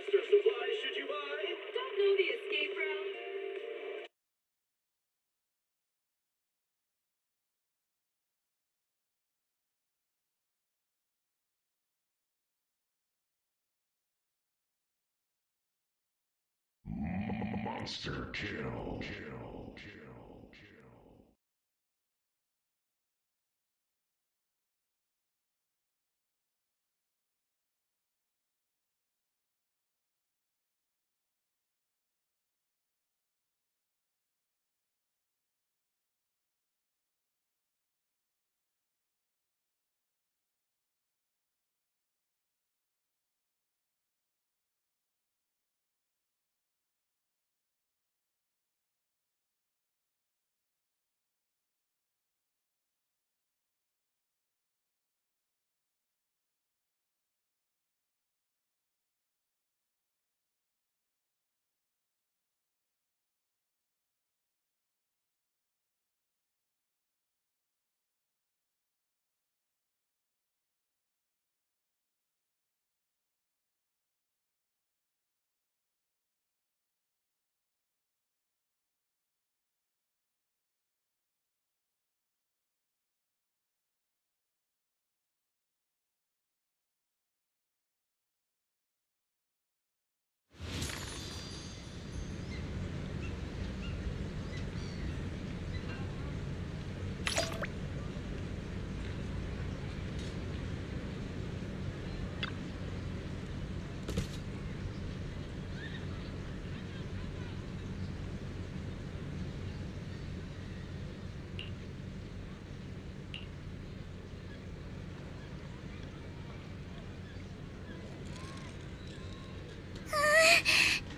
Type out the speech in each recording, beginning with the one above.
Extra supplies should you buy? Don't know the escape route. Monster kill.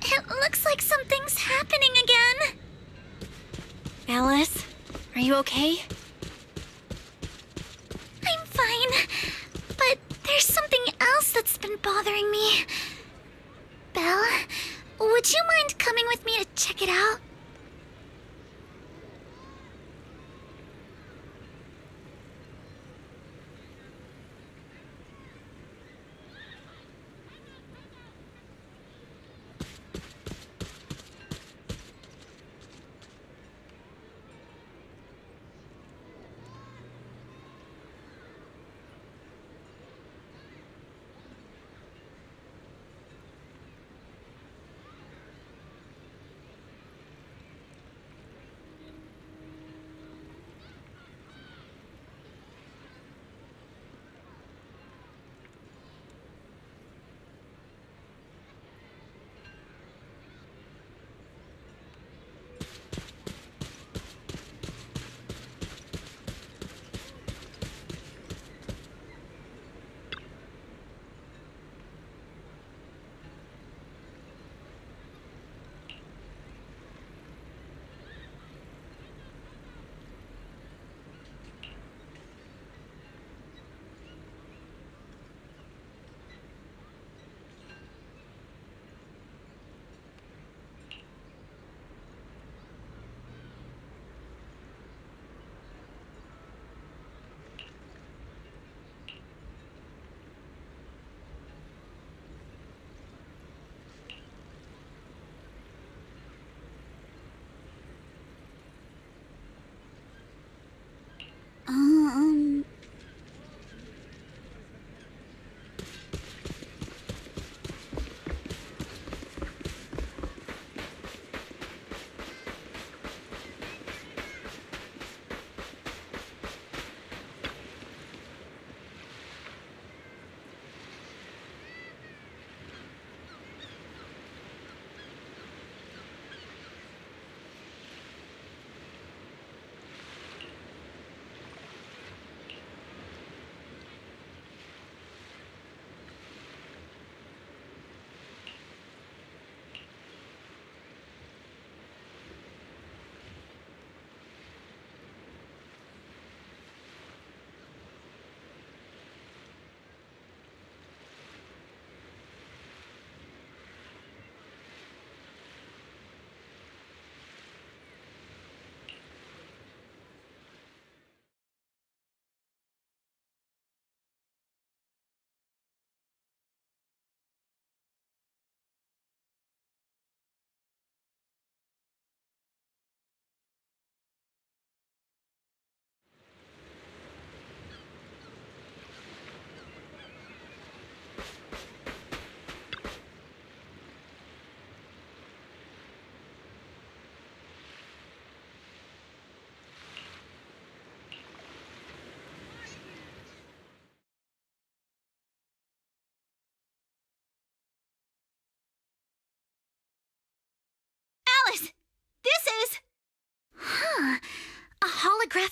It looks like something's happening again. Alice, are you okay? I'm fine, but there's something else that's been bothering me. Belle, would you mind coming with me to check it out?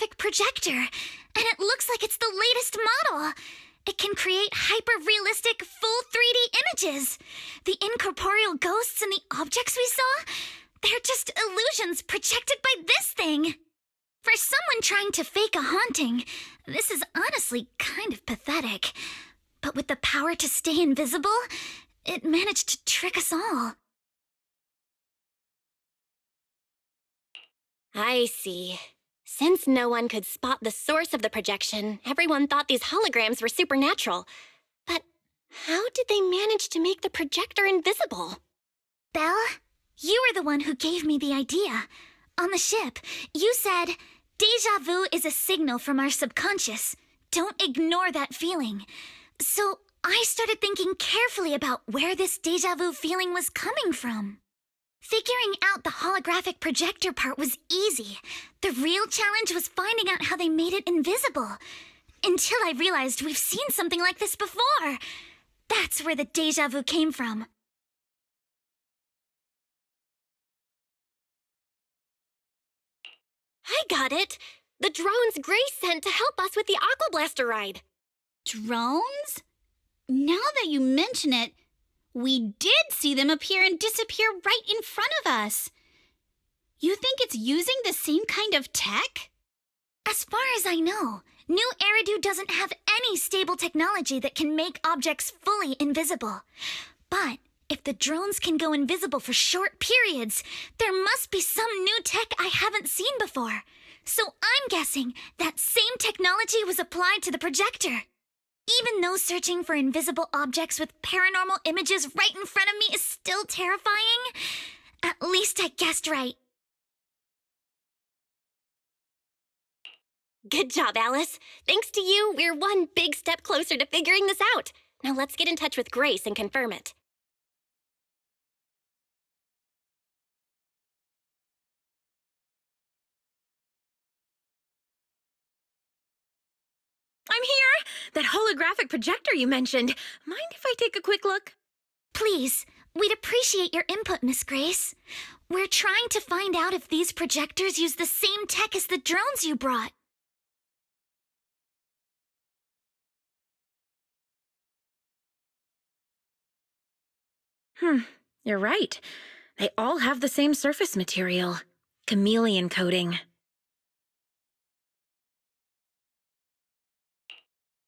holographic projector, and it looks like it's the latest model. It can create hyper-realistic, full 3D images. The incorporeal ghosts and the objects we saw, they're just illusions projected by this thing. For someone trying to fake a haunting, this is honestly kind of pathetic. But with the power to stay invisible, it managed to trick us all. I see. Since no one could spot the source of the projection, everyone thought these holograms were supernatural. But how did they manage to make the projector invisible? Belle, you were the one who gave me the idea. On the ship, you said, "Déjà vu is a signal from our subconscious. Don't ignore that feeling." So I started thinking carefully about where this déjà vu feeling was coming from. Figuring out the holographic projector part was easy. The real challenge was finding out how they made it invisible. Until I realized we've seen something like this before. That's where the déjà vu came from. I got it! The drones Grace sent to help us with the Aqua Blaster ride. Drones? Now that you mention it, we did see them appear and disappear right in front of us. You think it's using the same kind of tech? As far as I know, New Eridu doesn't have any stable technology that can make objects fully invisible. But if the drones can go invisible for short periods, there must be some new tech I haven't seen before. So I'm guessing that same technology was applied to the projector. Even though searching for invisible objects with paranormal images right in front of me is still terrifying, at least I guessed right. Good job, Alice. Thanks to you, we're one big step closer to figuring this out. Now let's get in touch with Grace and confirm it. I'm here! That holographic projector you mentioned. Mind if I take a quick look? Please, we'd appreciate your input, Miss Grace. We're trying to find out if these projectors use the same tech as the drones you brought. You're right. They all have the same surface material. Chameleon coating.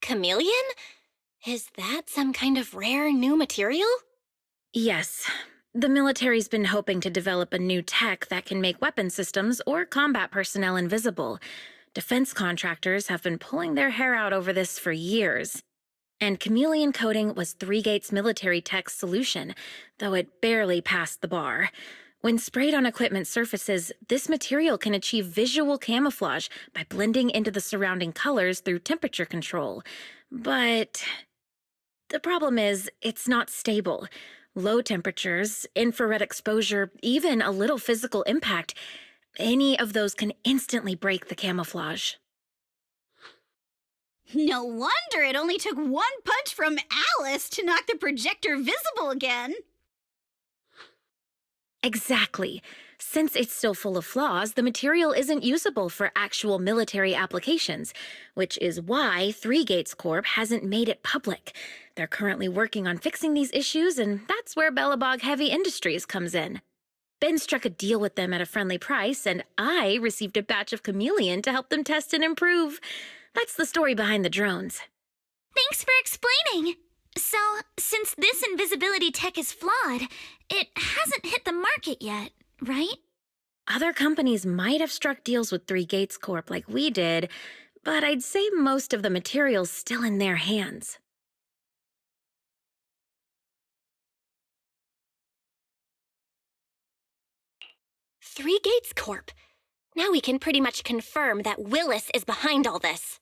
Chameleon? Is that some kind of rare new material? Yes. The military's been hoping to develop a new tech that can make weapon systems or combat personnel invisible. Defense contractors have been pulling their hair out over this for years. And chameleon coating was Three Gates military tech's solution, though it barely passed the bar. When sprayed on equipment surfaces, this material can achieve visual camouflage by blending into the surrounding colors through temperature control. But the problem is, it's not stable. Low temperatures, infrared exposure, even a little physical impact, any of those can instantly break the camouflage. No wonder it only took one punch from Alice to knock the projector visible again. Exactly. Since it's still full of flaws, the material isn't usable for actual military applications, which is why Three Gates Corp hasn't made it public. They're currently working on fixing these issues, and that's where Bellabog Heavy Industries comes in. Ben struck a deal with them at a friendly price, and I received a batch of chameleon to help them test and improve. That's the story behind the drones. Thanks for explaining. So, since this invisibility tech is flawed, it hasn't hit the market yet, right? Other companies might have struck deals with Three Gates Corp like we did, but I'd say most of the material's still in their hands. Three Gates Corp. Now we can pretty much confirm that Willis is behind all this.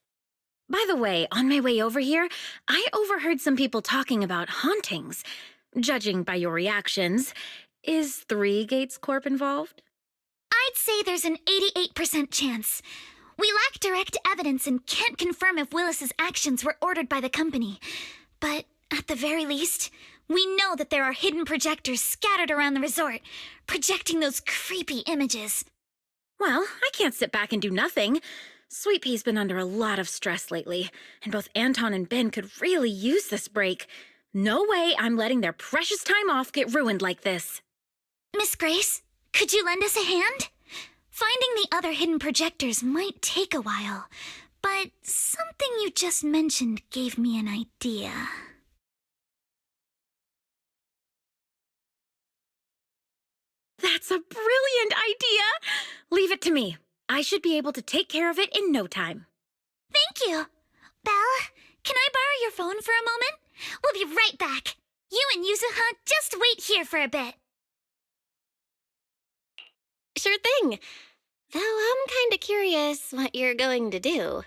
By the way, on my way over here, I overheard some people talking about hauntings. Judging by your reactions, is Three Gates Corp involved? I'd say there's an 88% chance. We lack direct evidence and can't confirm if Willis's actions were ordered by the company. But at the very least, we know that there are hidden projectors scattered around the resort, projecting those creepy images. Well, I can't sit back and do nothing. Sweet Pea's been under a lot of stress lately, and both Anton and Ben could really use this break. No way I'm letting their precious time off get ruined like this. Miss Grace, could you lend us a hand? Finding the other hidden projectors might take a while, but something you just mentioned gave me an idea. That's a brilliant idea! Leave it to me. I should be able to take care of it in no time. Thank you. Belle, can I borrow your phone for a moment? We'll be right back. You and Yuzuha just wait here for a bit. Sure thing. Though I'm kinda curious what you're going to do.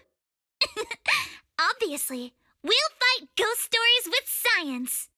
Obviously, we'll fight ghost stories with science.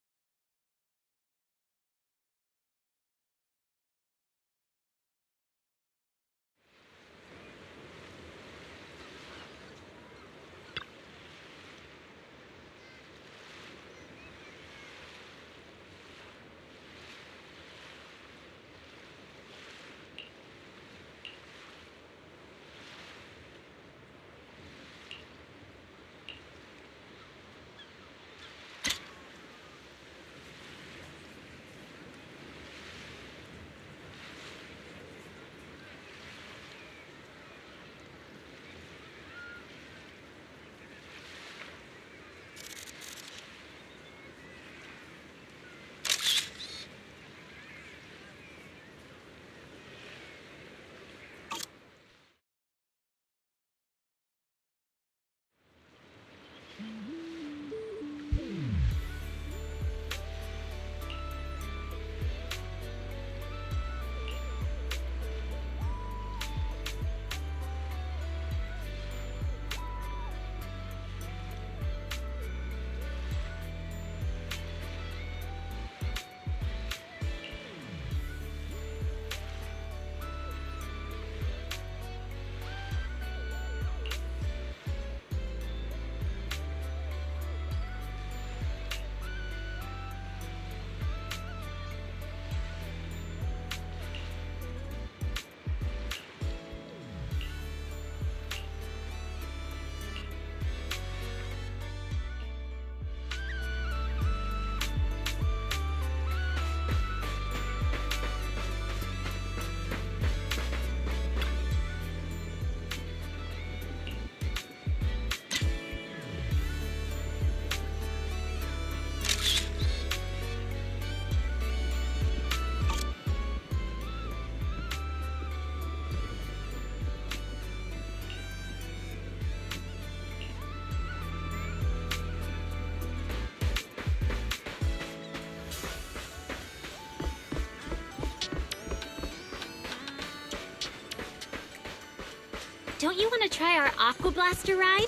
Don't you want to try our Aqua Blaster ride?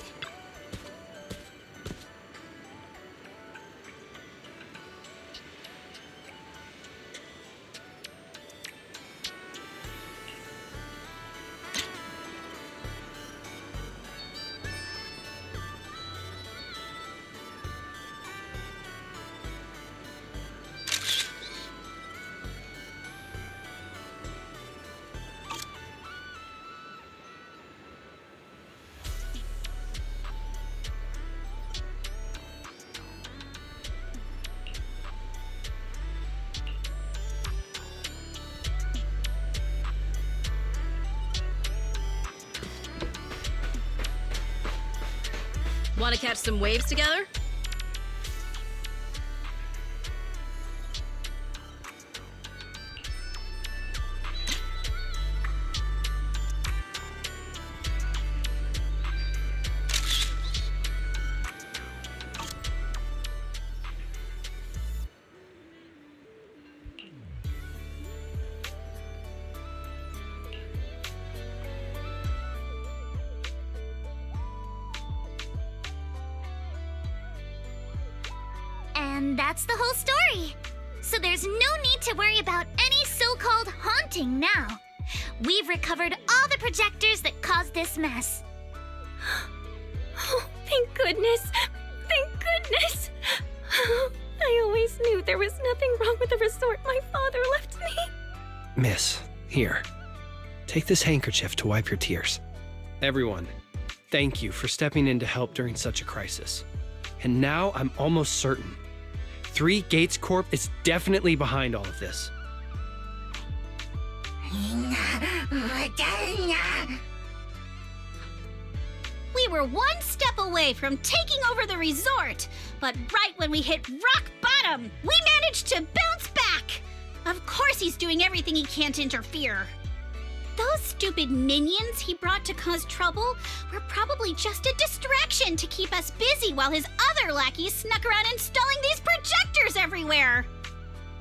Want to catch some waves together? And that's the whole story. So there's no need to worry about any so-called haunting now. We've recovered all the projectors that caused this mess. Oh, thank goodness! Thank goodness! I always knew there was nothing wrong with the resort my father left me. Miss, here. Take this handkerchief to wipe your tears. Everyone, thank you for stepping in to help during such a crisis. And now I'm almost certain. 3 Gates Corp is definitely behind all of this. We were one step away from taking over the resort, but right when we hit rock bottom, we managed to bounce back. Of course he's doing everything he can to interfere. Those stupid minions he brought to cause trouble were probably just a distraction to keep us busy while his other lackeys snuck around installing these projectors everywhere.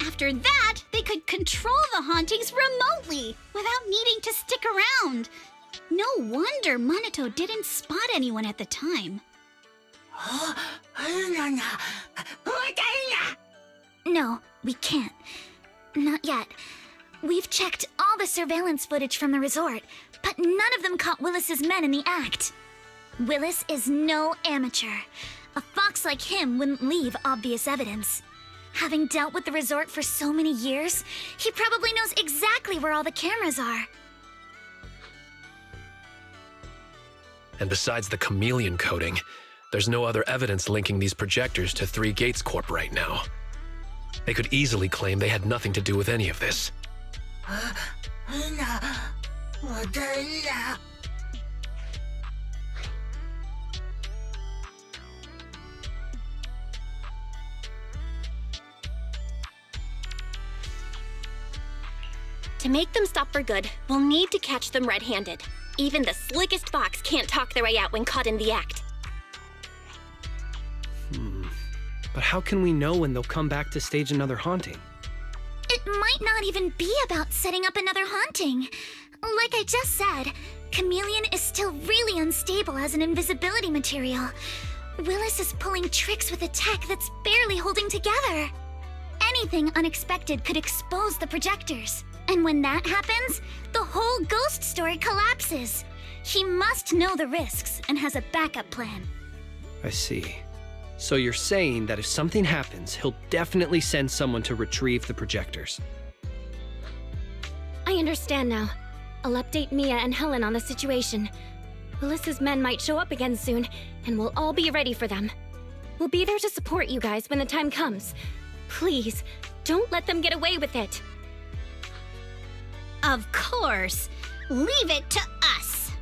After that, they could control the hauntings remotely without needing to stick around. No wonder Monato didn't spot anyone at the time. No, we can't. Not yet. We've checked all the surveillance footage from the resort, but none of them caught Willis's men in the act. Willis is no amateur. A fox like him wouldn't leave obvious evidence. Having dealt with the resort for so many years, he probably knows exactly where all the cameras are. And besides the chameleon coating, there's no other evidence linking these projectors to 3 Gates Corp right now. They could easily claim they had nothing to do with any of this. To make them stop for good, we'll need to catch them red-handed. Even the slickest fox can't talk their way out when caught in the act. But how can we know when they'll come back to stage another haunting? It might not even be about setting up another haunting. Like I just said, Chameleon is still really unstable as an invisibility material. Willis is pulling tricks with a tech that's barely holding together. Anything unexpected could expose the projectors. And when that happens, the whole ghost story collapses. He must know the risks and has a backup plan. I see. So you're saying that if something happens, he'll definitely send someone to retrieve the projectors. I understand now. I'll update Mia and Helen on the situation. Willis's men might show up again soon, and we'll all be ready for them. We'll be there to support you guys when the time comes. Please, don't let them get away with it. Of course. Leave it to us.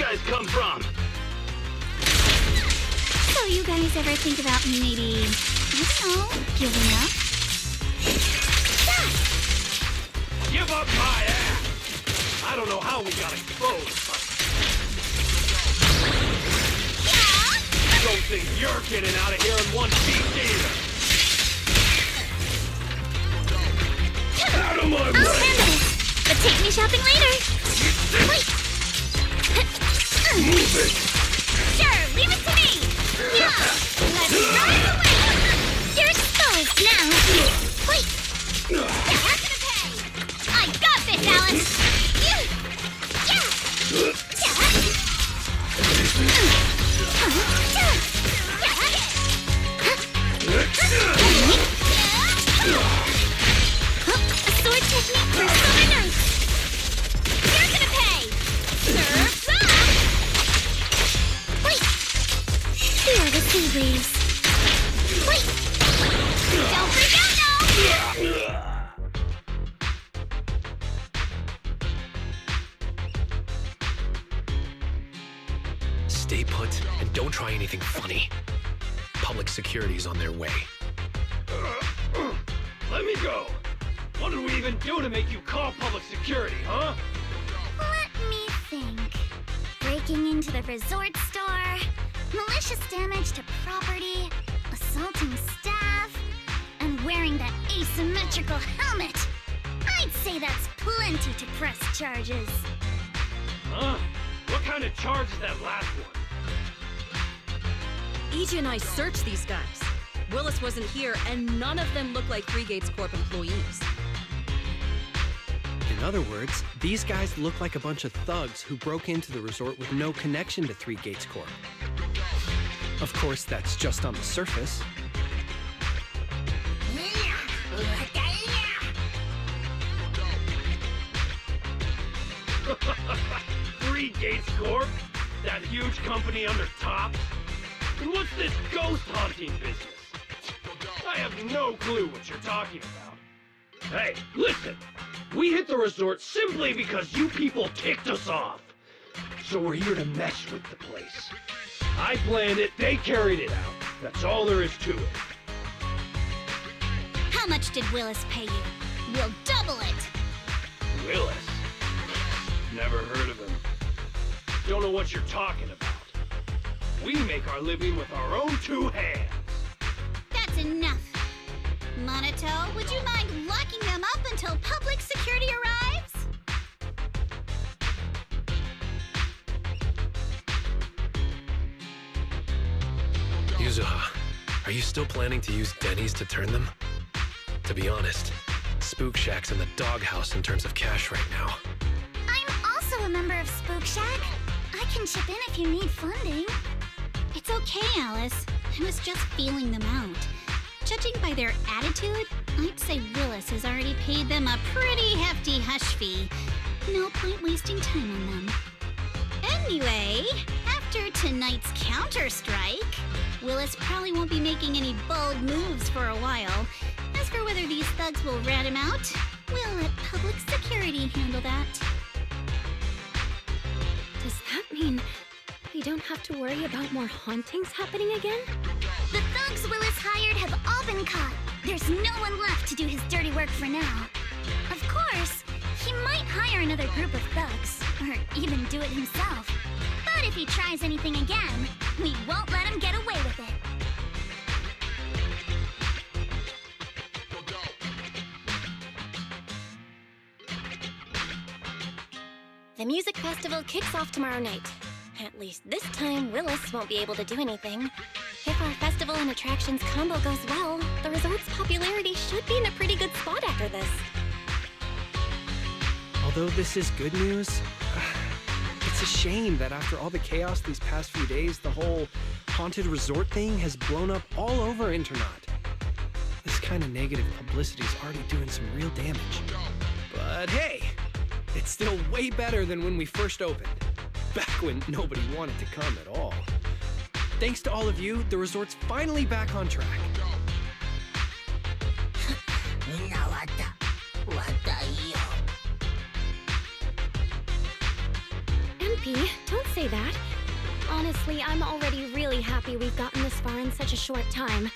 guys come from? So you guys ever think about maybe, I don't know, giving up? Give up my ass! I don't know how we got exposed, but... I don't think you're getting out of here in one piece either! Out of my I'll way! handle it, but take me shopping later. Wait. Move it! Sure, leave it to me. Yeah, let's drive away. You're exposed now. Wait. You're not gonna pay. I got this, Alice. Yeah. A sword technique for summer nights. You're gonna pay. Surf's up. Wait. Feel the sea breeze. Wait. Don't freak out now. Stay put and don't try anything funny. Public security's on their way. Let me go! What did we even do to make you call public security, huh? Let me think. Breaking into the resort store, malicious damage to property, assaulting staff, and wearing that asymmetrical helmet. I'd say that's plenty to press charges. Huh? What kind of charge is that last one? EJ and I searched these guys. Willis wasn't here, and none of them look like Three Gates Corp employees. In other words, these guys look like a bunch of thugs who broke into the resort with no connection to Three Gates Corp. Of course, that's just on the surface. Three Gates Corp? That huge company under Tops? And what's this ghost haunting business? I have no clue what you're talking about. Hey, listen! We hit the resort simply because you people ticked us off. So we're here to mess with the place. I planned it, they carried it out. That's all there is to it. How much did Willis pay you? We'll double it. Willis? Never heard of him. Don't know what you're talking about. We make our living with our own two hands. That's enough. Monato, would you mind locking them up until public security arrives? Yuzuha, are you still planning to use Denny's to turn them? To be honest, Spook Shack's in the doghouse in terms of cash right now. I'm also a member of Spook Shack. I can chip in if you need funding. It's okay, Alice. I was just feeling them out. Judging by their attitude, I'd say Willis has already paid them a pretty hefty hush fee. No point wasting time on them. Anyway, after tonight's counter-strike, Willis probably won't be making any bold moves for a while. As for whether these thugs will rat him out, we'll let public security handle that. Does that mean we don't have to worry about more hauntings happening again? The thugs Willis hired have all been caught. There's no one left to do his dirty work for now. Of course, he might hire another group of thugs, or even do it himself. But if he tries anything again, we won't let him get away with it. The music festival kicks off tomorrow night. At least this time, Willis won't be able to do anything. If our festival and attractions combo goes well, the resort's popularity should be in a pretty good spot after this. Although this is good news, it's a shame that after all the chaos these past few days, the whole haunted resort thing has blown up all over Internaut. This kind of negative publicity is already doing some real damage. But hey, it's still way better than when we first opened, back when nobody wanted to come at all. Thanks to all of you, the resort's finally back on track. MP, don't say that. Honestly, I'm already really happy we've gotten this far in such a short time.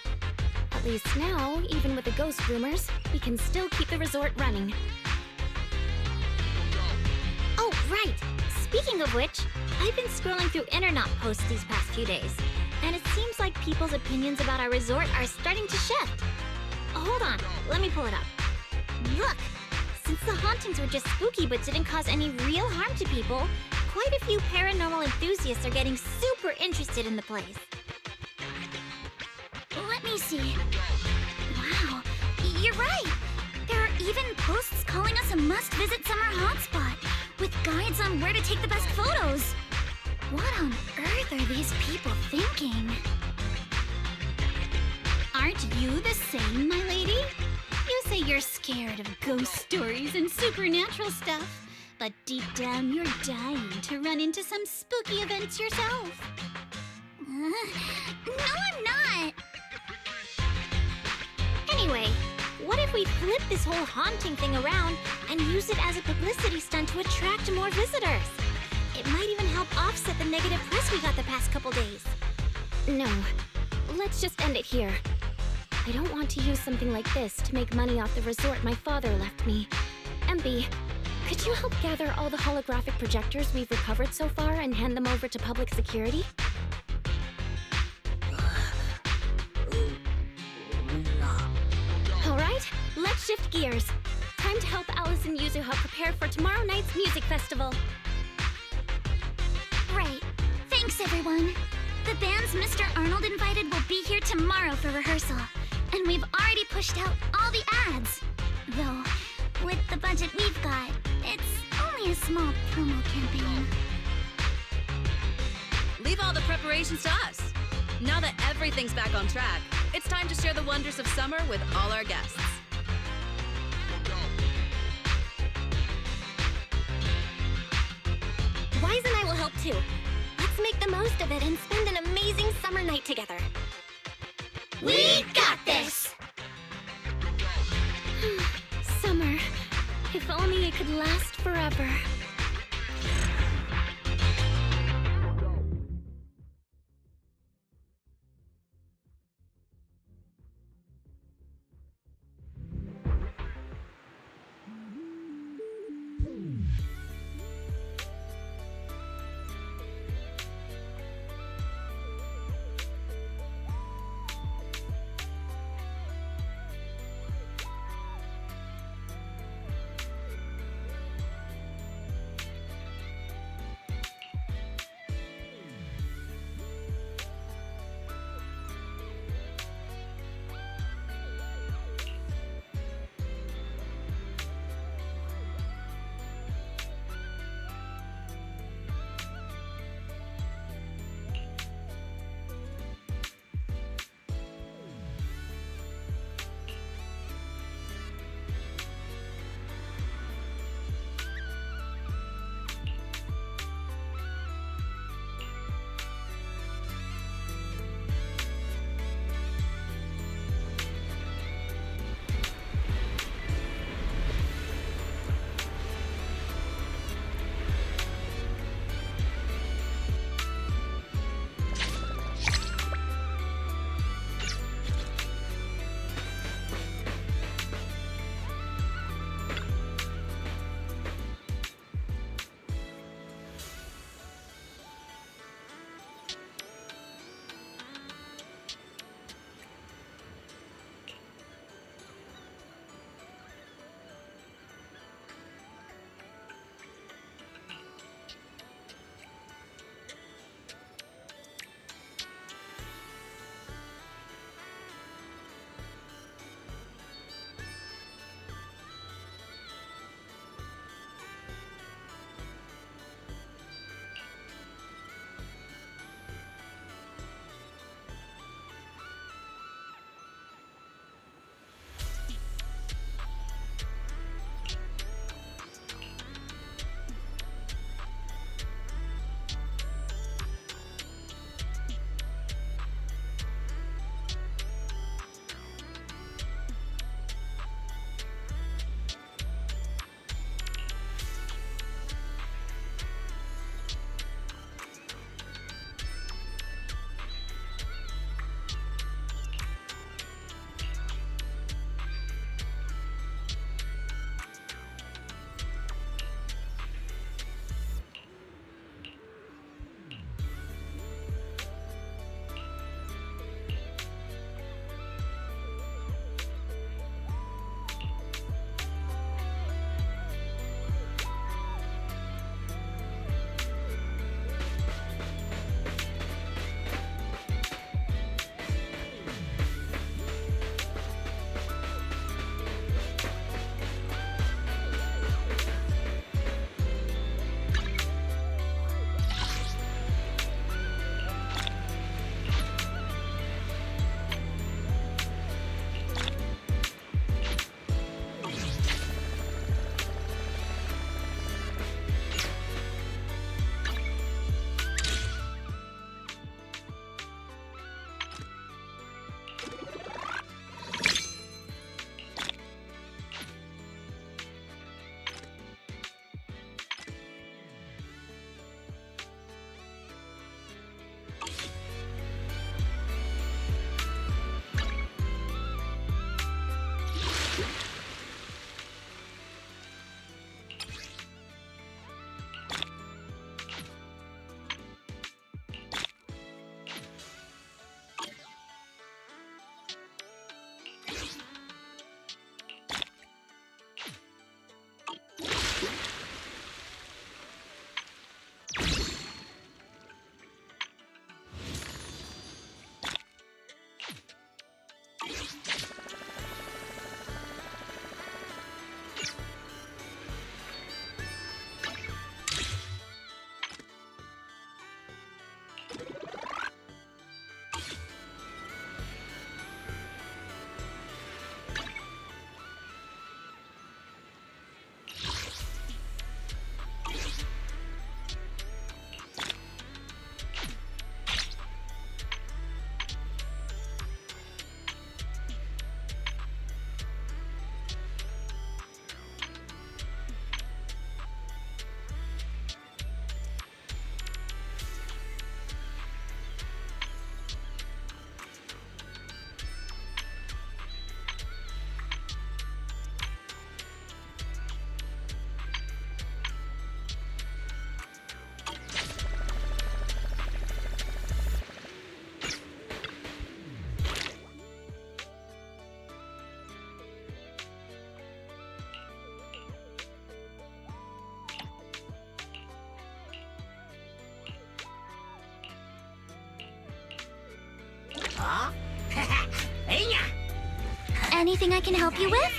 At least now, even with the ghost rumors, we can still keep the resort running. Oh, right! Speaking of which, I've been scrolling through internet posts these past few days, and it seems like people's opinions about our resort are starting to shift. Hold on, let me pull it up. Look! Since the hauntings were just spooky but didn't cause any real harm to people, quite a few paranormal enthusiasts are getting super interested in the place. Let me see. Wow, you're right! There are even posts calling us a must-visit summer hotspot, with guides on where to take the best photos. What on earth are these people thinking? Aren't you the same, my lady? You say you're scared of ghost stories and supernatural stuff, but deep down you're dying to run into some spooky events yourself. No, I'm not! Anyway, what if we flip this whole haunting thing around and use it as a publicity stunt to attract more visitors? It might even help offset the negative press we got the past couple days. No. Let's just end it here. I don't want to use something like this to make money off the resort my father left me. MB, could you help gather all the holographic projectors we've recovered so far and hand them over to public security? Alright, let's shift gears. Time to help Alice and Yuzuha prepare for tomorrow night's music festival. Right. Thanks, everyone. The bands Mr. Arnold invited will be here tomorrow for rehearsal, and we've already pushed out all the ads. Though, with the budget we've got, it's only a small promo campaign. Leave all the preparations to us. Now that everything's back on track, it's time to share the wonders of summer with all our guests. Wise and I will help too. Let's make the most of it and spend an amazing summer night together. We got this! Summer. If only it could last forever. Anything I can help you with?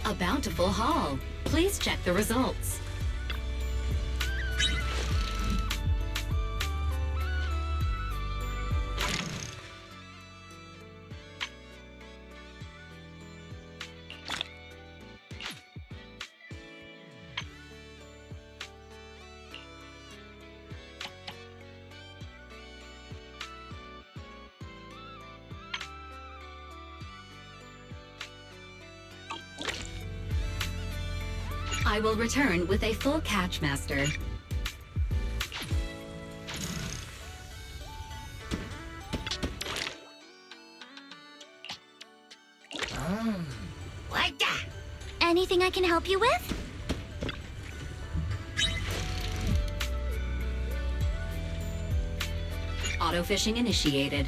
A bountiful haul. Please check the results. I will return with a full catch, Master. Anything I can help you with? Auto-fishing initiated.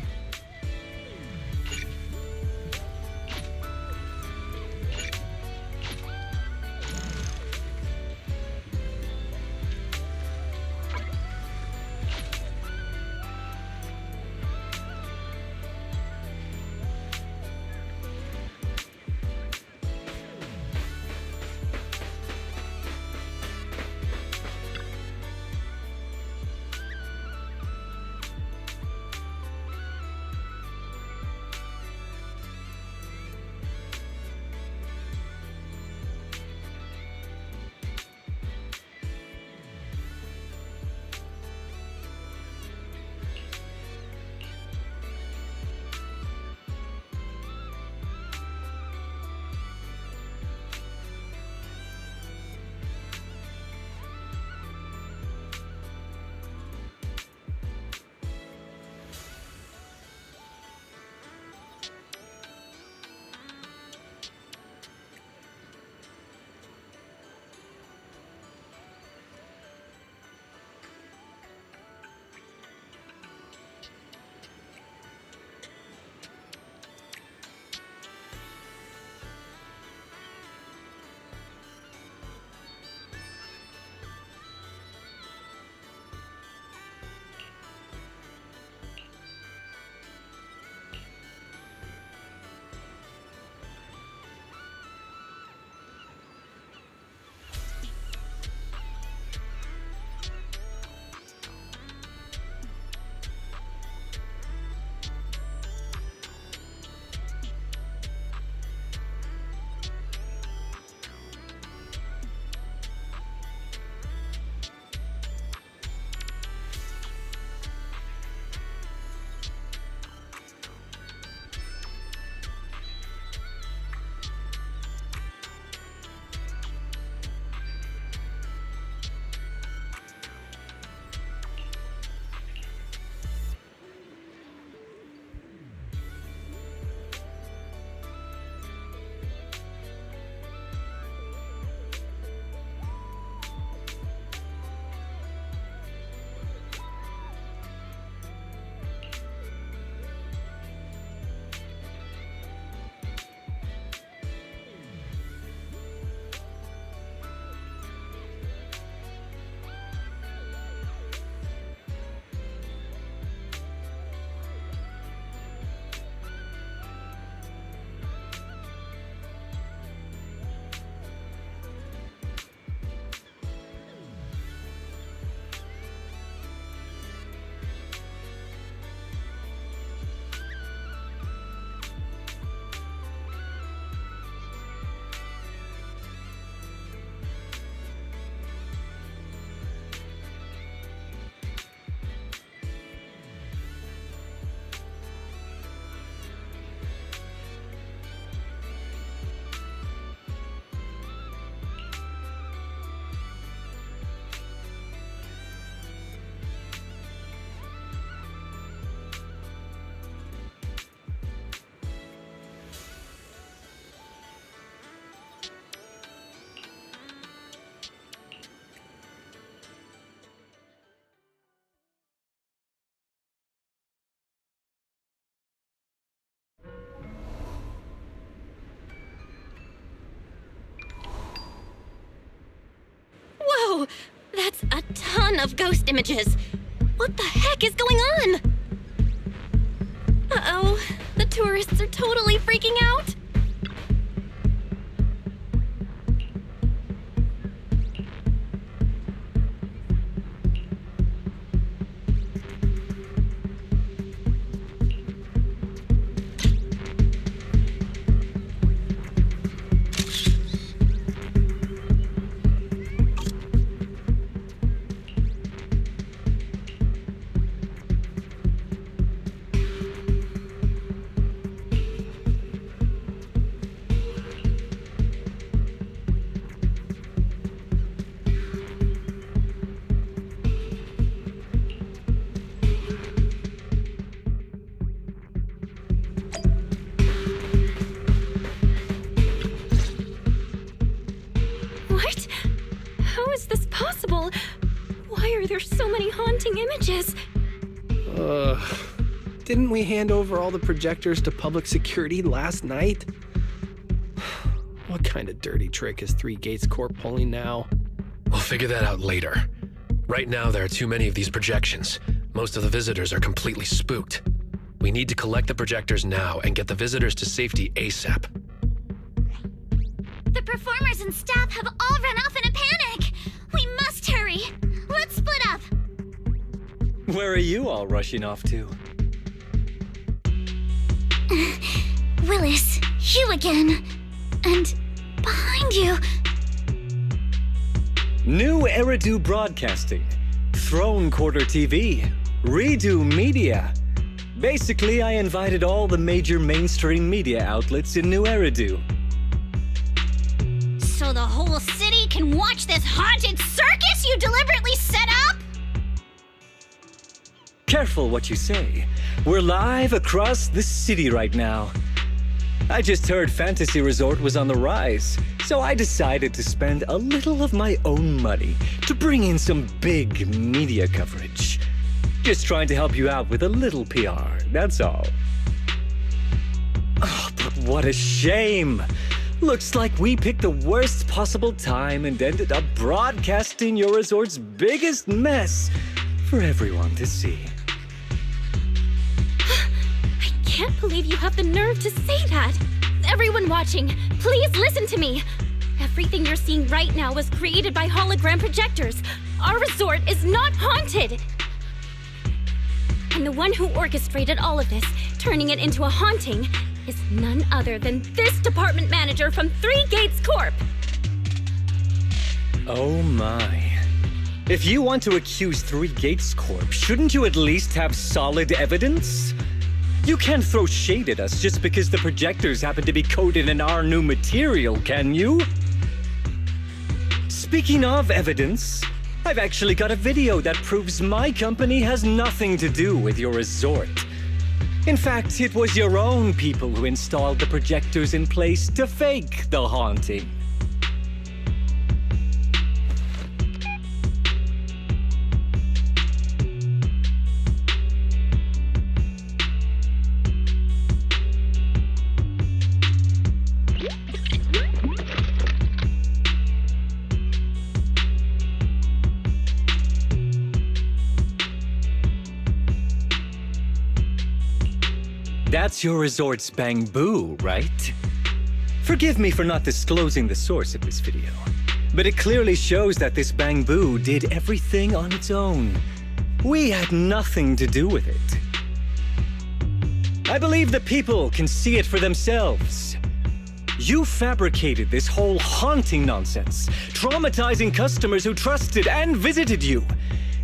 Whoa! That's a ton of ghost images! What the heck is going on? Uh-oh, the tourists are totally freaking out! What? How is this possible? Why are there so many haunting images? Didn't we hand over all the projectors to public security last night? What kind of dirty trick is 3 Gates Corp pulling now? We'll figure that out later. Right now, there are too many of these projections. Most of the visitors are completely spooked. We need to collect the projectors now and get the visitors to safety ASAP. The performers and staff have all run off in a panic. We must hurry. Let's split up. Where are you all rushing off to? Willis, you again. And behind you. New Eridu Broadcasting, Throne Quarter TV, Redo Media. Basically, I invited all the major mainstream media outlets in New Eridu. So the whole city can watch this haunted circus you deliberately set up? Careful what you say. We're live across the city right now. I just heard Fantasy Resort was on the rise, so I decided to spend a little of my own money to bring in some big media coverage. Just trying to help you out with a little PR, that's all. Oh, but what a shame! Looks like we picked the worst possible time and ended up broadcasting your resort's biggest mess for everyone to see. I can't believe you have the nerve to say that! Everyone watching, please listen to me! Everything you're seeing right now was created by hologram projectors. Our resort is not haunted! And the one who orchestrated all of this, turning it into a haunting, is none other than this department manager from 3 Gates Corp! Oh my. If you want to accuse 3 Gates Corp, shouldn't you at least have solid evidence? You can't throw shade at us just because the projectors happen to be coated in our new material, can you? Speaking of evidence, I've actually got a video that proves my company has nothing to do with your resort. In fact, it was your own people who installed the projectors in place to fake the haunting. That's your resort's Bamboo, right? Forgive me for not disclosing the source of this video, but it clearly shows that this Bamboo did everything on its own. We had nothing to do with it. I believe the people can see it for themselves. You fabricated this whole haunting nonsense, traumatizing customers who trusted and visited you.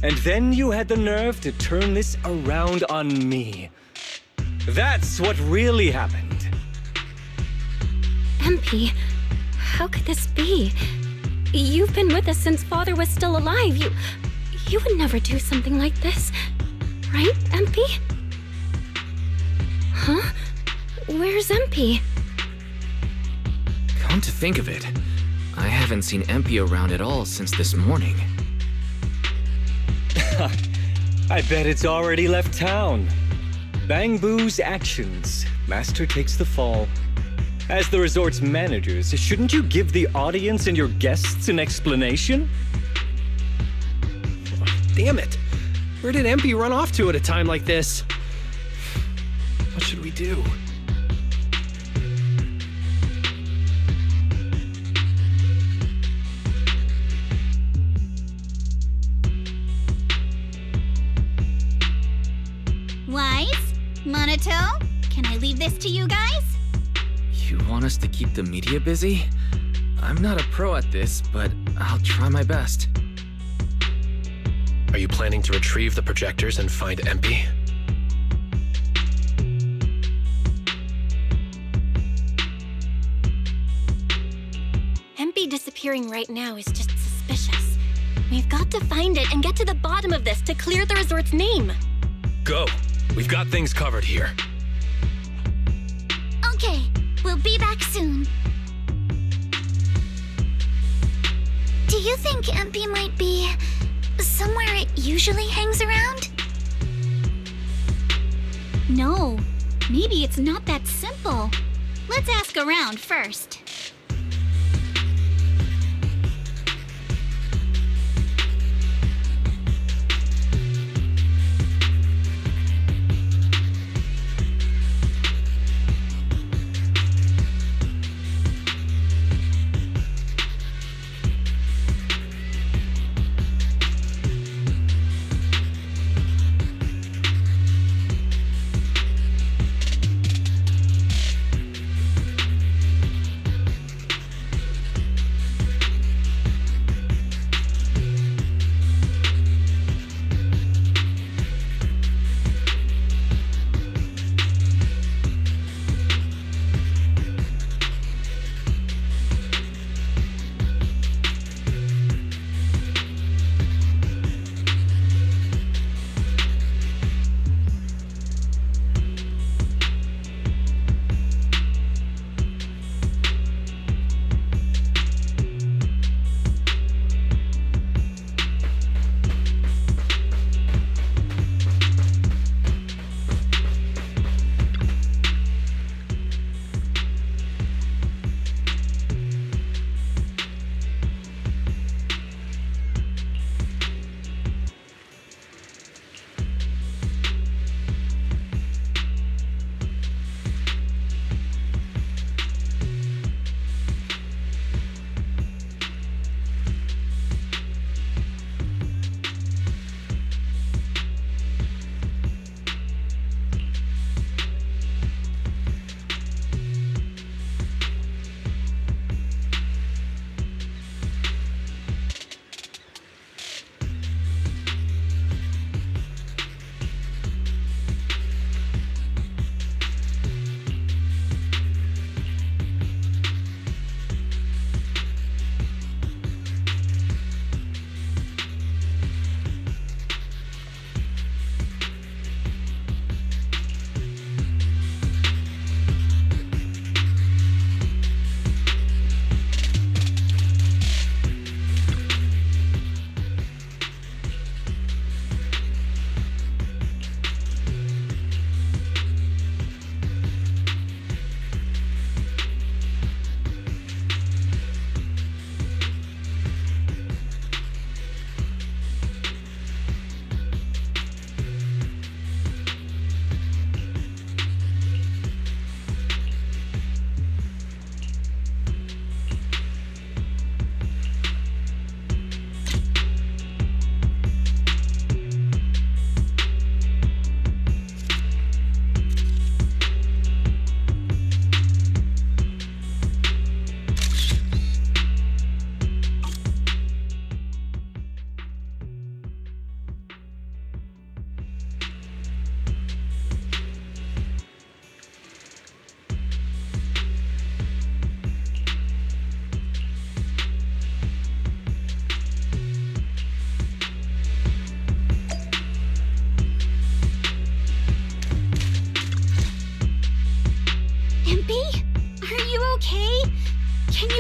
And then you had the nerve to turn this around on me. That's what really happened. MP, how could this be? You've been with us since Father was still alive. You would never do something like this, right, MP? Huh? Where's MP? Come to think of it, I haven't seen MP around at all since this morning. I bet it's already left town. Bamboo's actions. Master takes the fall. As the resort's managers, shouldn't you give the audience and your guests an explanation? Damn it! Where did MP run off to at a time like this? What should we do? Wise? Monato? Can I leave this to you guys? You want us to keep the media busy? I'm not a pro at this, but I'll try my best. Are you planning to retrieve the projectors and find MP? MP disappearing right now is just suspicious. We've got to find it and get to the bottom of this to clear the resort's name. Go! We've got things covered here. Okay, we'll be back soon. Do you think MP might be somewhere it usually hangs around? No, maybe it's not that simple. Let's ask around first.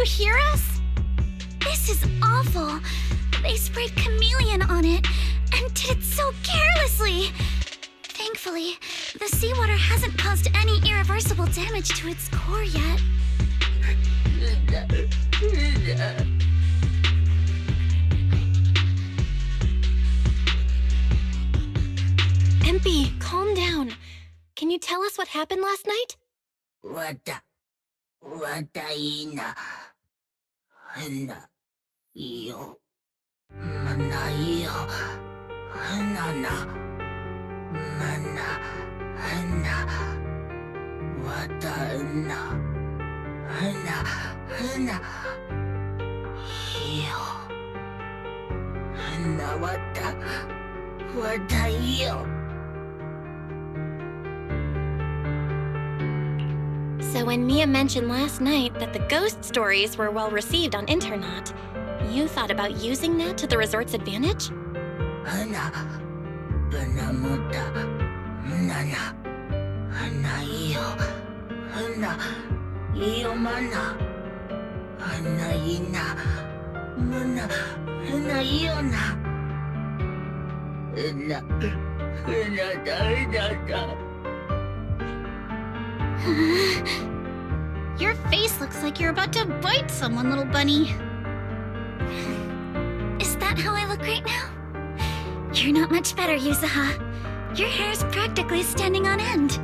you hear us? This is awful. They sprayed chameleon on it and did it so carelessly. Thankfully, the seawater hasn't caused any irreversible damage to its core yet. tell us what happened last night? So when Mia mentioned last night that the ghost stories were well received on Internaut, you thought about using that to the resort's advantage? Your face looks like you're about to bite someone, little bunny. Is that how I look right now? You're not much better, Yuzuha. Your hair's practically standing on end.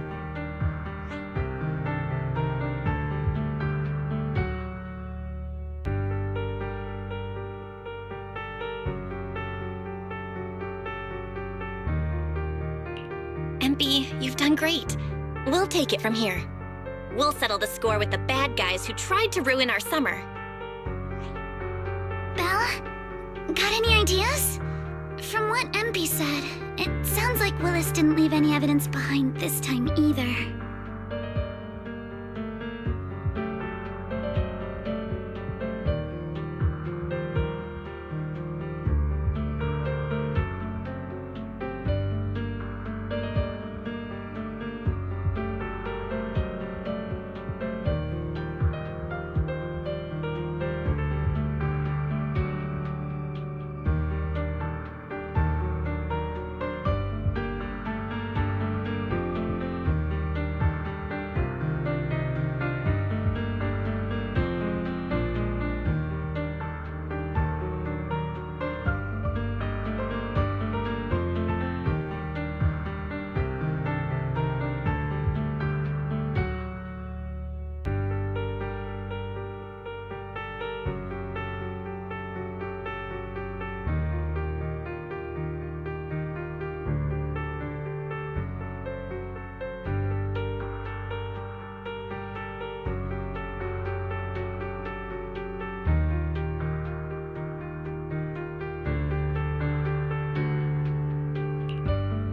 MP, you've done great. We'll take it from here. We'll settle the score with the bad guys who tried to ruin our summer. Bella? Got any ideas? From what MP said, it sounds like Willis didn't leave any evidence behind this time either.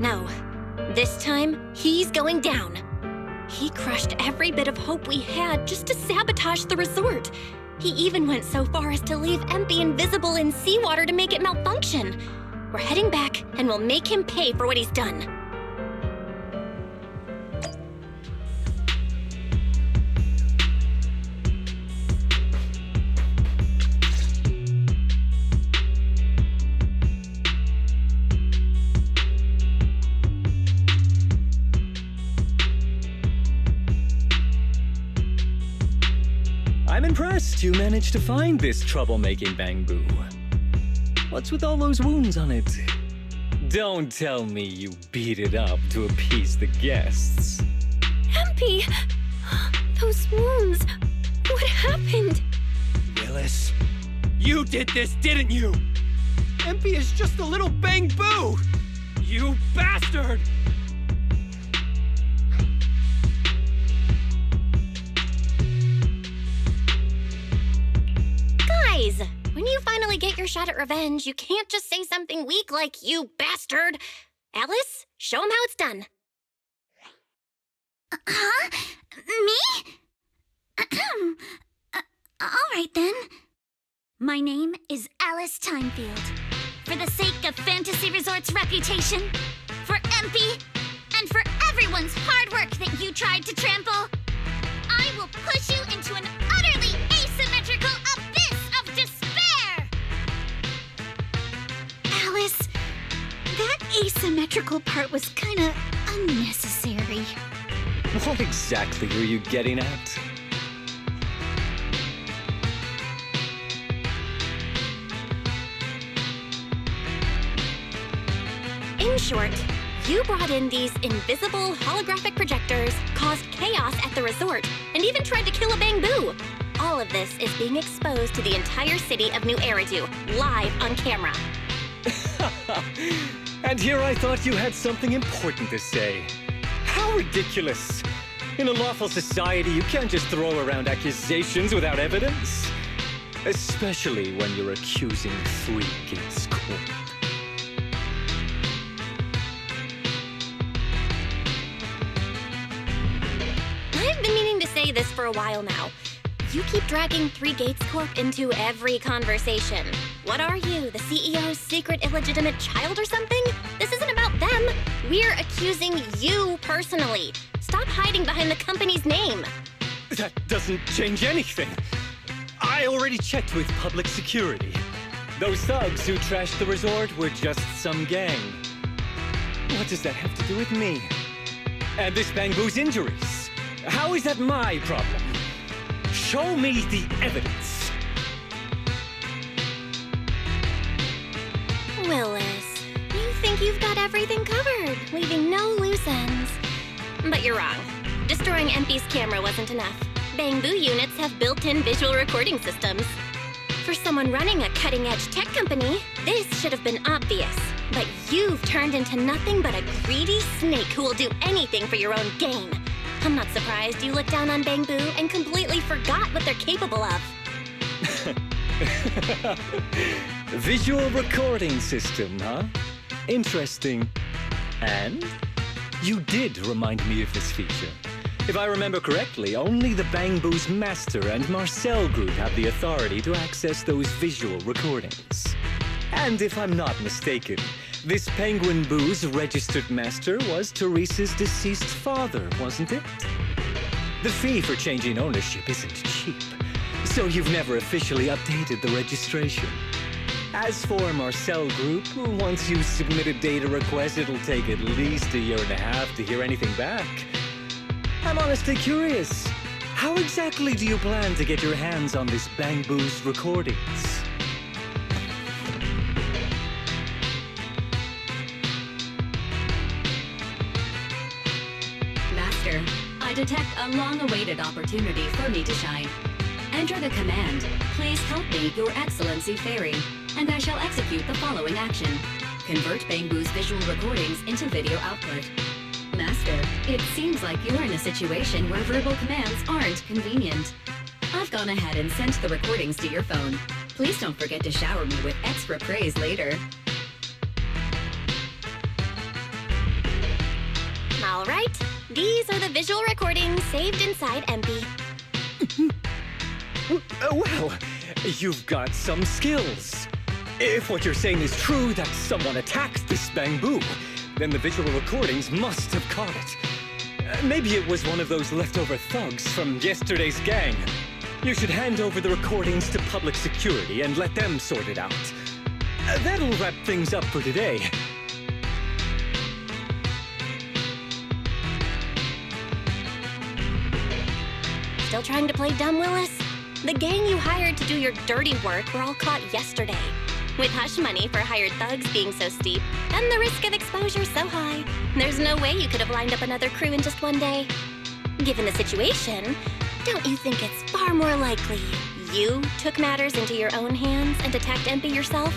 No. This time, he's going down. He crushed every bit of hope we had just to sabotage the resort. He even went so far as to leave MP invisible in seawater to make it malfunction. We're heading back, and we'll make him pay for what he's done. I'm impressed you managed to find this troublemaking Bang-Boo. What's with all those wounds on it? Don't tell me you beat it up to appease the guests. MP! Those wounds! What happened? Willis, you did this, didn't you? MP is just a little Bang-Boo! You bastard! Guys, when you finally get your shot at revenge, you can't just say something weak like, "You bastard!" Alice, show him how it's done. Huh? Me? All right then. My name is Alice Timefield. For the sake of Fantasy Resort's reputation, for MP, and for everyone's hard work that you tried to trample, I will push you into an utterly asymmetrical abyss of despair! Alice, that asymmetrical part was kinda unnecessary. What exactly are you getting at? In short, You brought in these invisible holographic projectors, caused chaos at the resort, and even tried to kill a bamboo. All of this is being exposed to the entire city of New Eridu, live on camera. And here I thought you had something important to say. How ridiculous! In a lawful society, you can't just throw around accusations without evidence. Especially when you're accusing 3 Gates Corp. I've been meaning to say this for a while now. You keep dragging 3 Gates Corp into every conversation. What are you, the CEO's secret illegitimate child or something? This isn't about them. We're accusing you personally. Stop hiding behind the company's name. That doesn't change anything. I already checked with public security. Those thugs who trashed the resort were just some gang. What does that have to do with me? And this Bangbu's injuries? How is that my problem? Show me the evidence. Willis, you think you've got everything covered, leaving no loose ends. But you're wrong. Destroying MP's camera wasn't enough. Bangbu units have built-in visual recording systems. For someone running a cutting-edge tech company, this should have been obvious. But you've turned into nothing but a greedy snake who will do anything for your own gain. I'm not surprised you looked down on Bangbu and completely forgot what they're capable of. Visual recording system, huh? Interesting. And? You did remind me of this feature. If I remember correctly, only the Bangbu's Master and Marcel group have the authority to access those visual recordings. And if I'm not mistaken, this Penguin Boo's registered master was Teresa's deceased father, wasn't it? The fee for changing ownership isn't cheap, so you've never officially updated the registration. As for Marcel Group, once you submit a data request, it'll take at least 1.5 years to hear anything back. I'm honestly curious. How exactly do you plan to get your hands on this Bangbu's recordings? Master, I detect a long-awaited opportunity for me to shine. Enter the command, "Please help me, Your Excellency Fairy," and I shall execute the following action. Convert Bangbu's visual recordings into video output. Master, it seems like you're in a situation where verbal commands aren't convenient. I've gone ahead and sent the recordings to your phone. Please don't forget to shower me with extra praise later. All right, these are the visual recordings saved inside MP. Well, you've got some skills. If what you're saying is true, that someone attacked this Bangbu, then the visual recordings must have caught it. Maybe it was one of those leftover thugs from yesterday's gang. You should hand over the recordings to public security and let them sort it out. That'll wrap things up for today. Still trying to play dumb, Willis? The gang you hired to do your dirty work were all caught yesterday. With hush money for hired thugs being so steep, and the risk of exposure so high, there's no way you could have lined up another crew in just one day. Given the situation, don't you think it's far more likely you took matters into your own hands and attacked MP yourself?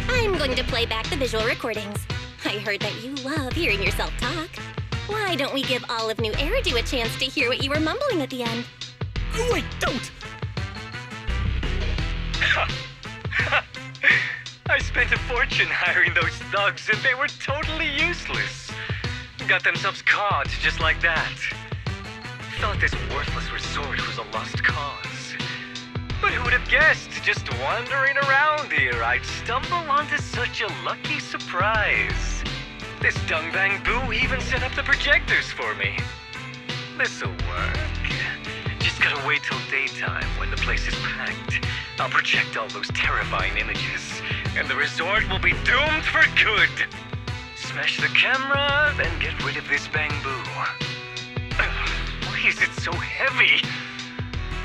I'm going to play back the visual recordings. I heard that you love hearing yourself talk. Why don't we give all of New Eridu a chance to hear what you were mumbling at the end? Wait, don't! I spent a fortune hiring those thugs and they were totally useless. Got themselves caught just like that. Thought this worthless resort was a lost cause. But who would have guessed, just wandering around here, I'd stumble onto such a lucky surprise. This dung Bangbu even set up the projectors for me. This'll work. Just gotta wait till daytime when the place is packed. I'll project all those terrifying images, and the resort will be doomed for good. Smash the camera, then get rid of this Bangbu. Why is it so heavy?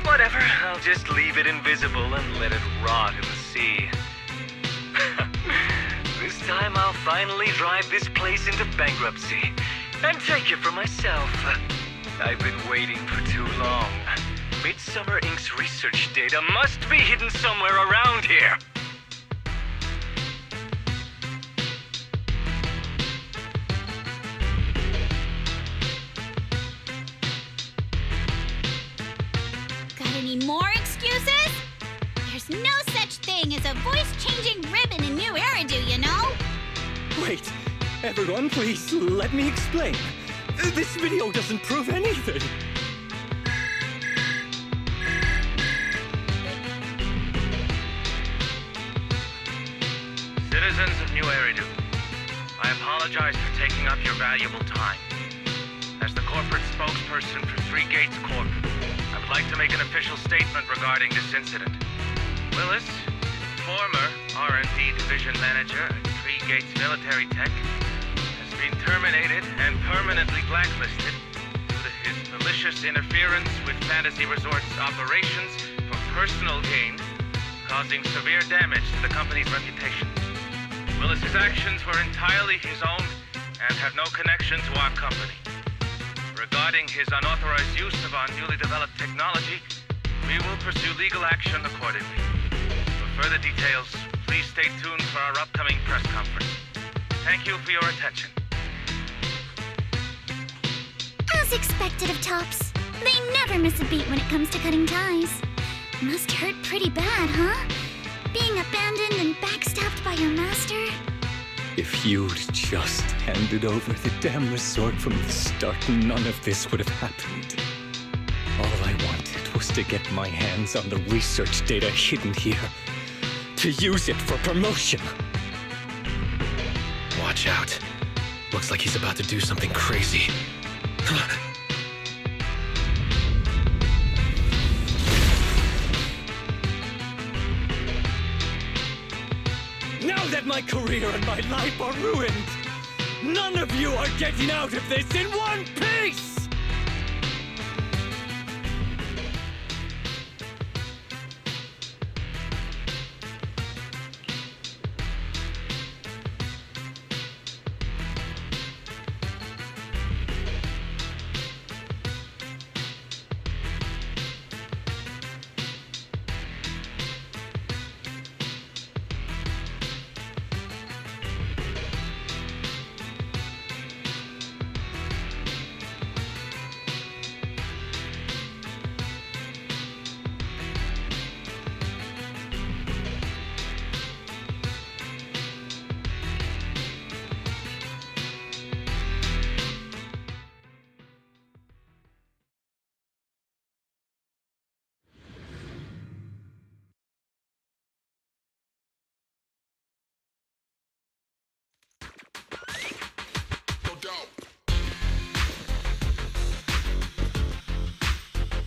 Whatever, I'll just leave it invisible and let it rot in the sea. This time I'll find finally drive this place into bankruptcy and take it for myself. I've been waiting for too long. Midsummer Inc.'s research data must be hidden somewhere around here. Got any more excuses? There's no such thing as a voice-changing ribbon in New Eridu, you know? Wait, everyone, please let me explain. This video doesn't prove anything. Citizens of New Eridu, I apologize for taking up your valuable time. As the corporate spokesperson for Three Gates Corp, I would like to make an official statement regarding this incident. Willis, former R&D division manager at Three Gates Military Tech, has been terminated and permanently blacklisted due to his malicious interference with Fantasy Resort's operations for personal gain, causing severe damage to the company's reputation. Willis's actions were entirely his own and have no connection to our company. Regarding his unauthorized use of our newly developed technology, we will pursue legal action accordingly. For further details, please stay tuned for our upcoming press conference. Thank you for your attention. As expected of Tops, they never miss a beat when it comes to cutting ties. Must hurt pretty bad, huh? Being abandoned and backstabbed by your master? If you'd just handed over the damn resort from the start, none of this would have happened. All I wanted was to get my hands on the research data hidden here, to use it for promotion. Watch out. Looks like he's about to do something crazy. Now that my career and my life are ruined, none of you are getting out of this in one piece!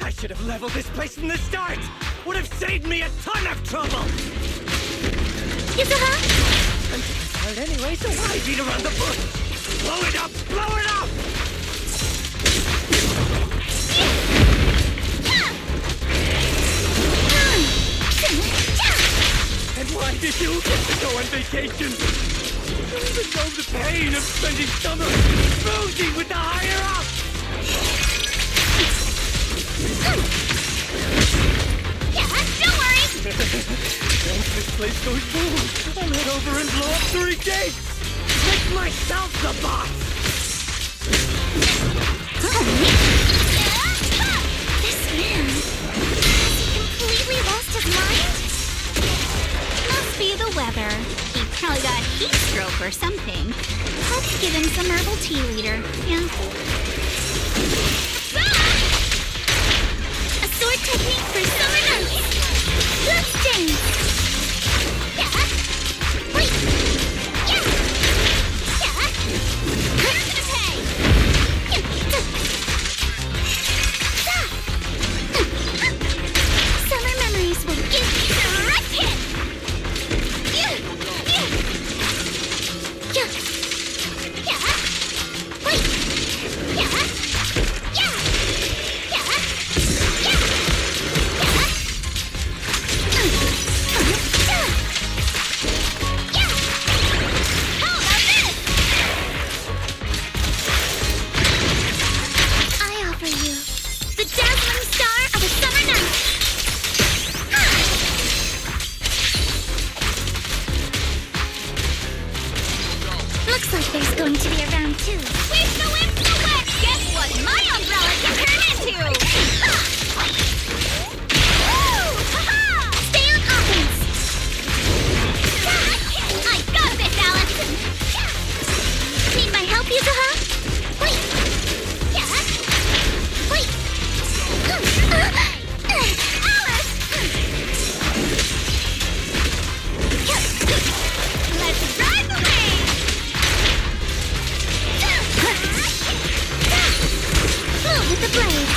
I should have leveled this place from the start! Would have saved me a ton of trouble! Yuzuha? I'm getting tired anyway, so why beat around the bush? Blow it up! Blow it up! And why did you get to go on vacation? You even know the pain of spending summer boozing with the higher-ups! Yeah, don't worry! Once this place goes boom, I'll head over and blow up 3 gates! Make myself the boss! This man, has he completely lost his mind? Must be the weather. He probably got heat stroke or something. Let's give him some herbal tea leader. Yeah. A sword technique for summer nights. Let's dance. Yeah. Wait. Yeah. Yeah. Who's gonna pay? Summer memories will give you the right hit. Yeah. Yeah. Yeah. Yeah. Wait. Yeah. Yeah. Yeah. Yeah. Yeah. going to be around too. Wish the whip the wet! Guess what my umbrella can turn into? Woo! Ha-ha! Stay on offense! I got this, Alex! Need my help, Yuzuha? Wait! Yeah. Wait! Alice! Let's ride the wave! Move with the blade!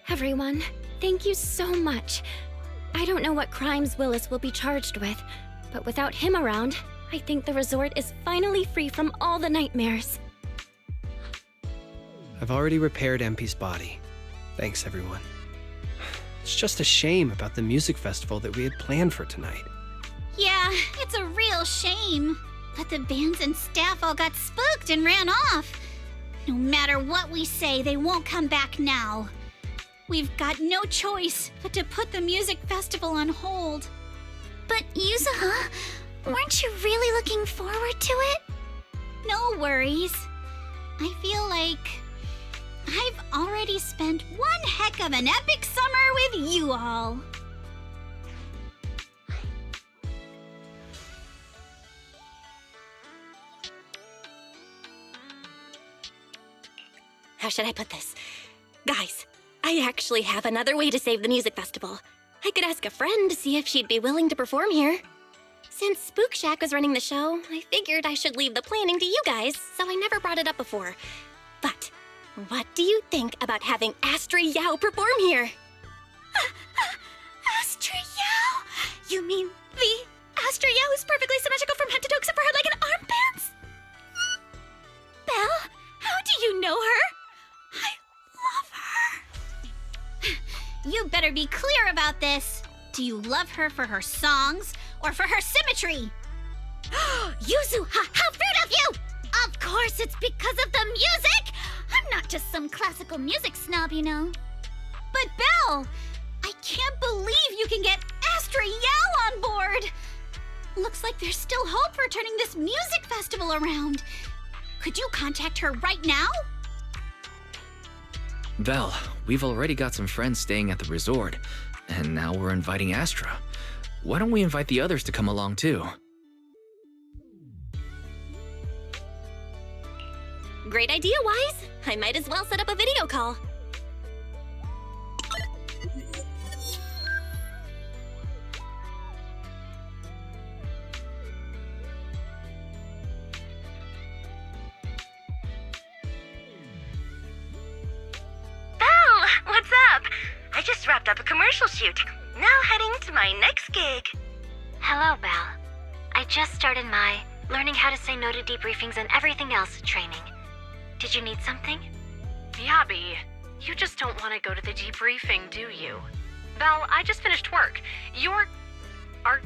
Everyone, thank you so much. I don't know what crimes Willis will be charged with, but without him around, I think the resort is finally free from all the nightmares. I've already repaired MP's body. Thanks, everyone. It's just a shame about the music festival that we had planned for tonight. Yeah, it's a real shame. But the bands and staff all got spooked and ran off. No matter what we say, they won't come back now. We've got no choice but to put the music festival on hold. But Yuzuha, weren't you really looking forward to it? No worries. I feel like I've already spent one heck of an epic summer with you all. How should I put this? Guys, I actually have another way to save the music festival. I could ask a friend to see if she'd be willing to perform here. Since Spook Shack was running the show, I figured I should leave the planning to you guys, so I never brought it up before. But what do you think about having Astra Yao perform here? Astra Yao? You mean the Astra Yao who's perfectly symmetrical from head to toe except for her leg and armpits? Belle, how do you know her? I love her. You better be clear about this. Do you love her for her songs or for her symmetry? Yuzuha, how rude of you! Of course it's because of the music! I'm not just some classical music snob, you know. But Belle, I can't believe you can get Astra Yao on board. Looks like there's still hope for turning this music festival around. Could you contact her right now? Vel, we've already got some friends staying at the resort, and now we're inviting Astra. Why don't we invite the others to come along too? Great idea, Wise. I might as well set up a video call. What's up? I just wrapped up a commercial shoot. Now heading to my next gig. Hello, Belle. I just started my learning how to say no to debriefings and everything else training. Did you need something? Yabi, you just don't want to go to the debriefing, do you? Belle, I just finished work. Are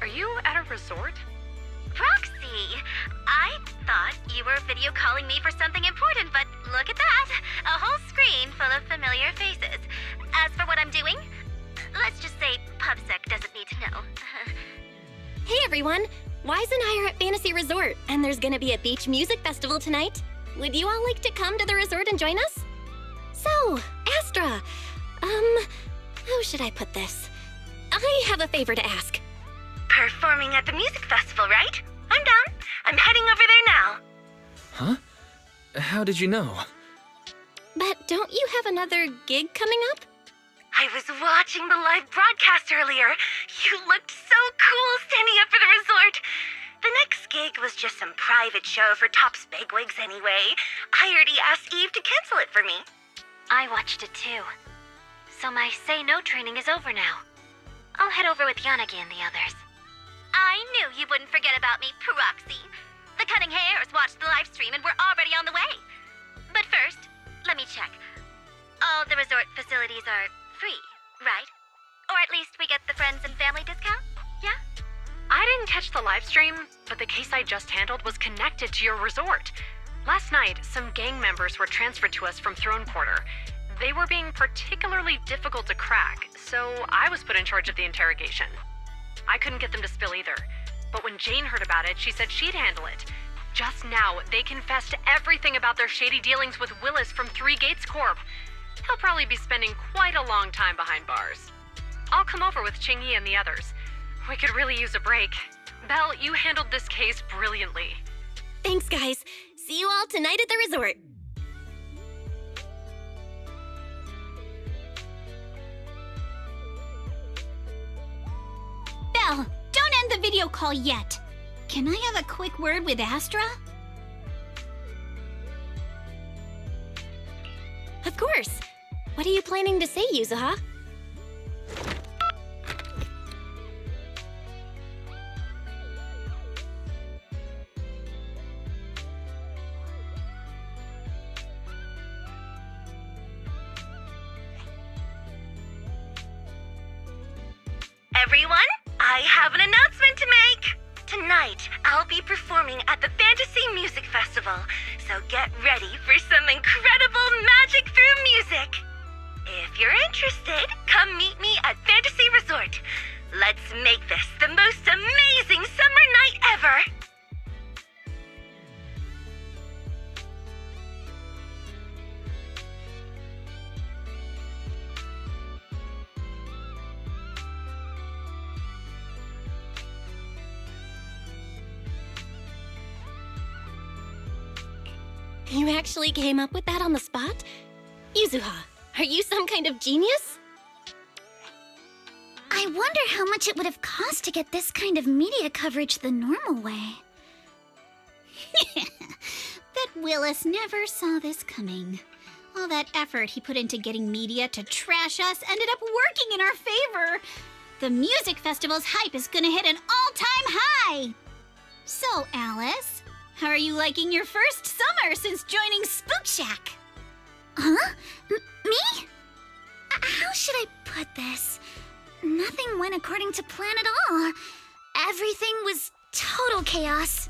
you at a resort? Roxy, I thought you were video calling me for something important, but look at that! A whole screen full of familiar faces. As for what I'm doing, let's just say PubSec doesn't need to know. Hey everyone! Wise and I are at Fantasy Resort, and there's gonna be a beach music festival tonight. Would you all like to come to the resort and join us? So, Astra, how should I put this? I have a favor to ask. Performing at the music festival, right? I'm down. I'm heading over there now. Huh? How did you know? But don't you have another gig coming up? I was watching the live broadcast earlier. You looked so cool standing up for the resort. The next gig was just some private show for Top's bigwigs anyway. I already asked Eve to cancel it for me. I watched it too. So my Say No training is over now. I'll head over with Yanagi and the others. I knew you wouldn't forget about me, Proxy. The Cutting Hairs watched the live stream and we're already on the way. But first, let me check. All the resort facilities are free, right? Or at least we get the friends and family discount, yeah? I didn't catch the live stream, but the case I just handled was connected to your resort. Last night, some gang members were transferred to us from Throne Quarter. They were being particularly difficult to crack, so I was put in charge of the interrogation. I couldn't get them to spill either, but when Jane heard about it, she said she'd handle it. Just now, they confessed everything about their shady dealings with Willis from Three Gates Corp. He'll probably be spending quite a long time behind bars. I'll come over with Qingyi and the others. We could really use a break. Belle, you handled this case brilliantly. Thanks, guys. See you all tonight at the resort. Belle, don't end the video call yet. Can I have a quick word with Astra? Of course. What are you planning to say, Yuzuha? Everyone, I have an announcement to make. Tonight, I'll be performing at the Fantasy Music Festival, so get ready for some incredible magic through music. If you're interested, come meet me at Fantasy Resort. Let's make this the most amazing summer night ever. You actually came up with that on the spot? Yuzuha, are you some kind of genius? I wonder how much it would have cost to get this kind of media coverage the normal way. Bet Willis never saw this coming. All that effort he put into getting media to trash us ended up working in our favor. The music festival's hype is gonna hit an all-time high. So, Alice, how are you liking your first summer since joining Spook Shack? Huh? Me? How should I put this? Nothing went according to plan at all. Everything was total chaos.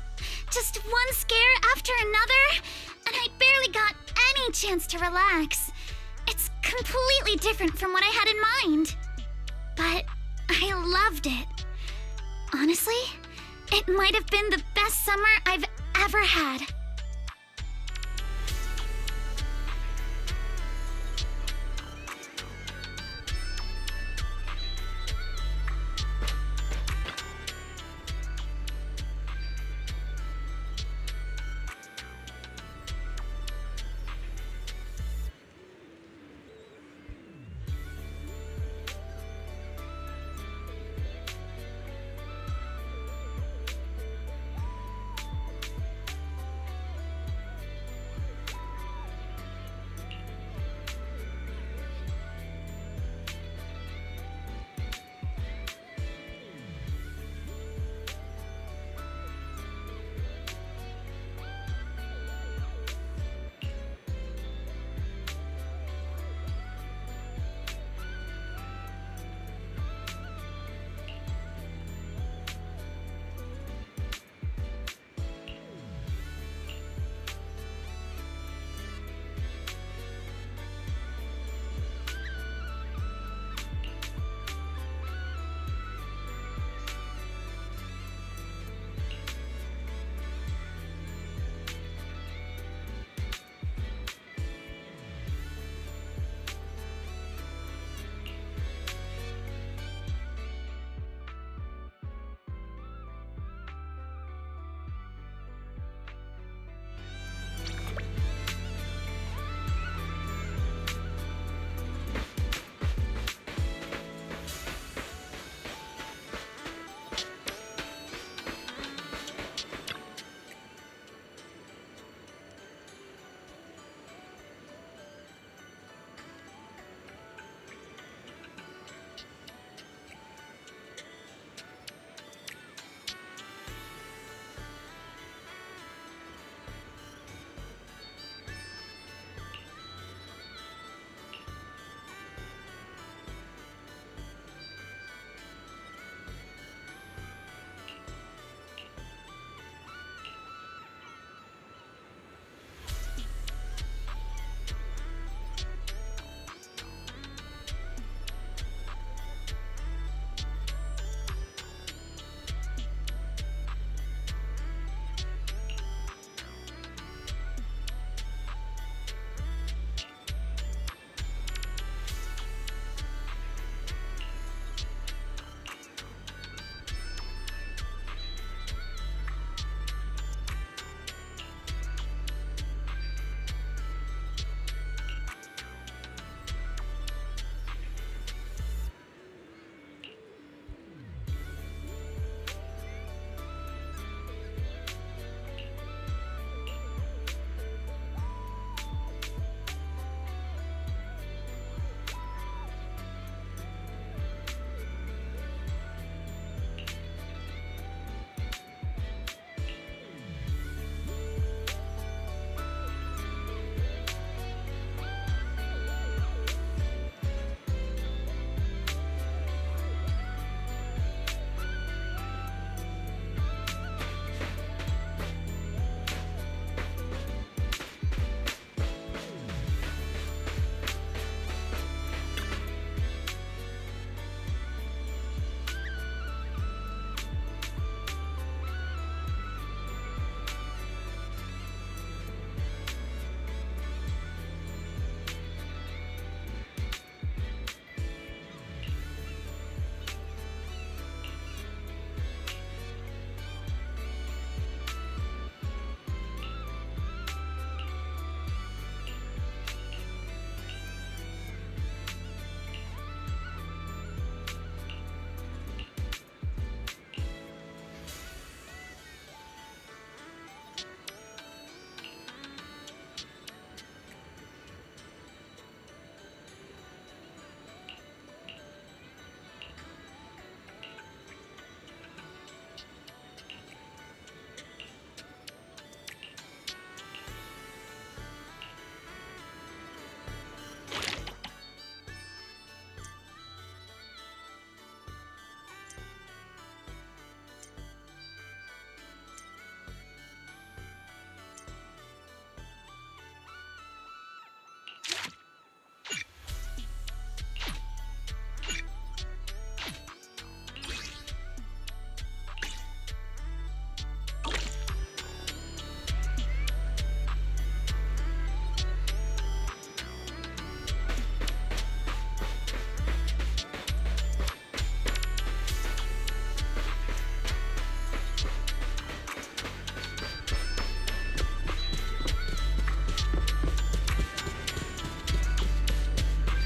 Just one scare after another, and I barely got any chance to relax. It's completely different from what I had in mind. But I loved it. Honestly, it might have been the best summer I've ever had.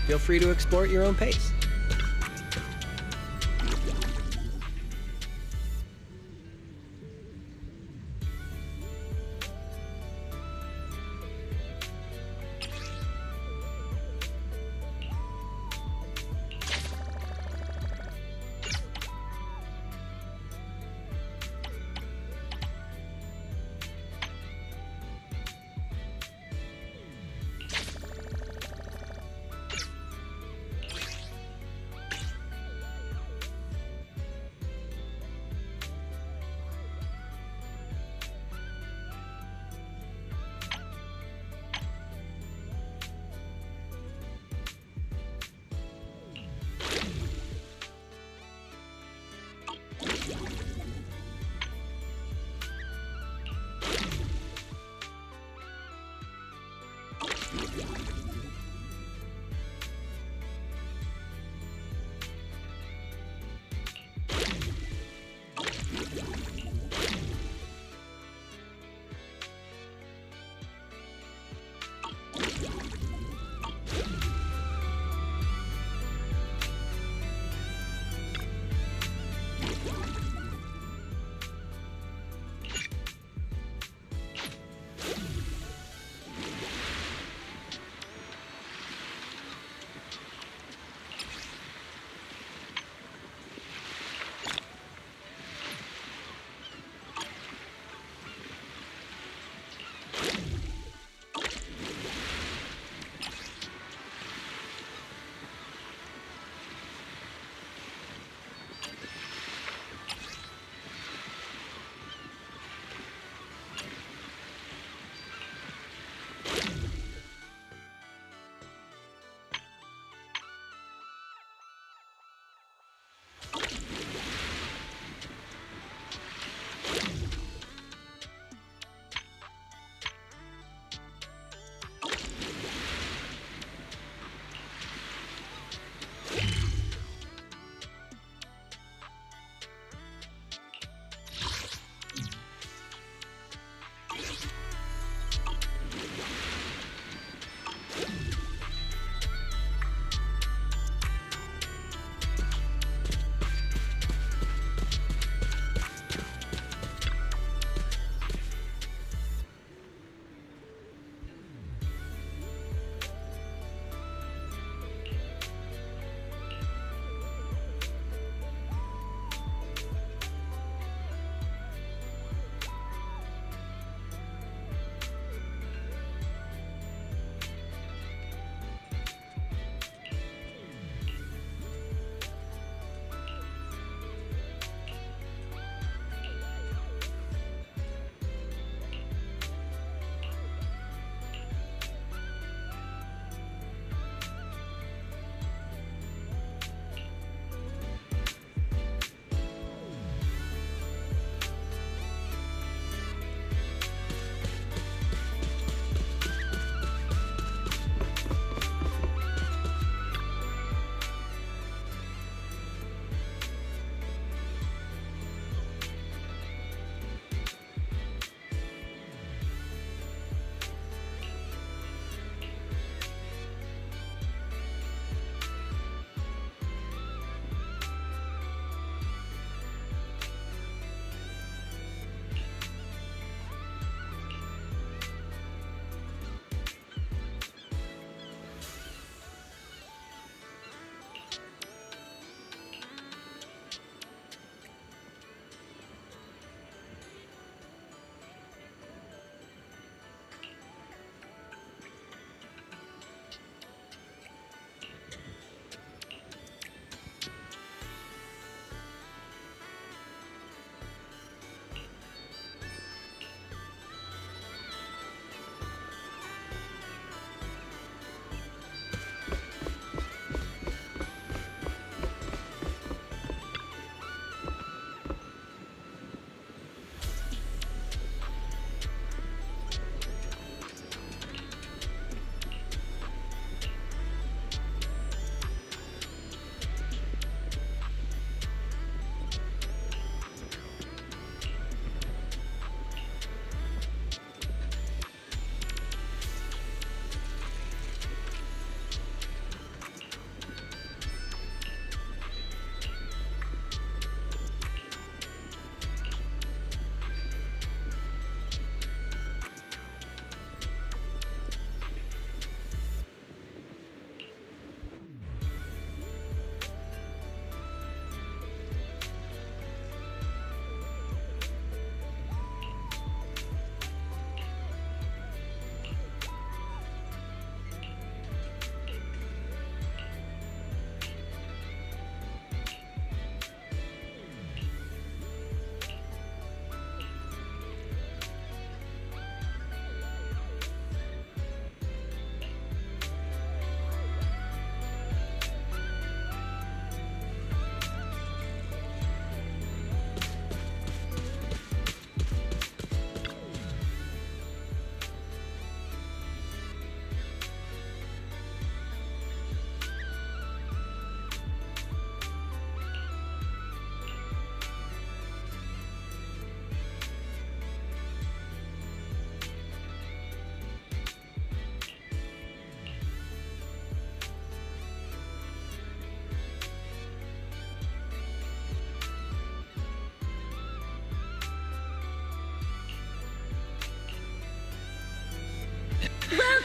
Feel free to explore at your own pace.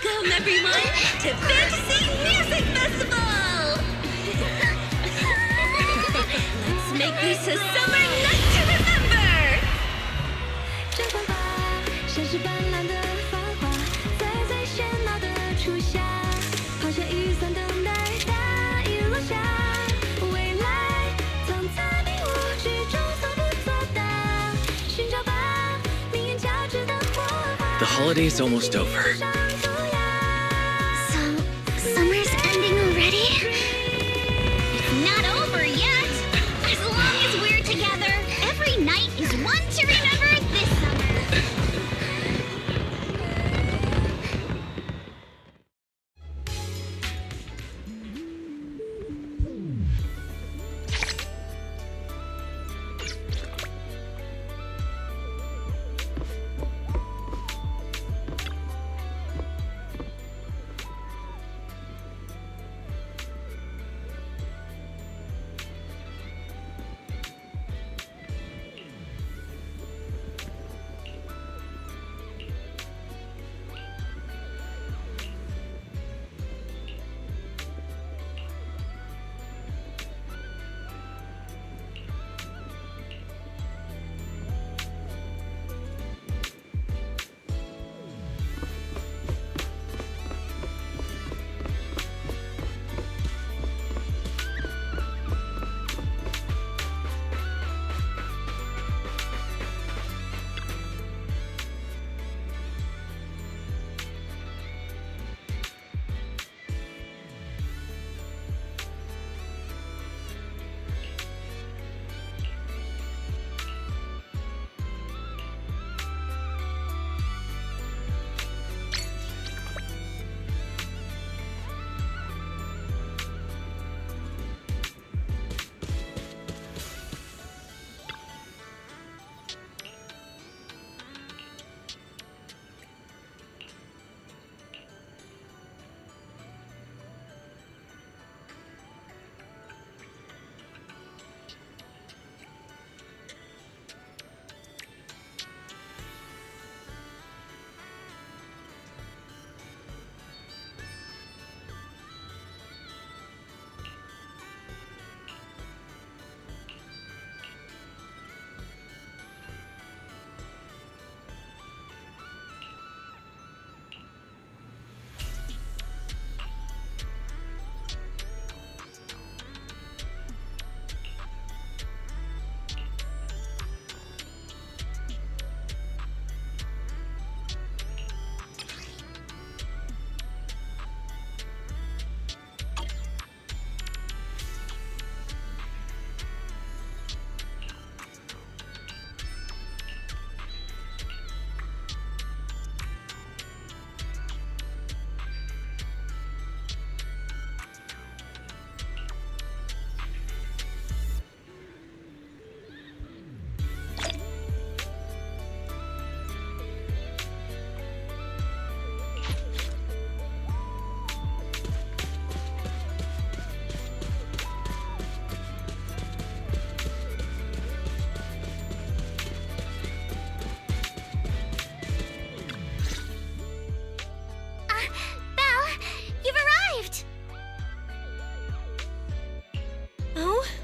Welcome, everyone, to Fantasy Music Festival! Let's make this a summer night to remember! 这繁华像是斑斓的芳华，在最喧闹的初夏，抛下雨伞等待大雨落下，未来藏在迷雾之中所不作答，寻找吧命运交织的火花。 The holiday's almost over. So, summer's ending already? It's not over yet! As long as we're together, every night is one to remember this summer.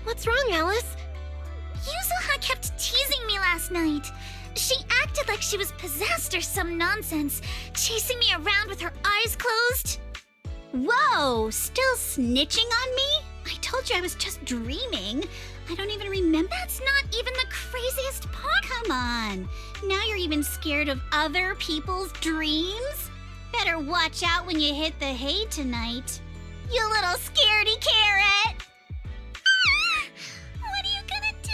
What's wrong, Alice? Yuzuha kept teasing me last night. She acted like she was possessed or some nonsense, chasing me around with her eyes closed. Whoa, still snitching on me? I told you I was just dreaming. I don't even remember. That's not even the craziest part. Come on. Now you're even scared of other people's dreams? Better watch out when you hit the hay tonight. You little scaredy carrot! What are you gonna do?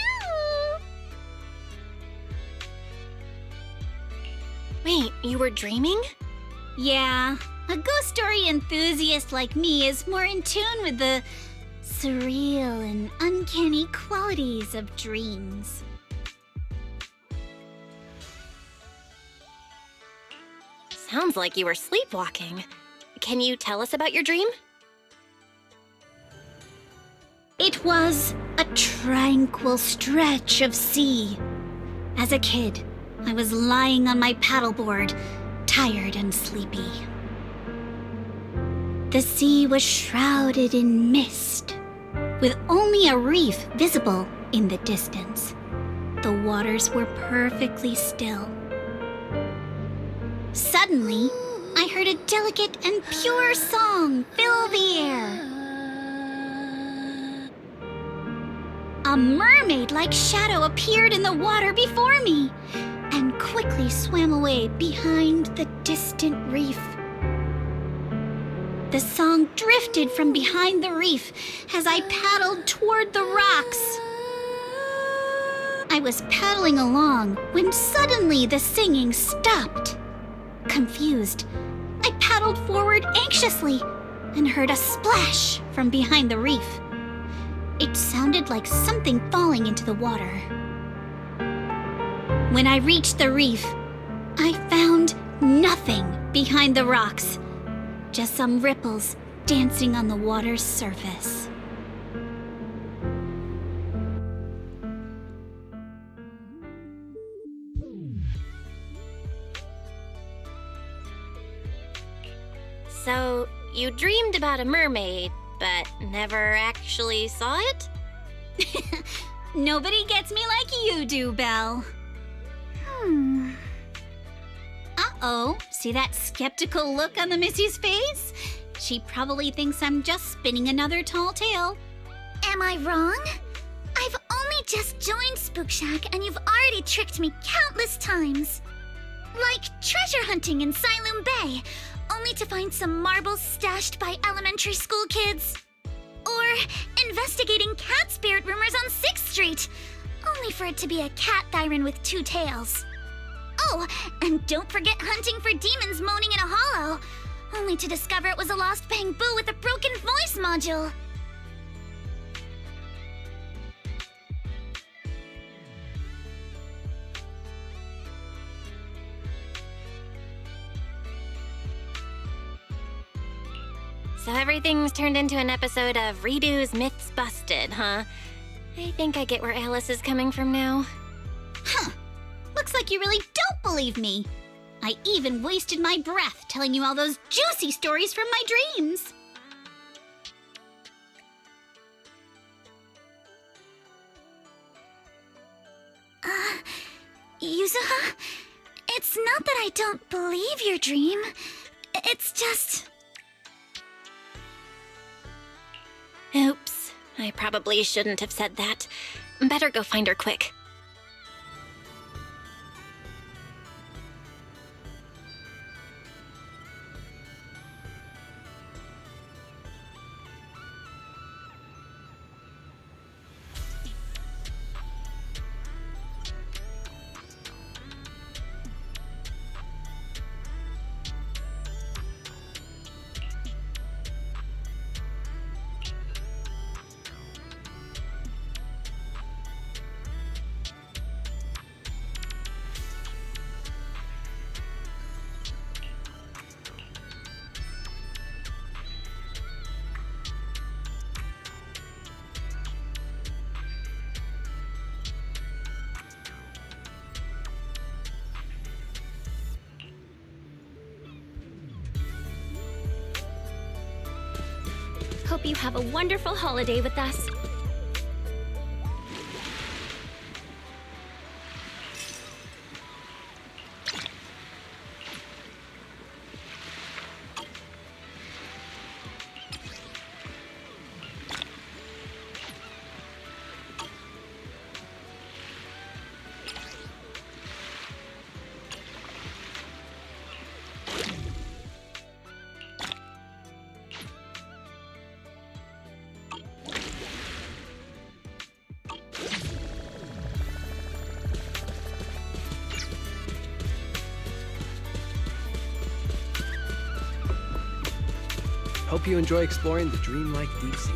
Wait, you were dreaming? Yeah, a ghost story enthusiast like me is more in tune with the surreal and uncanny qualities of dreams. Sounds like you were sleepwalking. Can you tell us about your dream? It was a tranquil stretch of sea. As a kid, I was lying on my paddleboard, tired and sleepy. The sea was shrouded in mist, with only a reef visible in the distance. The waters were perfectly still. Suddenly, I heard a delicate and pure song fill the air. A mermaid-like shadow appeared in the water before me and quickly swam away behind the distant reef. The song drifted from behind the reef as I paddled toward the rocks. I was paddling along when suddenly the singing stopped. Confused, I paddled forward anxiously and heard a splash from behind the reef. It sounded like something falling into the water. When I reached the reef, I found nothing behind the rocks, just some ripples dancing on the water's surface. So, you dreamed about a mermaid, but never actually saw it? Nobody gets me like you do, Belle. Uh-oh, see that skeptical look on the Missy's face? She probably thinks I'm just spinning another tall tale. Am I wrong? I've only just joined Spook Shack and you've already tricked me countless times. Like treasure hunting in Siloam Bay, only to find some marbles stashed by elementary school kids. Or investigating cat spirit rumors on 6th Street, only for it to be a cat Thyron with 2 tails. Oh, and don't forget hunting for demons moaning in a hollow, only to discover it was a lost bamboo with a broken voice module. So everything's turned into an episode of Redo's Myths Busted, huh? I think I get where Alice is coming from now. Huh. Looks like you really don't believe me. I even wasted my breath telling you all those juicy stories from my dreams. Yuzuha, it's not that I don't believe your dream. It's just... Oops, I probably shouldn't have said that. Better go find her quick. Hope you have a wonderful holiday with us. Hope you enjoy exploring the dreamlike deep sea.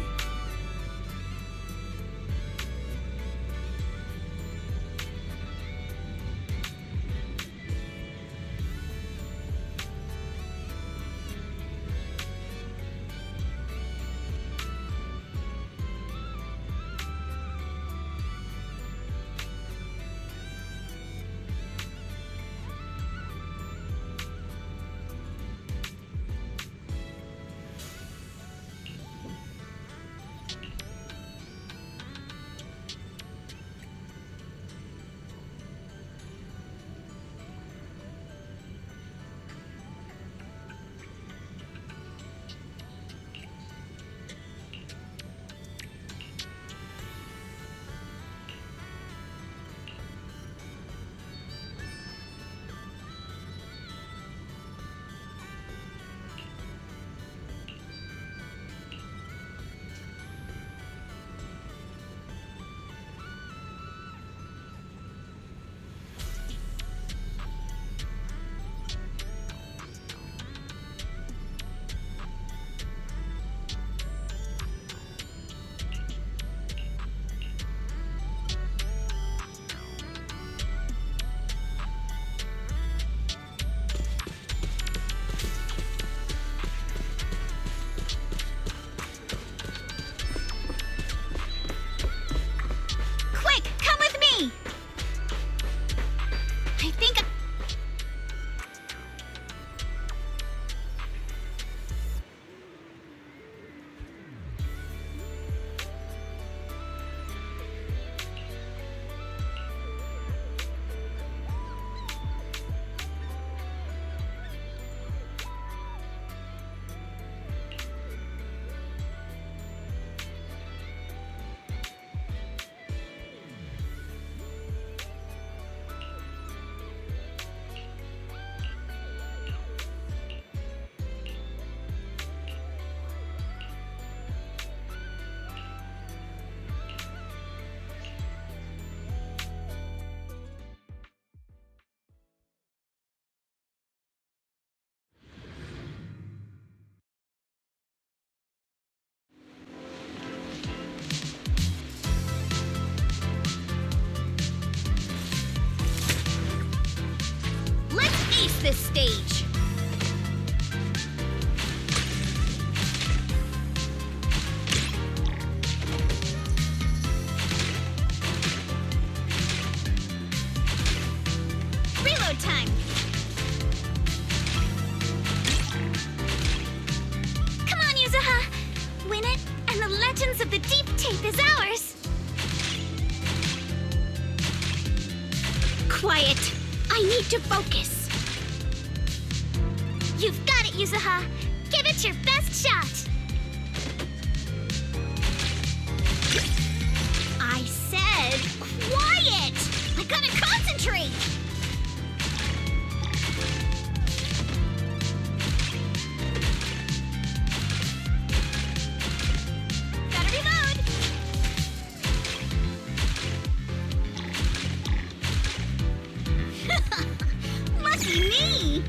I need to focus. You've got it, Yuzuha. Give it your best shot. I said quiet! I gotta concentrate! Gotta reload! Lucky me!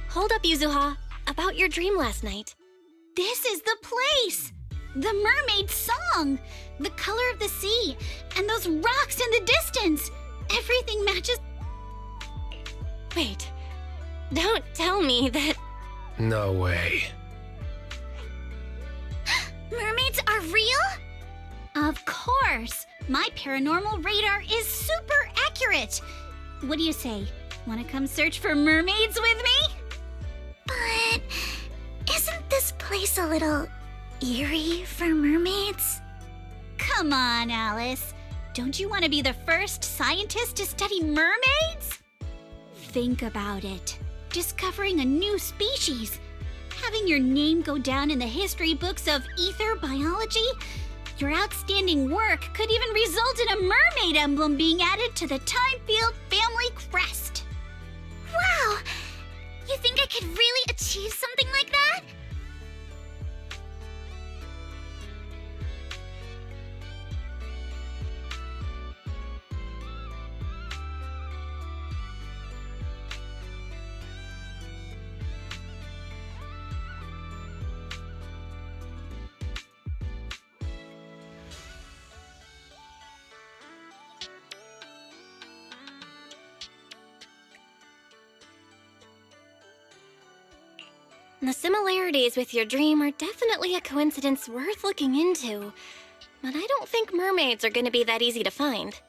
Hold up, Yuzuha. About your dream last night. This is the place! The mermaid song! The color of the sea! And those rocks in the distance! Everything matches. Wait. Don't tell me that. No way. Mermaids are real? Of course! My paranormal radar is super accurate! What do you say? Want to come search for mermaids with me? But isn't this place a little eerie for mermaids? Come on, Alice. Don't you want to be the first scientist to study mermaids? Think about it. Discovering a new species. Having your name go down in the history books of ether biology. Your outstanding work could even result in a mermaid emblem being added to the Timefield family crest. Wow! You think I could really achieve something like that? The similarities with your dream are definitely a coincidence worth looking into. But I don't think mermaids are gonna be that easy to find.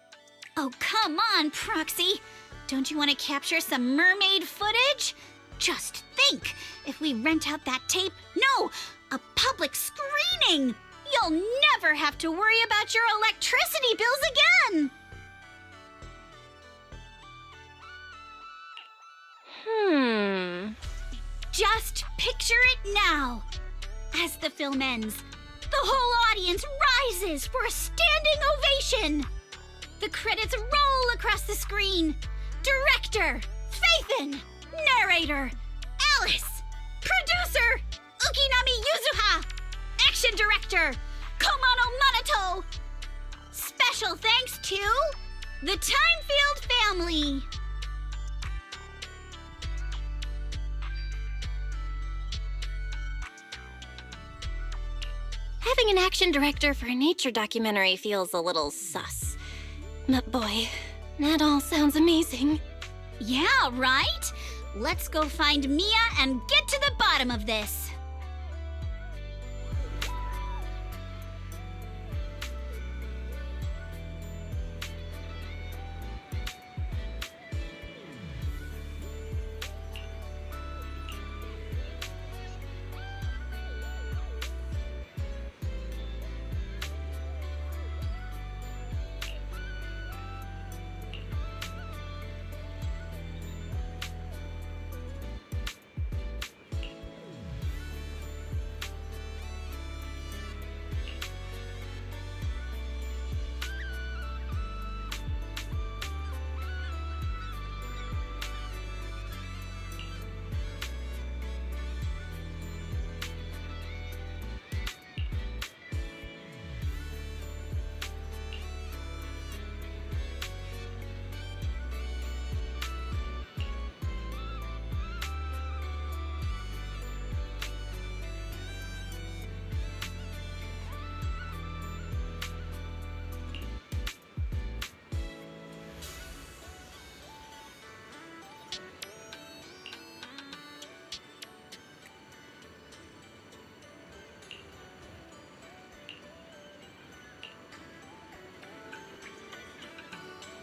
Oh, come on, Proxy. Don't you want to capture some mermaid footage? Just think, if we rent out that tape, no, a public screening, you'll never have to worry about your electricity bills again. Just picture it now. As the film ends, the whole audience rises for a standing ovation. The credits roll across the screen. Director, Faithin. Narrator, Alice. Producer, Ukinami Yuzuha. Action director, Komano Manato. Special thanks to the Timefield family. Having an action director for a nature documentary feels a little sus. But boy, that all sounds amazing. Yeah, right? Let's go find Mia and get to the bottom of this.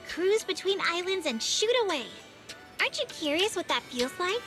Cruise between islands and shoot away. Aren't you curious what that feels like?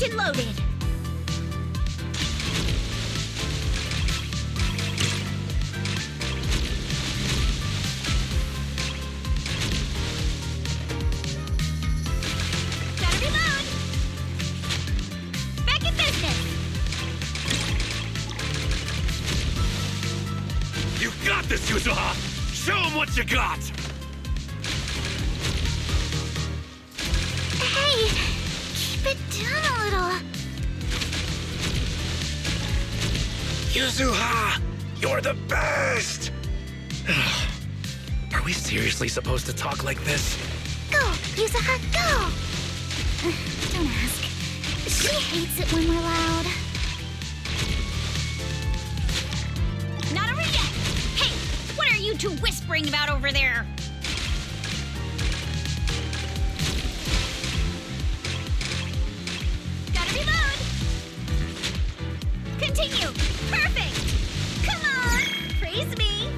locked and loaded. Gotta reload. Back in business. You got this, Yuzuha! Show him what you got! Hey, keep it down a little. Yuzuha! You're the best! Are we seriously supposed to talk like this? Go, Yuzuha, go! Don't ask. She hates it when we're loud. Not over yet. Hey, what are you two whispering about over there? Gotta reload. Continue. Perfect. Come on. Praise me.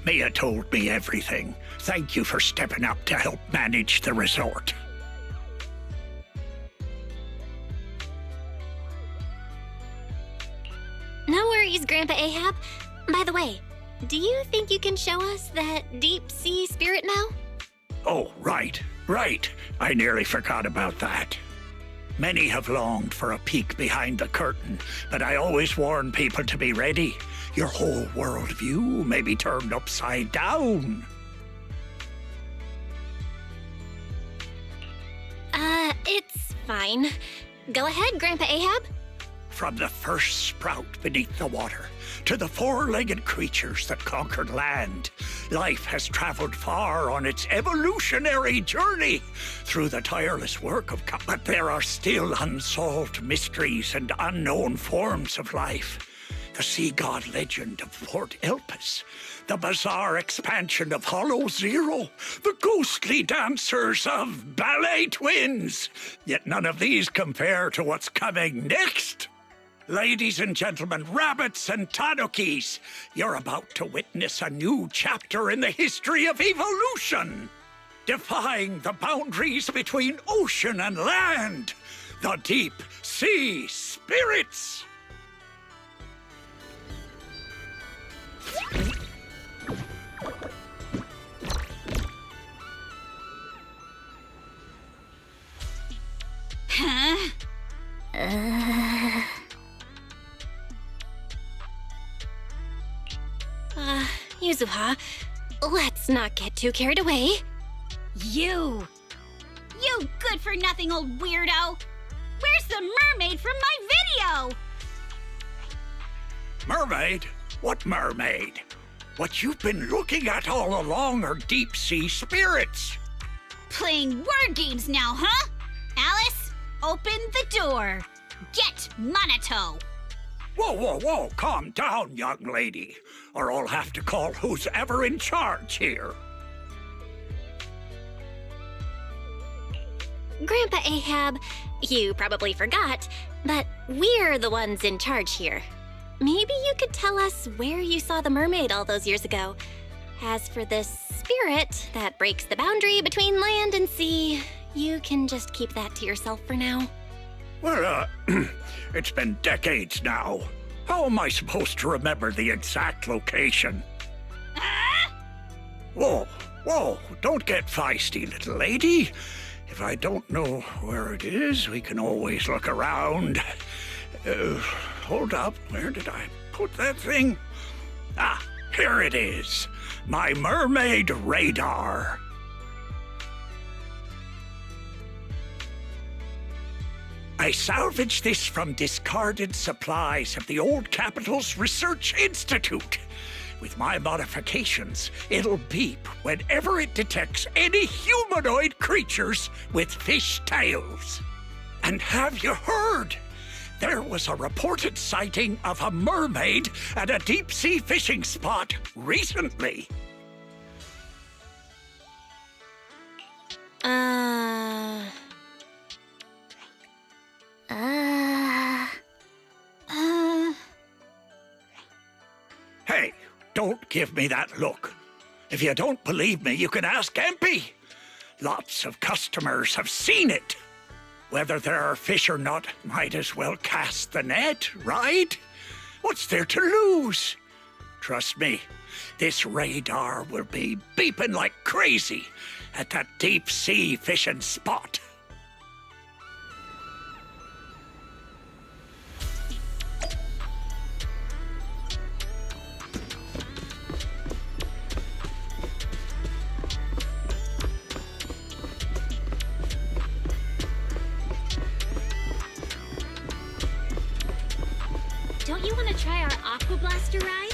Mia told me everything. Thank you for stepping up to help manage the resort. No worries, Grandpa Ahab. By the way, do you think you can show us that deep sea spirit now? Oh, right. I nearly forgot about that. Many have longed for a peek behind the curtain, but I always warn people to be ready. Your whole worldview may be turned upside down. It's fine. Go ahead, Grandpa Ahab. From the first sprout beneath the water to the four-legged creatures that conquered land, life has traveled far on its evolutionary journey through the tireless work of but there are still unsolved mysteries and unknown forms of life. The sea god legend of Port Elpis, the bizarre expansion of Hollow Zero, the ghostly dancers of Ballet Twins. Yet none of these compare to what's coming next. Ladies and gentlemen, rabbits and tanukis, you're about to witness a new chapter in the history of evolution. Defying the boundaries between ocean and land, the deep sea spirits. Huh? Yuzuha, let's not get too carried away. You good-for-nothing old weirdo! Where's the mermaid from my video? Mermaid? What mermaid? What you've been looking at all along are deep-sea spirits. Playing word games now, huh? Alice, open the door. Get Monato. Whoa, calm down, young lady, or I'll have to call who's ever in charge here. Grandpa Ahab, you probably forgot, but we're the ones in charge here. Maybe you could tell us where you saw the mermaid all those years ago. As for this spirit that breaks the boundary between land and sea, you can just keep that to yourself for now. Well, it's been decades now. How am I supposed to remember the exact location? Whoa, don't get feisty, little lady. If I don't know where it is, we can always look around. Hold up, where did I put that thing? Ah, here it is. My mermaid radar. I salvaged this from discarded supplies of the old capital's Research Institute. With my modifications, it'll beep whenever it detects any humanoid creatures with fish tails. And have you heard? There was a reported sighting of a mermaid at a deep-sea fishing spot recently. Hey, don't give me that look. If you don't believe me, you can ask Empy. Lots of customers have seen it. Whether there are fish or not, might as well cast the net, right? What's there to lose? Trust me, this radar will be beeping like crazy at that deep-sea fishing spot. Don't you want to try our Aqua Blaster ride?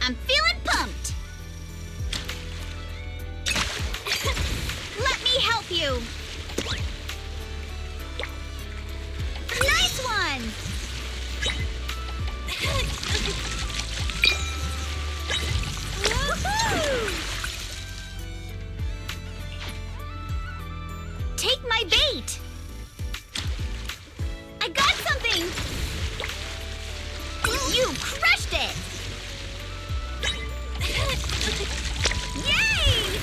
I'm feeling pumped. Let me help you. Nice one. Woohoo! Take my bait. I got something. You crushed it. Yay!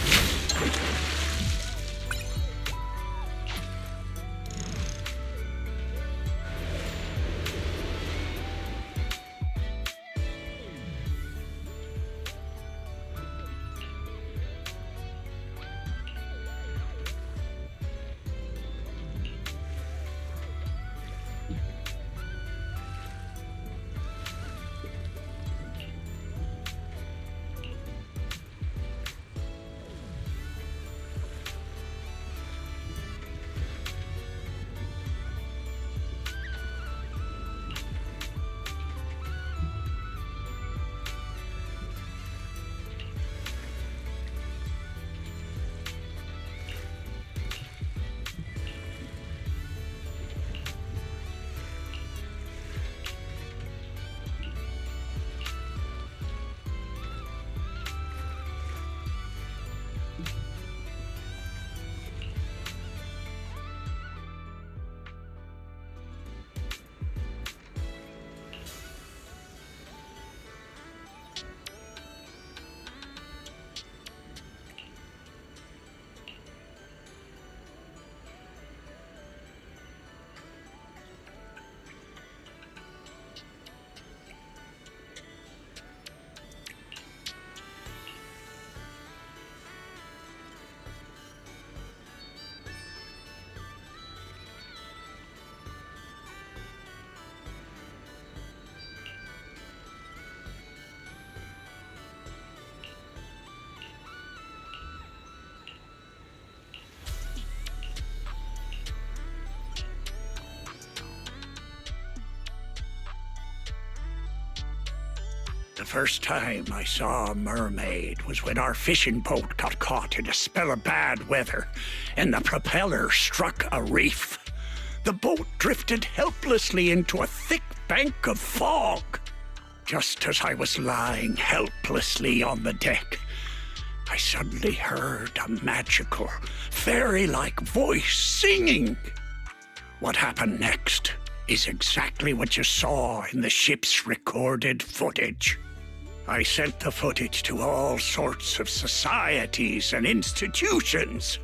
The first time I saw a mermaid was when our fishing boat got caught in a spell of bad weather and the propeller struck a reef. The boat drifted helplessly into a thick bank of fog. Just as I was lying helplessly on the deck, I suddenly heard a magical, fairy-like voice singing. What happened next is exactly what you saw in the ship's recorded footage. I sent the footage to all sorts of societies and institutions,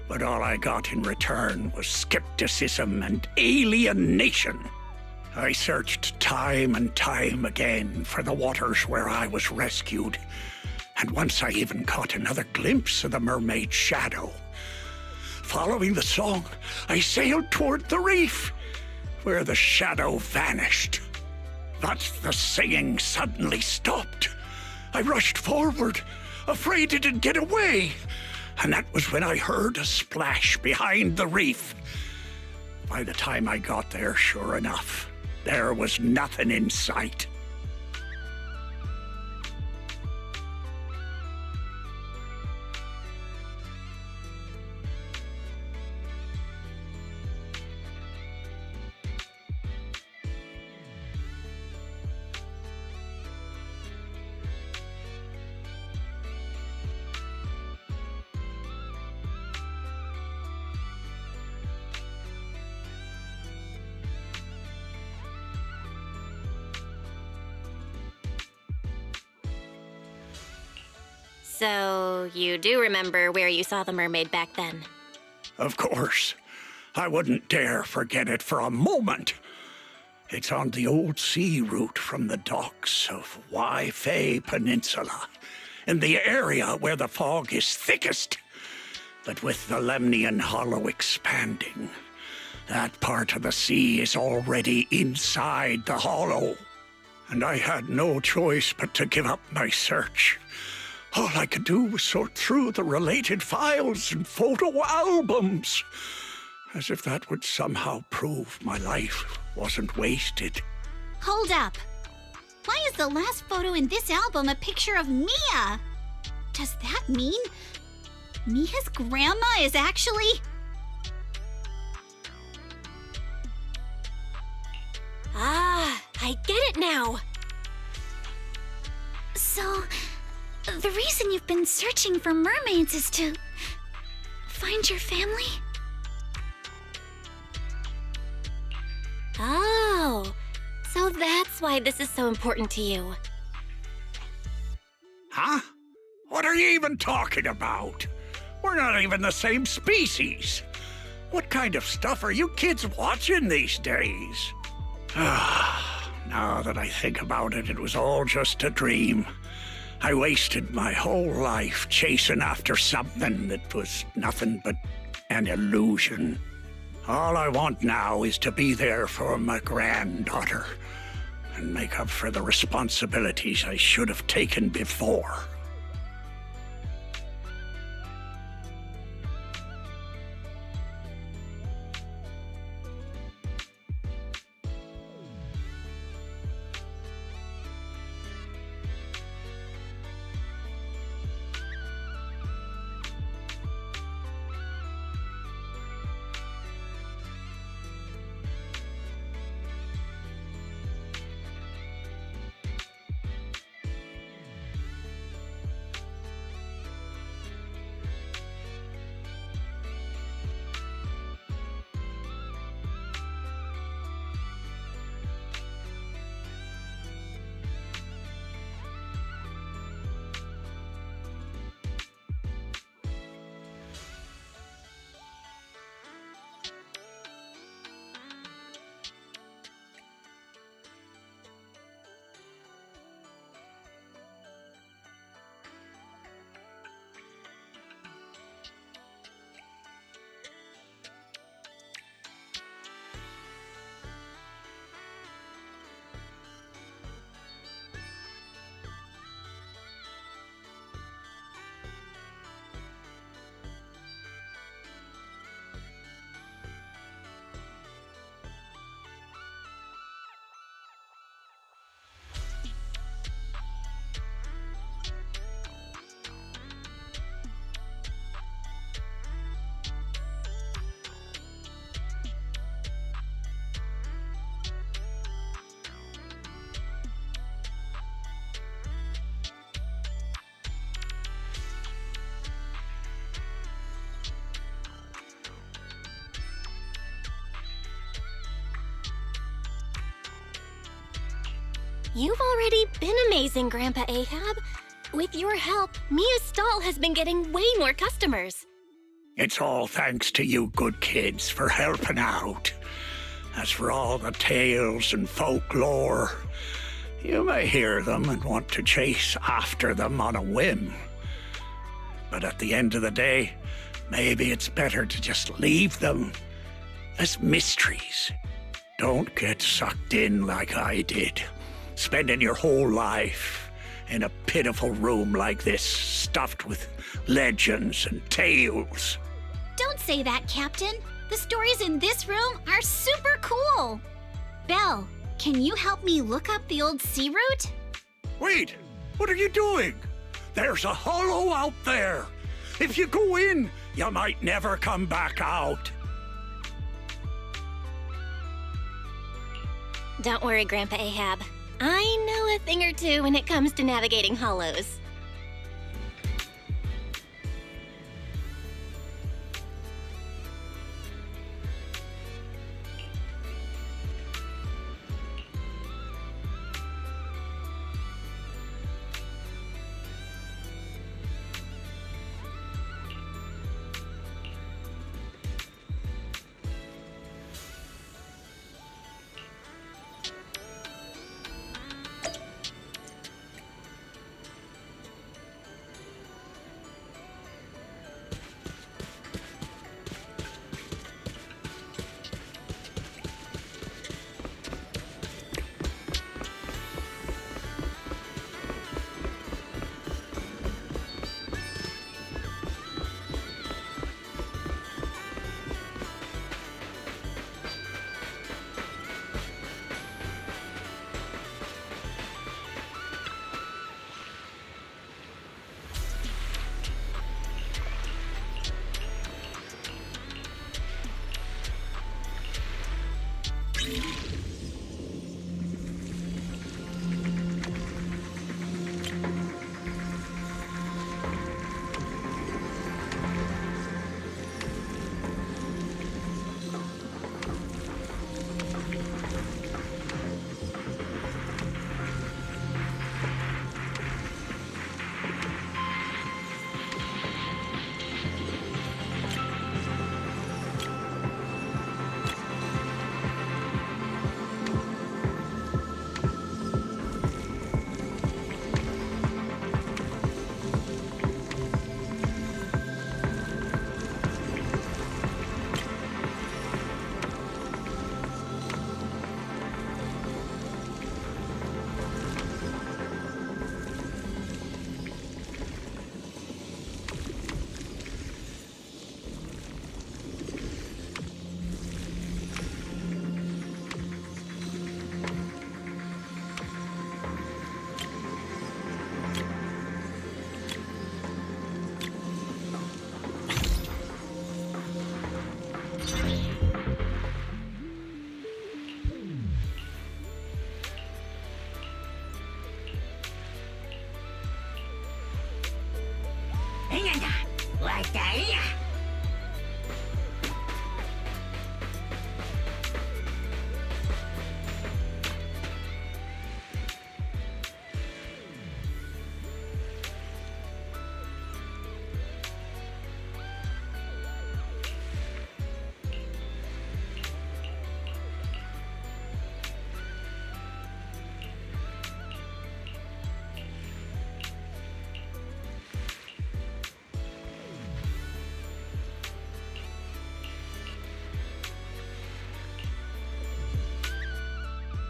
but all I got in return was skepticism and alienation. I searched time and time again for the waters where I was rescued, and once I even caught another glimpse of the mermaid's shadow. Following the song, I sailed toward the reef, where the shadow vanished. But the singing suddenly stopped. I rushed forward, afraid it'd get away, and that was when I heard a splash behind the reef. By the time I got there, sure enough, there was nothing in sight. So, you do remember where you saw the mermaid back then? Of course. I wouldn't dare forget it for a moment. It's on the old sea route from the docks of Waifei Peninsula, in the area where the fog is thickest. But with the Lemnian Hollow expanding, that part of the sea is already inside the hollow. And I had no choice but to give up my search. All I could do was sort through the related files and photo albums, as if that would somehow prove my life wasn't wasted. Hold up. Why is the last photo in this album a picture of Mia? Does that mean Mia's grandma is actually... Ah, I get it now. So, the reason you've been searching for mermaids is to find your family? Oh, so that's why this is so important to you. Huh? What are you even talking about? We're not even the same species. What kind of stuff are you kids watching these days? Now that I think about it, it was all just a dream. I wasted my whole life chasing after something that was nothing but an illusion. All I want now is to be there for my granddaughter and make up for the responsibilities I should have taken before. You've already been amazing, Grandpa Ahab. With your help, Mia's stall has been getting way more customers. It's all thanks to you good kids for helping out. As for all the tales and folklore, you may hear them and want to chase after them on a whim. But at the end of the day, maybe it's better to just leave them as mysteries. Don't get sucked in like I did, spending your whole life in a pitiful room like this, stuffed with legends and tales. Don't say that, Captain. The stories in this room are super cool. Belle, can you help me look up the old sea route? Wait, what are you doing? There's a hollow out there. If you go in, you might never come back out. Don't worry, Grandpa Ahab. I know a thing or two when it comes to navigating hollows.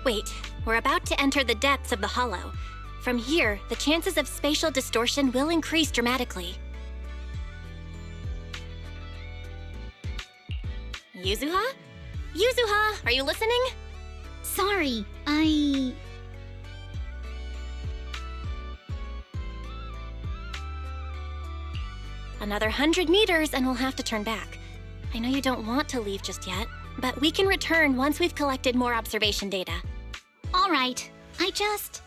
Wait, we're about to enter the depths of the hollow. From here, the chances of spatial distortion will increase dramatically. Yuzuha? Yuzuha, are you listening? Sorry, Another 100 meters and we'll have to turn back. I know you don't want to leave just yet, but we can return once we've collected more observation data. All right, I just...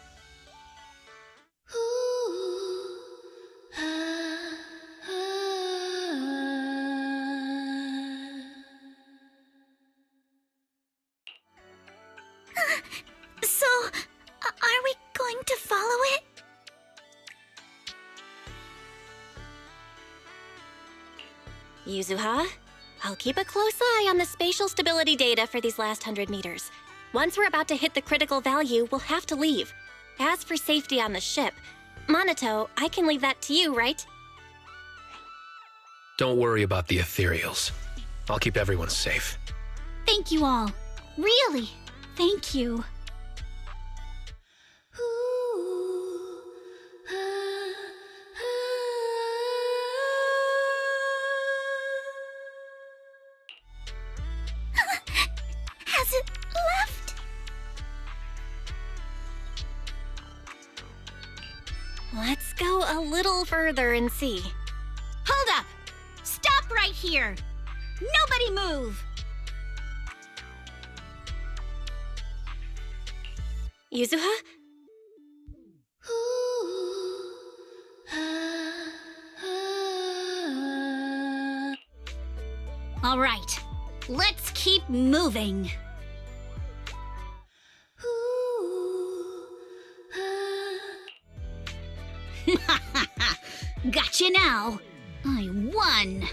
So, are we Yuzuha, I'll keep a close eye on the spatial stability data for these last 100 meters. Once we're about to hit the critical value, we'll have to leave. As for safety on the ship, Monato, I can leave that to you, right? Don't worry about the ethereals. I'll keep everyone safe. Thank you all. Really, thank you. Has it left? Let's go a little further and see. Hold up! Stop right here! Nobody move! Yuzuha? All right, let's keep moving. Gotcha now. I won.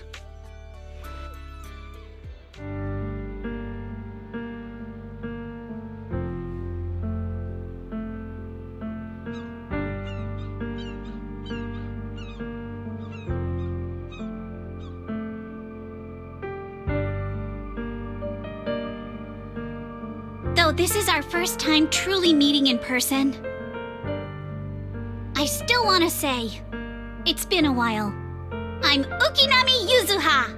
Though this is our first time truly meeting in person, I still want to say, it's been a while. I'm Ukinami Yuzuha!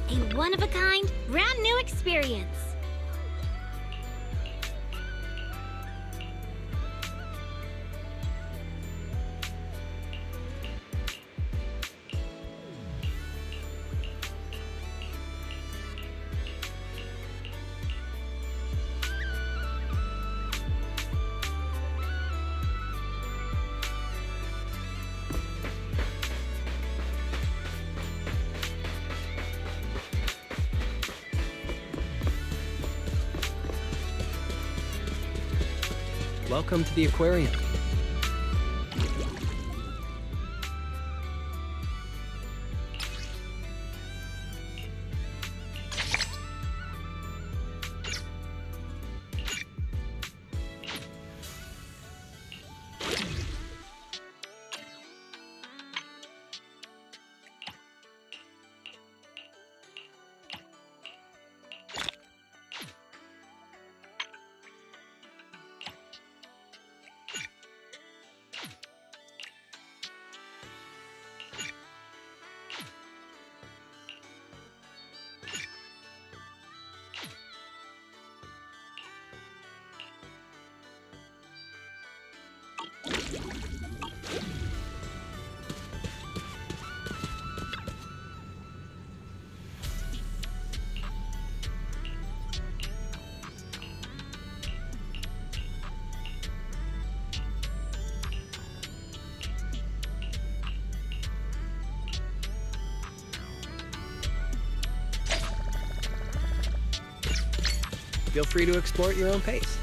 A one-of-a-kind, brand new experience. Welcome to the aquarium. Feel free to explore at your own pace.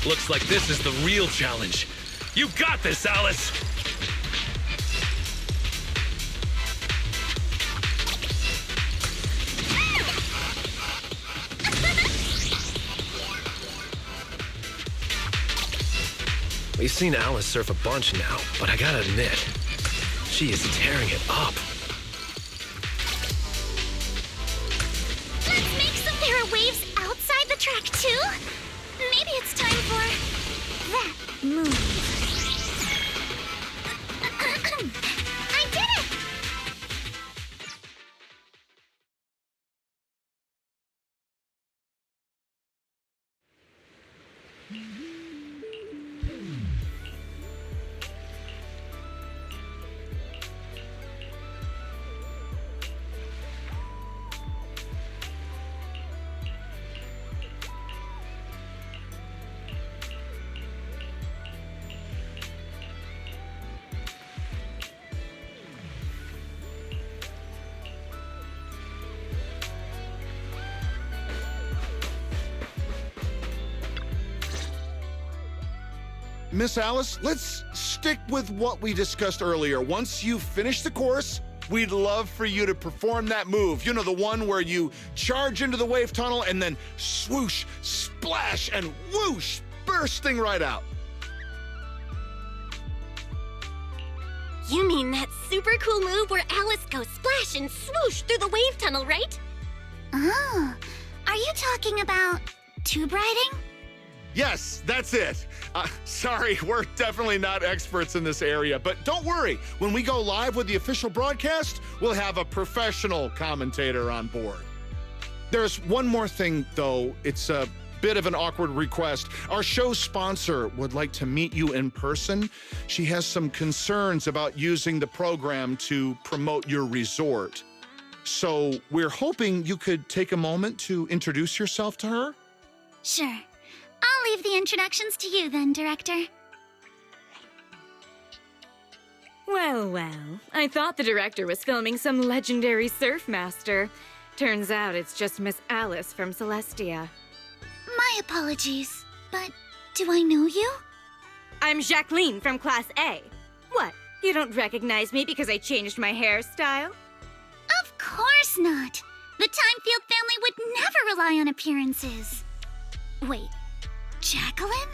Looks like this is the real challenge. You got this, Alice! We've seen Alice surf a bunch now, but I gotta admit, she is tearing it up. Let's make some. There are waves outside the track, too? Maybe it's time for that move. I did it! Miss Alice, let's stick with what we discussed earlier. Once you finish the course, we'd love for you to perform that move. You know, the one where you charge into the wave tunnel and then swoosh, splash, and whoosh, bursting right out. You mean that super cool move where Alice goes splash and swoosh through the wave tunnel, right? Oh, are you talking about tube riding? Yes, that's it. Sorry, we're definitely not experts in this area, but don't worry. When we go live with the official broadcast, we'll have a professional commentator on board. There's one more thing, though. It's a bit of an awkward request. Our show sponsor would like to meet you in person. She has some concerns about using the program to promote your resort. So we're hoping you could take a moment to introduce yourself to her. Sure. I'll leave the introductions to you then, Director. Well, well. I thought the director was filming some legendary surf master. Turns out it's just Miss Alice from Celestia. My apologies, but do I know you? I'm Jacqueline from Class A. What? You don't recognize me because I changed my hairstyle? Of course not. The Timefield family would never rely on appearances. Wait, Jacqueline?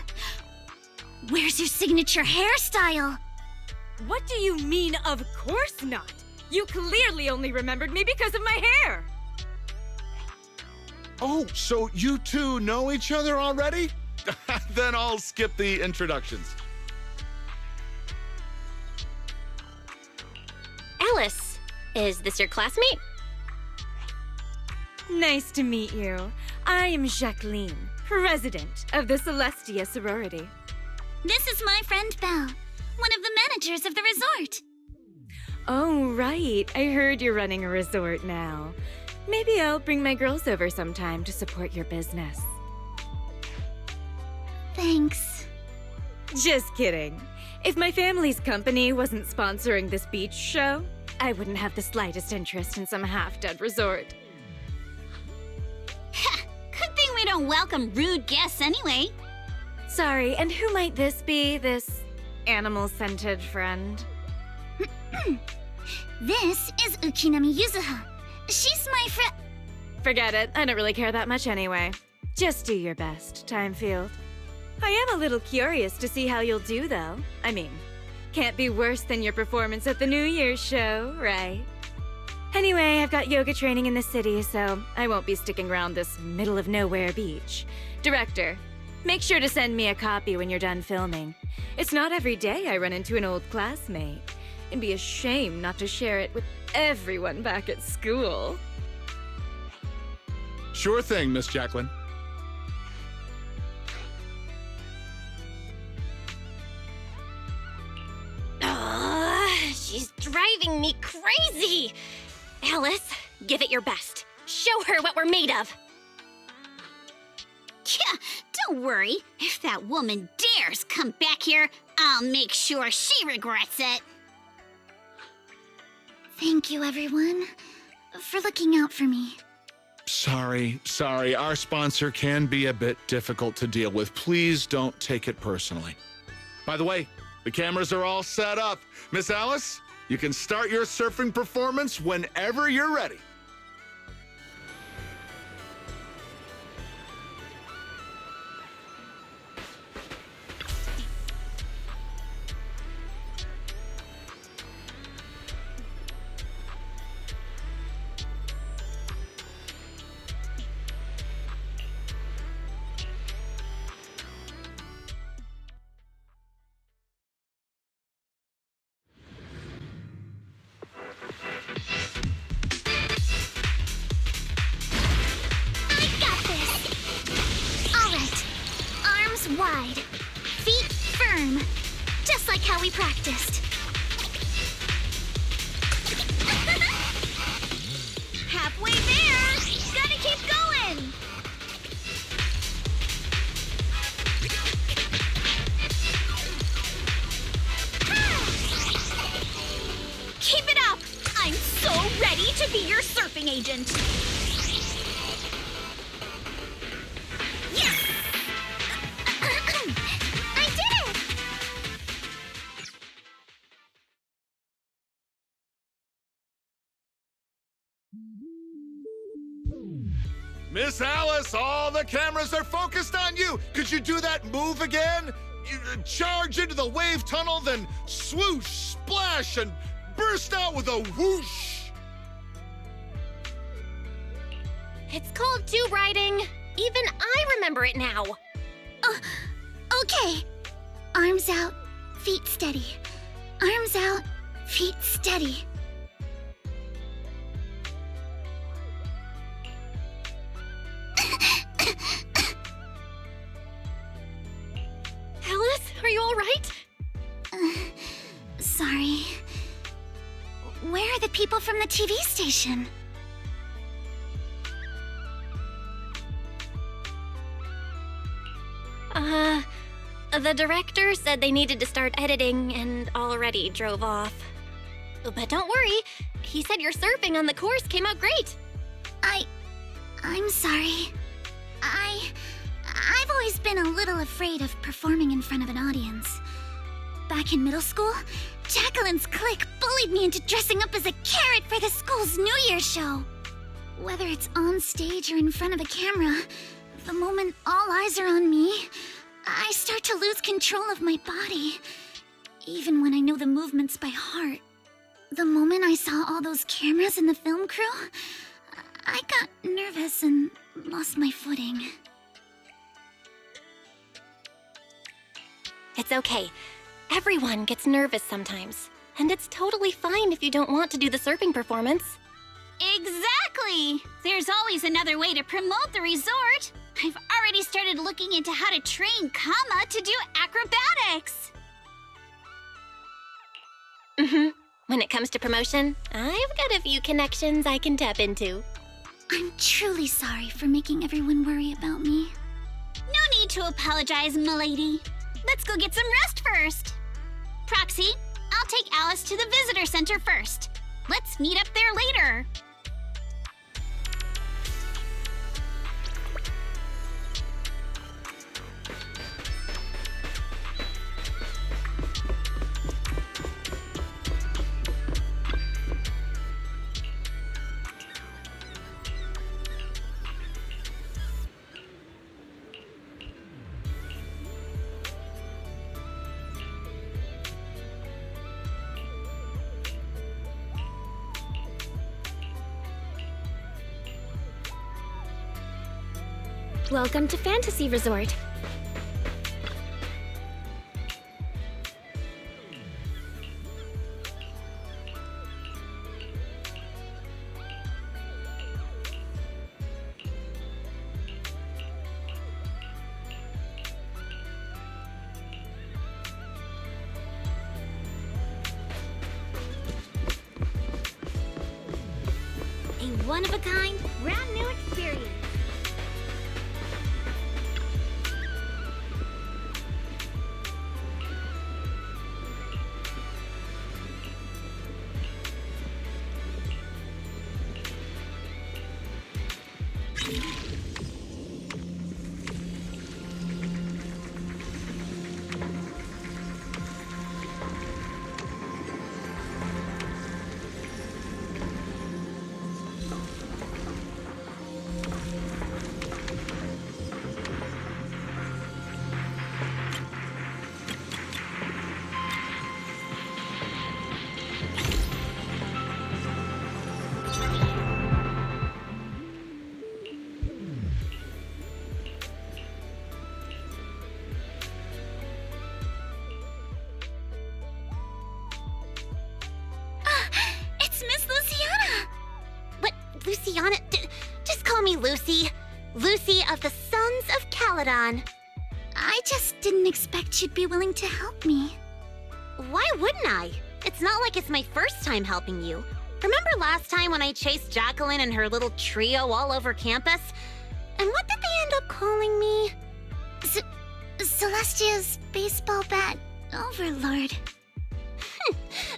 Where's your signature hairstyle? What do you mean, of course not? You clearly only remembered me because of my hair. Oh, so you two know each other already? Then I'll skip the introductions. Alice, is this your classmate? Nice to meet you. I am Jacqueline, president of the Celestia sorority. This is my friend Belle, one of the managers of the resort. Oh, right. I heard you're running a resort now. Maybe I'll bring my girls over sometime to support your business. Thanks. Just kidding. If my family's company wasn't sponsoring this beach show, I wouldn't have the slightest interest in some half-dead resort. Good thing we don't welcome rude guests anyway. Sorry, and who might this be, this animal-scented friend? This is Ukinami Yuzuha. She's my friend. Forget it. I don't really care that much anyway. Just do your best, Timefield. I am a little curious to see how you'll do, though. I mean, can't be worse than your performance at the New Year's show, right? Anyway, I've got yoga training in the city, so I won't be sticking around this middle-of-nowhere beach. Director, make sure to send me a copy when you're done filming. It's not every day I run into an old classmate. It'd be a shame not to share it with everyone back at school. Sure thing, Miss Jacqueline. She's driving me crazy! Alice, give it your best. Show her what we're made of. Yeah, don't worry. If that woman dares come back here, I'll make sure she regrets it. Thank you, everyone, for looking out for me. Sorry. Our sponsor can be a bit difficult to deal with. Please don't take it personally. By the way, the cameras are all set up. Miss Alice, you can start your surfing performance whenever you're ready. side. Feet firm. Just like how we practiced. Halfway there! Gotta keep going! Keep it up! I'm so ready to be your surfing agent! Yes! I did it! Miss Alice, all the cameras are focused on you. Could you do that move again? You charge into the wave tunnel, then swoosh, splash, and burst out with a whoosh. It's called tube riding. Even I remember it now. Okay. Arms out, feet steady. Arms out, feet steady. Alice, are you all right? Sorry. Where are the people from the TV station? The director said they needed to start editing and already drove off. But don't worry, he said your surfing on the course came out great. I'm sorry. I've always been a little afraid of performing in front of an audience. Back in middle school, Jacqueline's clique bullied me into dressing up as a carrot for the school's New Year's show. Whether it's on stage or in front of a camera, the moment all eyes are on me, I start to lose control of my body, even when I know the movements by heart. The moment I saw all those cameras in the film crew, I got nervous and lost my footing. It's okay. Everyone gets nervous sometimes. And it's totally fine if you don't want to do the surfing performance. Exactly! There's always another way to promote the resort. I've already started looking into how to train Kama to do acrobatics. When it comes to promotion, I've got a few connections I can tap into. I'm truly sorry for making everyone worry about me. No need to apologize, milady. Let's go get some rest first. Proxy, I'll take Alice to the visitor center first. Let's meet up there later. Welcome to Fantasy Resort. A one-of-a-kind, brand new experience. Luciana, just call me Lucy. Lucy of the Sons of Caledon. I just didn't expect you'd be willing to help me. Why wouldn't I? It's not like it's my first time helping you. Remember last time when I chased Jacqueline and her little trio all over campus? And what did they end up calling me? Celestia's baseball bat overlord.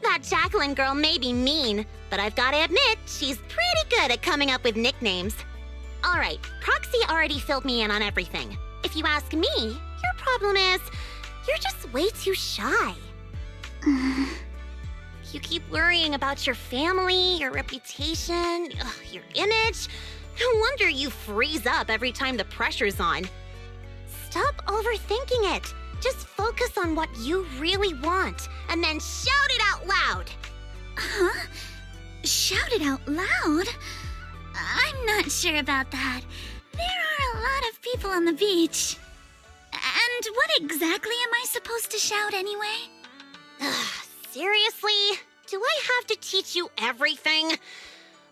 That Jacqueline girl may be mean, but I've gotta admit, she's pretty good at coming up with nicknames. Alright, Proxy already filled me in on everything. If you ask me, your problem is, you're just way too shy. You keep worrying about your family, your reputation, your image. No wonder you freeze up every time the pressure's on. Stop overthinking it. Just focus on what you really want, and then shout it out loud. Huh? Shout it out loud? I'm not sure about that. There are a lot of people on the beach. And what exactly am I supposed to shout anyway? Seriously? Do I have to teach you everything?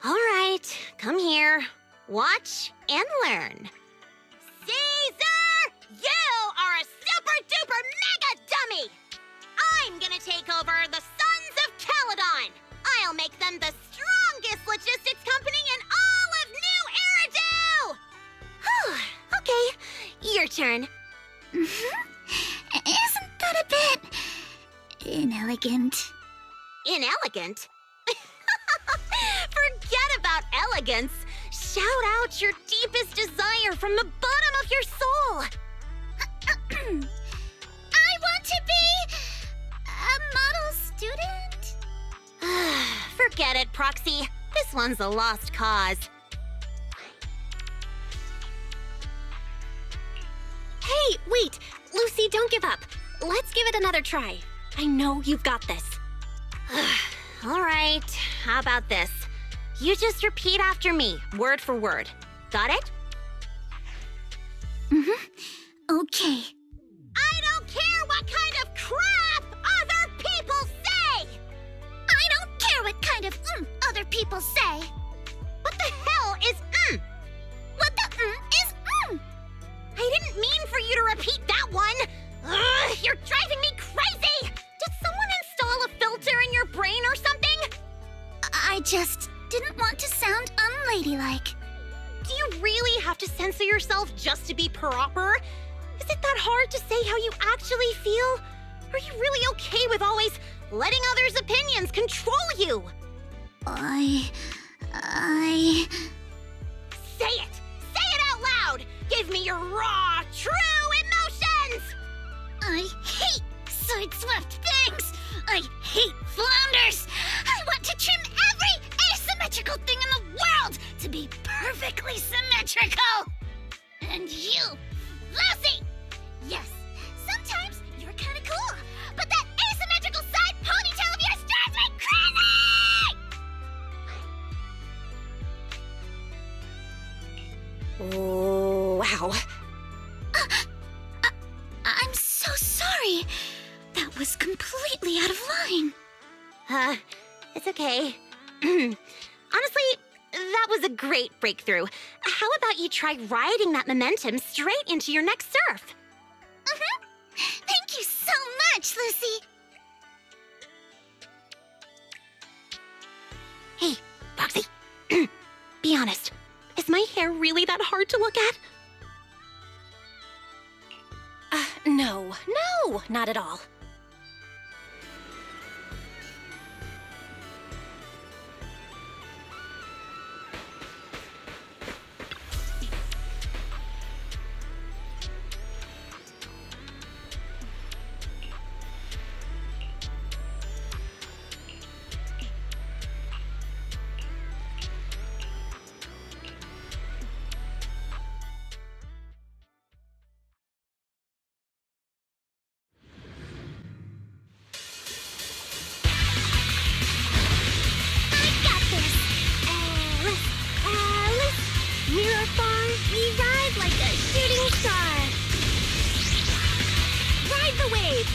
All right, come here. Watch and learn. Caesar! You are a super-duper mega dummy! I'm gonna take over the Sons of Caledon! I'll make them the strongest logistics company in all of New Eridu! Okay, your turn. Isn't that a bit inelegant? Inelegant? Forget about elegance. Shout out your deepest desire from the bottom of your soul. I want to be a model student. Forget it, Proxy. This one's a lost cause. Hey, wait! Lucy, don't give up. Let's give it another try. I know you've got this. All right, how about this? You just repeat after me, word for word. Got it? Okay. I don't care what kind of crap other people say! I don't care what kind of other people say. What the hell is What the is I didn't mean for you to repeat that one! Ugh, you're driving me crazy! Did someone install a filter in your brain or something? I just didn't want to sound unladylike. Do you really have to censor yourself just to be proper? Is it that hard to say how you actually feel? Are you really okay with always letting others' opinions control you? I... Say it! Say it out loud! Give me your raw, true emotions! I hate side-swept things! I hate flounders! I want to trim every asymmetrical thing in the world to be perfectly symmetrical! And you, Lucy! Yes, sometimes you're kinda cool, but that asymmetrical side ponytail of yours drives me crazy! Wow. I'm so sorry. That was completely out of line. It's okay. Honestly, that was a great breakthrough. How about you try riding that momentum straight into your next surf? Thank you so much, Lucy. Hey, Foxy. Be honest. Is my hair really that hard to look at? No, not at all.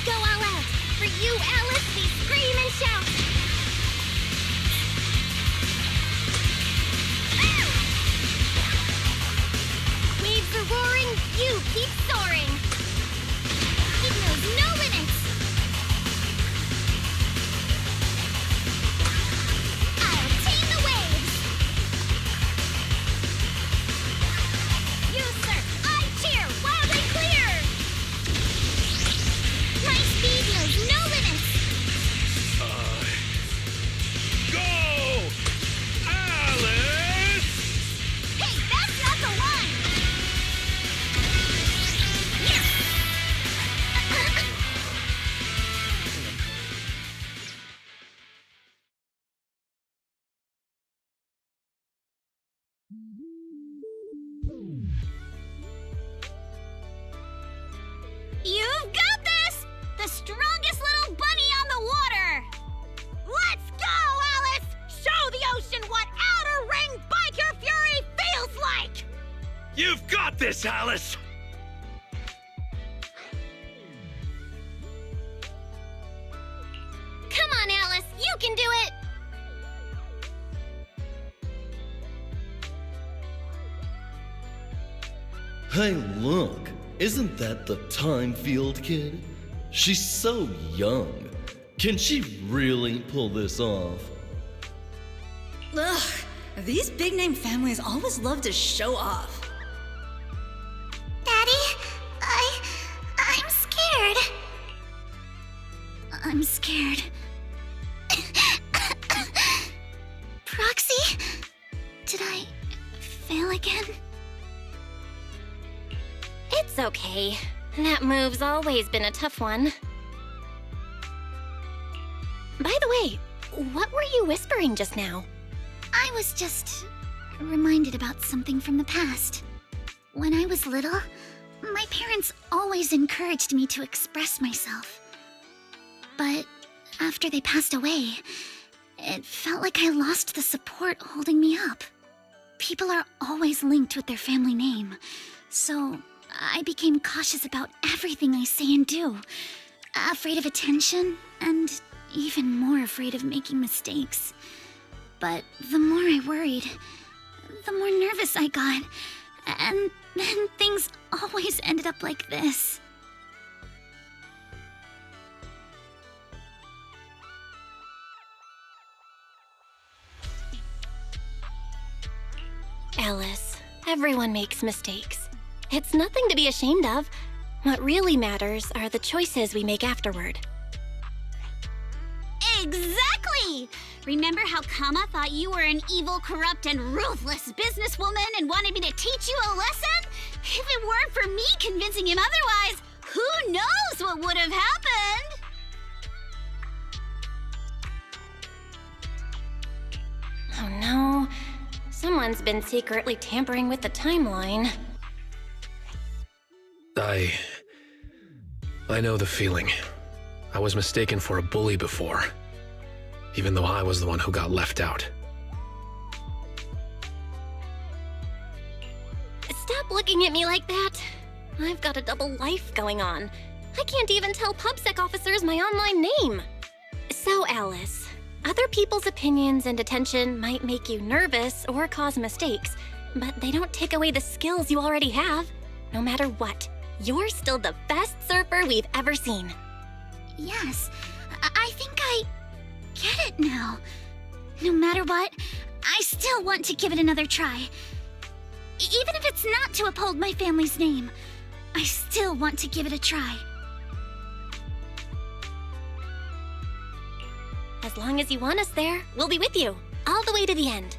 Go all out! For you, Alice, we scream and shout! Waves are roaring, you keep soaring! You've got this! The strongest little bunny on the water! Let's go, Alice! Show the ocean what outer ring biker fury feels like! You've got this, Alice! Come on, Alice, you can do it! Hey, look! Isn't that the Time Field kid? She's so young. Can she really pull this off? Ugh, these big-name families always love to show off. Daddy, I'm scared. I'm scared. Proxy? Did I fail again? It's okay. That move's always been a tough one. By the way, what were you whispering just now? I was just reminded about something from the past. When I was little, my parents always encouraged me to express myself. But after they passed away, it felt like I lost the support holding me up. People are always linked with their family name, so I became cautious about everything I say and do. Afraid of attention, and even more afraid of making mistakes. But the more I worried, the more nervous I got. And then things always ended up like this. Alice, everyone makes mistakes. It's nothing to be ashamed of. What really matters are the choices we make afterward. Exactly! Remember how Kama thought you were an evil, corrupt, and ruthless businesswoman and wanted me to teach you a lesson? If it weren't for me convincing him otherwise, who knows what would have happened? Oh no. Someone's been secretly tampering with the timeline. I know the feeling. I was mistaken for a bully before, even though I was the one who got left out. Stop looking at me like that. I've got a double life going on. I can't even tell PubSec officers my online name. So, Alice, other people's opinions and attention might make you nervous or cause mistakes, but they don't take away the skills you already have. No matter what, you're still the best surfer we've ever seen. Yes, I think I get it now. No matter what, I still want to give it another try. Even if it's not to uphold my family's name, I still want to give it a try. As long as you want us there, we'll be with you, all the way to the end.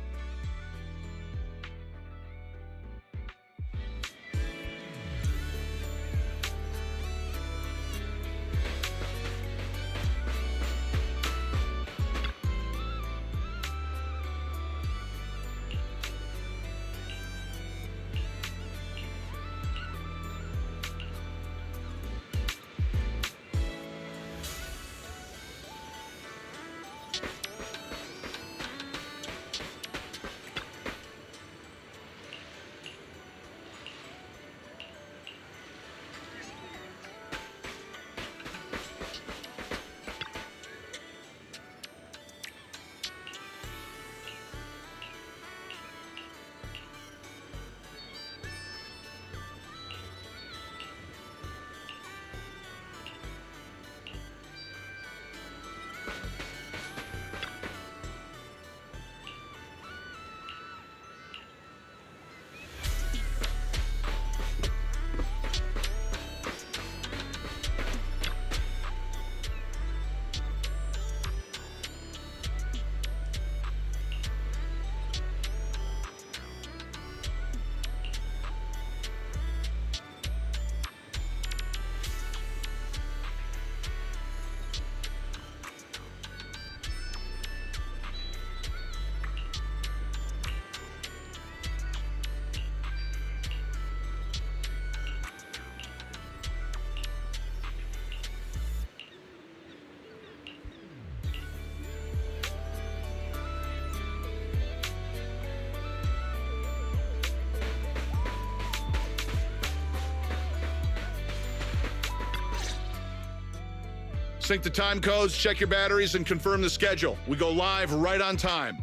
Sync the time codes, check your batteries, and confirm the schedule. We go live right on time.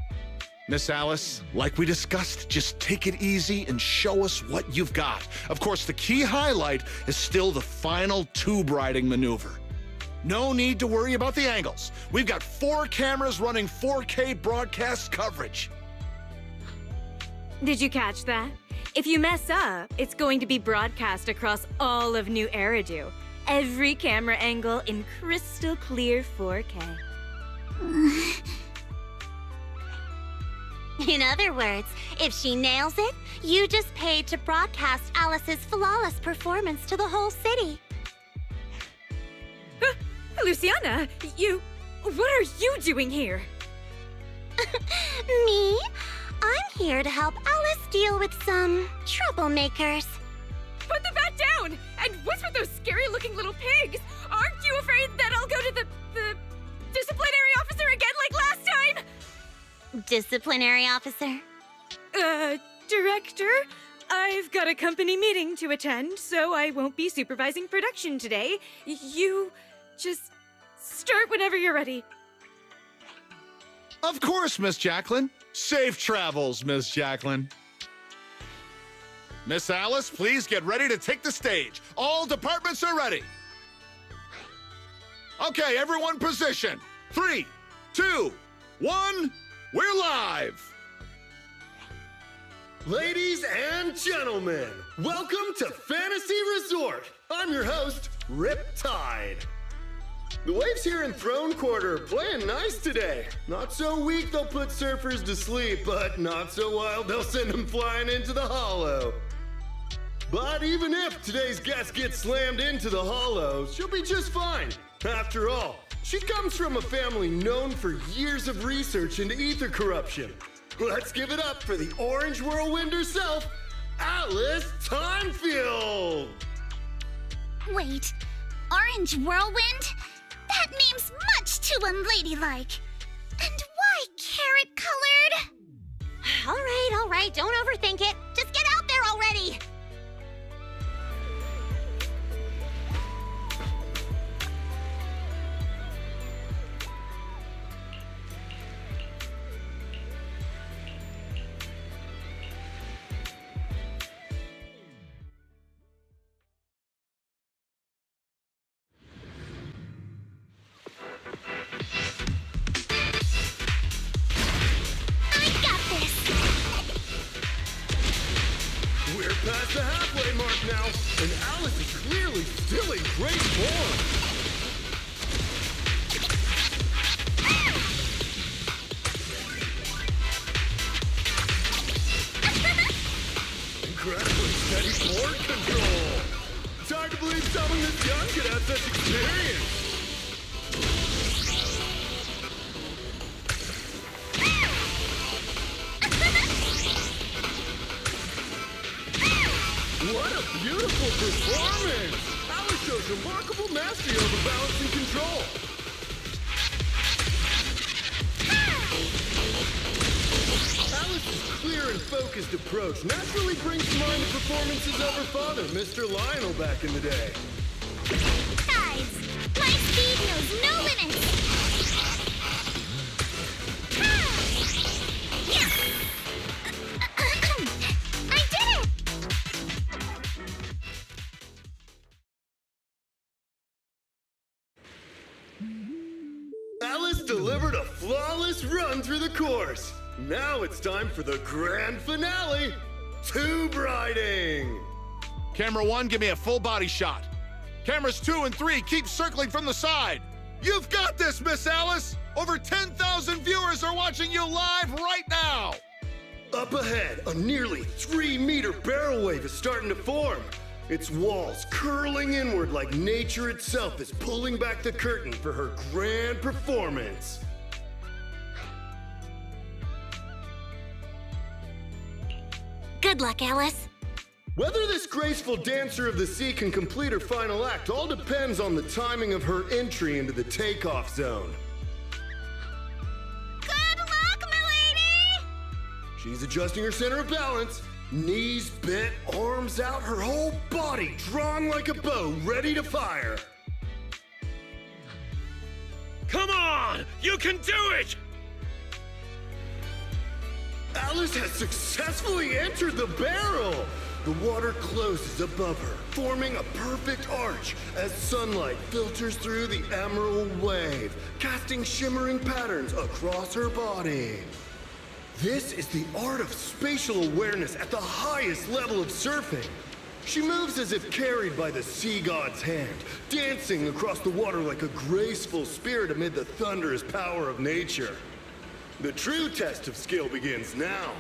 Miss Alice, like we discussed, just take it easy and show us what you've got. Of course, the key highlight is still the final tube riding maneuver. No need to worry about the angles. We've got 4 cameras running 4K broadcast coverage. Did you catch that? If you mess up, it's going to be broadcast across all of New Eridu. Every camera angle in crystal clear 4K. In other words, if she nails it, you just paid to broadcast Alice's flawless performance to the whole city. Luciana, what are you doing here? Me? I'm here to help Alice deal with some troublemakers. Put the bat down! And what's with those scary-looking little pigs? Aren't you afraid that I'll go to the disciplinary officer again like last time? Disciplinary officer? Director? I've got a company meeting to attend, so I won't be supervising production today. You just start whenever you're ready. Of course, Miss Jacqueline. Safe travels, Miss Jacqueline. Miss Alice, please get ready to take the stage. All departments are ready. Okay, everyone position. 3, 2, 1, we're live. Ladies and gentlemen, welcome to Fantasy Resort. I'm your host, Riptide. The waves here in Throne Quarter are playing nice today. Not so weak they'll put surfers to sleep, but not so wild they'll send them flying into the hollow. But even if today's guest gets slammed into the hollow, she'll be just fine. After all, she comes from a family known for years of research into ether corruption. Let's give it up for the Orange Whirlwind herself, Alice Timefield! Wait, Orange Whirlwind? That name's much too unladylike. And why carrot-colored? All right, don't overthink it. Just get out there already! Past the halfway mark now, and Alice is clearly still in great form. Incredibly steady board control. It's hard to believe someone this young could have such experience. What a beautiful performance! Alice shows remarkable mastery over balance and control. Alice's clear and focused approach naturally brings to mind the performances of her father, Mr. Lionel, back in the day. Guys, my speed knows no limits. Alice delivered a flawless run through the course. Now it's time for the grand finale, tube riding. Camera 1, give me a full body shot. Cameras 2 and 3, keep circling from the side. You've got this, Miss Alice. Over 10,000 viewers are watching you live right now. Up ahead, a nearly 3-meter barrel wave is starting to form. Its walls curling inward like nature itself is pulling back the curtain for her grand performance. Good luck, Alice. Whether this graceful dancer of the sea can complete her final act all depends on the timing of her entry into the takeoff zone. Good luck, milady! She's adjusting her center of balance. Knees bent, arms out, her whole body drawn like a bow, ready to fire. Come on! You can do it! Alice has successfully entered the barrel! The water closes above her, forming a perfect arch as sunlight filters through the emerald wave, casting shimmering patterns across her body. This is the art of spatial awareness at the highest level of surfing. She moves as if carried by the sea god's hand, dancing across the water like a graceful spirit amid the thunderous power of nature. The true test of skill begins now.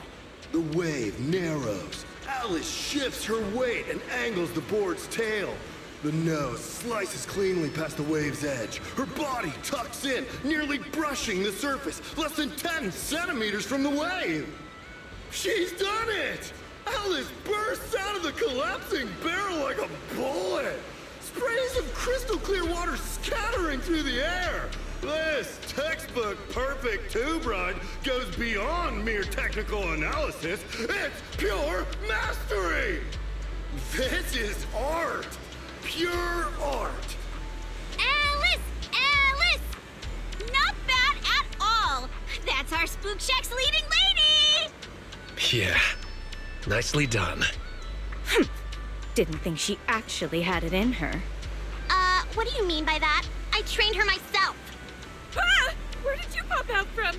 The wave narrows. Alice shifts her weight and angles the board's tail. The nose slices cleanly past the wave's edge. Her body tucks in, nearly brushing the surface, less than 10 centimeters from the wave. She's done it! Alice bursts out of the collapsing barrel like a bullet. Sprays of crystal clear water scattering through the air. This textbook perfect tube ride goes beyond mere technical analysis. It's pure mastery! This is art! Pure art! Alice! Alice! Not bad at all! That's our Spook Shack's leading lady! Yeah, nicely done. Didn't think she actually had it in her. What do you mean by that? I trained her myself. Ah! Where did you pop out from?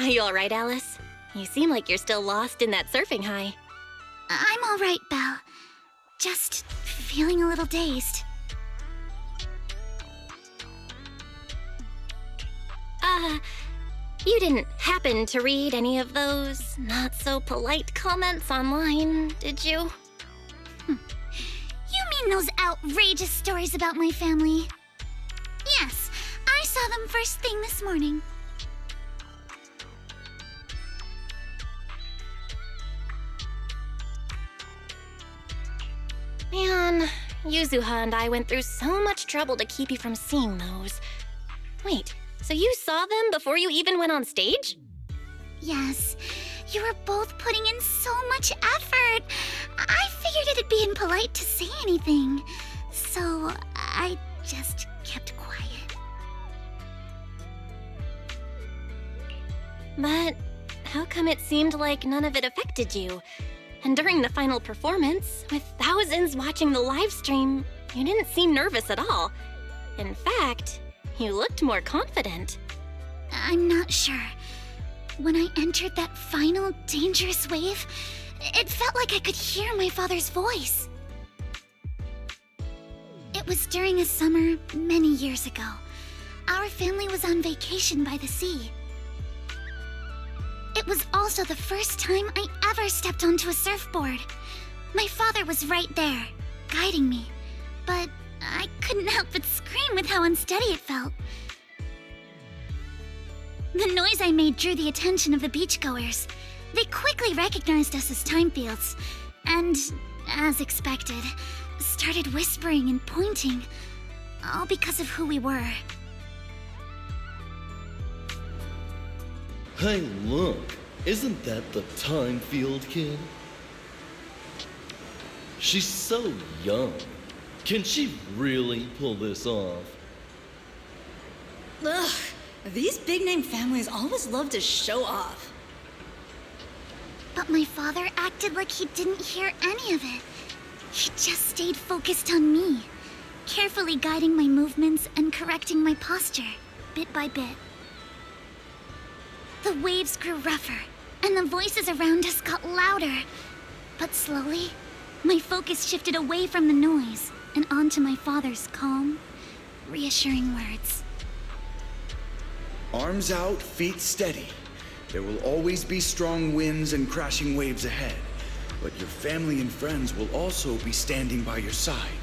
Are you alright, Alice? You seem like you're still lost in that surfing high. I'm all right, Belle. Just feeling a little dazed. You didn't happen to read any of those not-so-polite comments online, did you? You mean those outrageous stories about my family? Yes, I saw them first thing this morning. Man, Yuzuha and I went through so much trouble to keep you from seeing those. Wait, so you saw them before you even went on stage? Yes, you were both putting in so much effort. I figured it'd be impolite to say anything, so I just kept quiet. But how come it seemed like none of it affected you? And during the final performance, with thousands watching the live stream, you didn't seem nervous at all. In fact, you looked more confident. I'm not sure. When I entered that final dangerous wave, it felt like I could hear my father's voice. It was during a summer many years ago. Our family was on vacation by the sea. It was also the first time I ever stepped onto a surfboard. My father was right there, guiding me, but I couldn't help but scream with how unsteady it felt. The noise I made drew the attention of the beachgoers. They quickly recognized us as time fields, and, as expected, started whispering and pointing, all because of who we were. Hey, look. Isn't that the time field kid? She's so young. Can she really pull this off? Ugh, these big-name families always love to show off. But my father acted like he didn't hear any of it. He just stayed focused on me, carefully guiding my movements and correcting my posture, bit by bit. The waves grew rougher, and the voices around us got louder. But slowly, my focus shifted away from the noise and onto my father's calm, reassuring words. Arms out, feet steady. There will always be strong winds and crashing waves ahead, but your family and friends will also be standing by your side.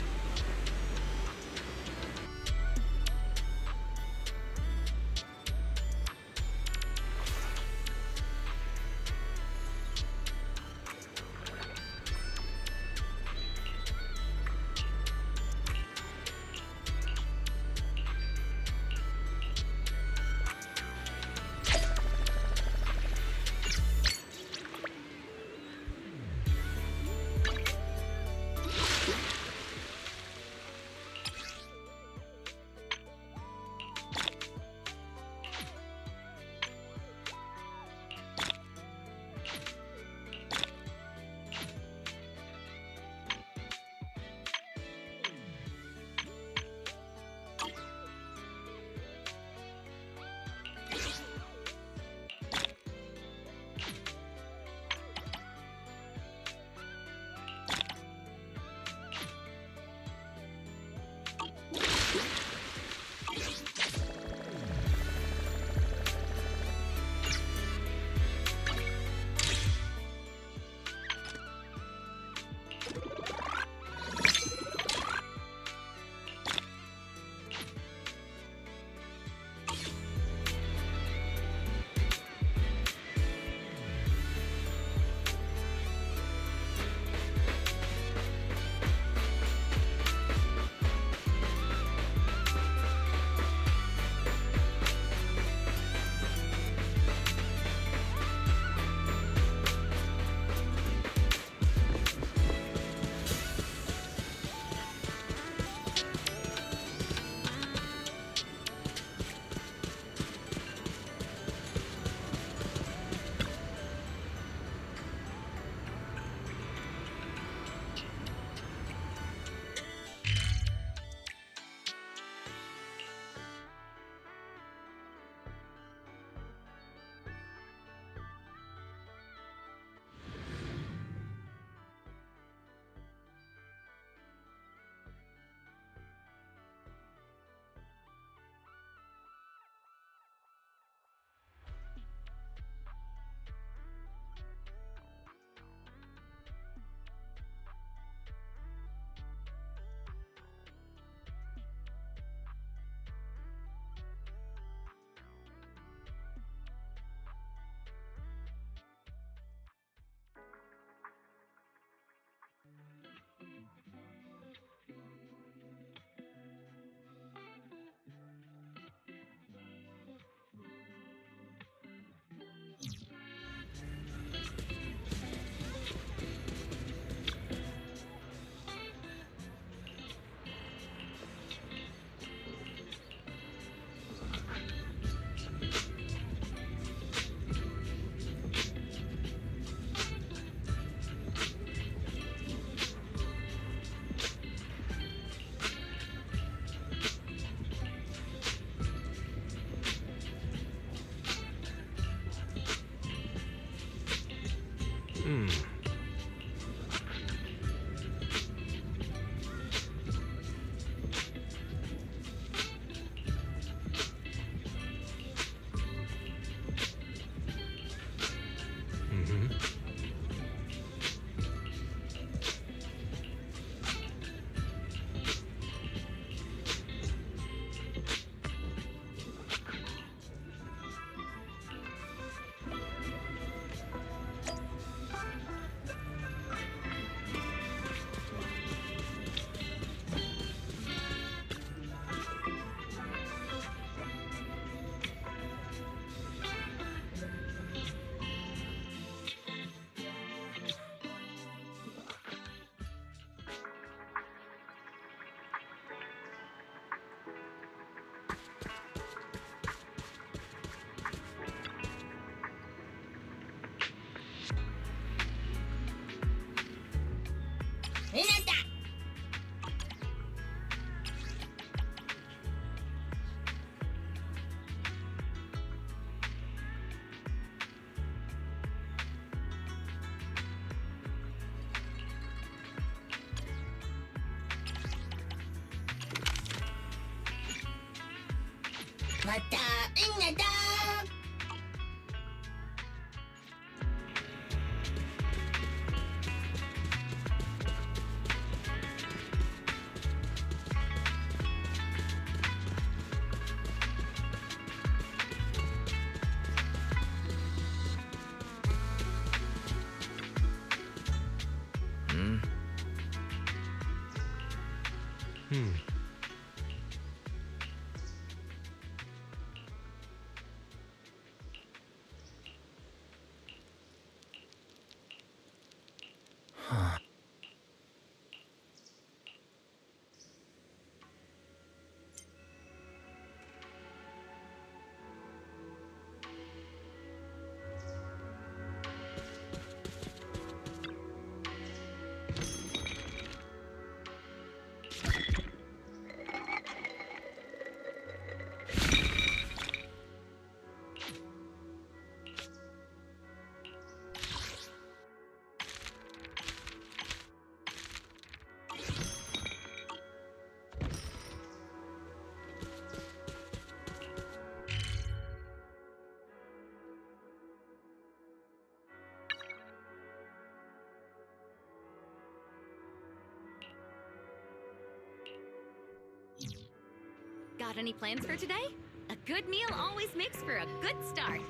Got any plans for today? A good meal always makes for a good start.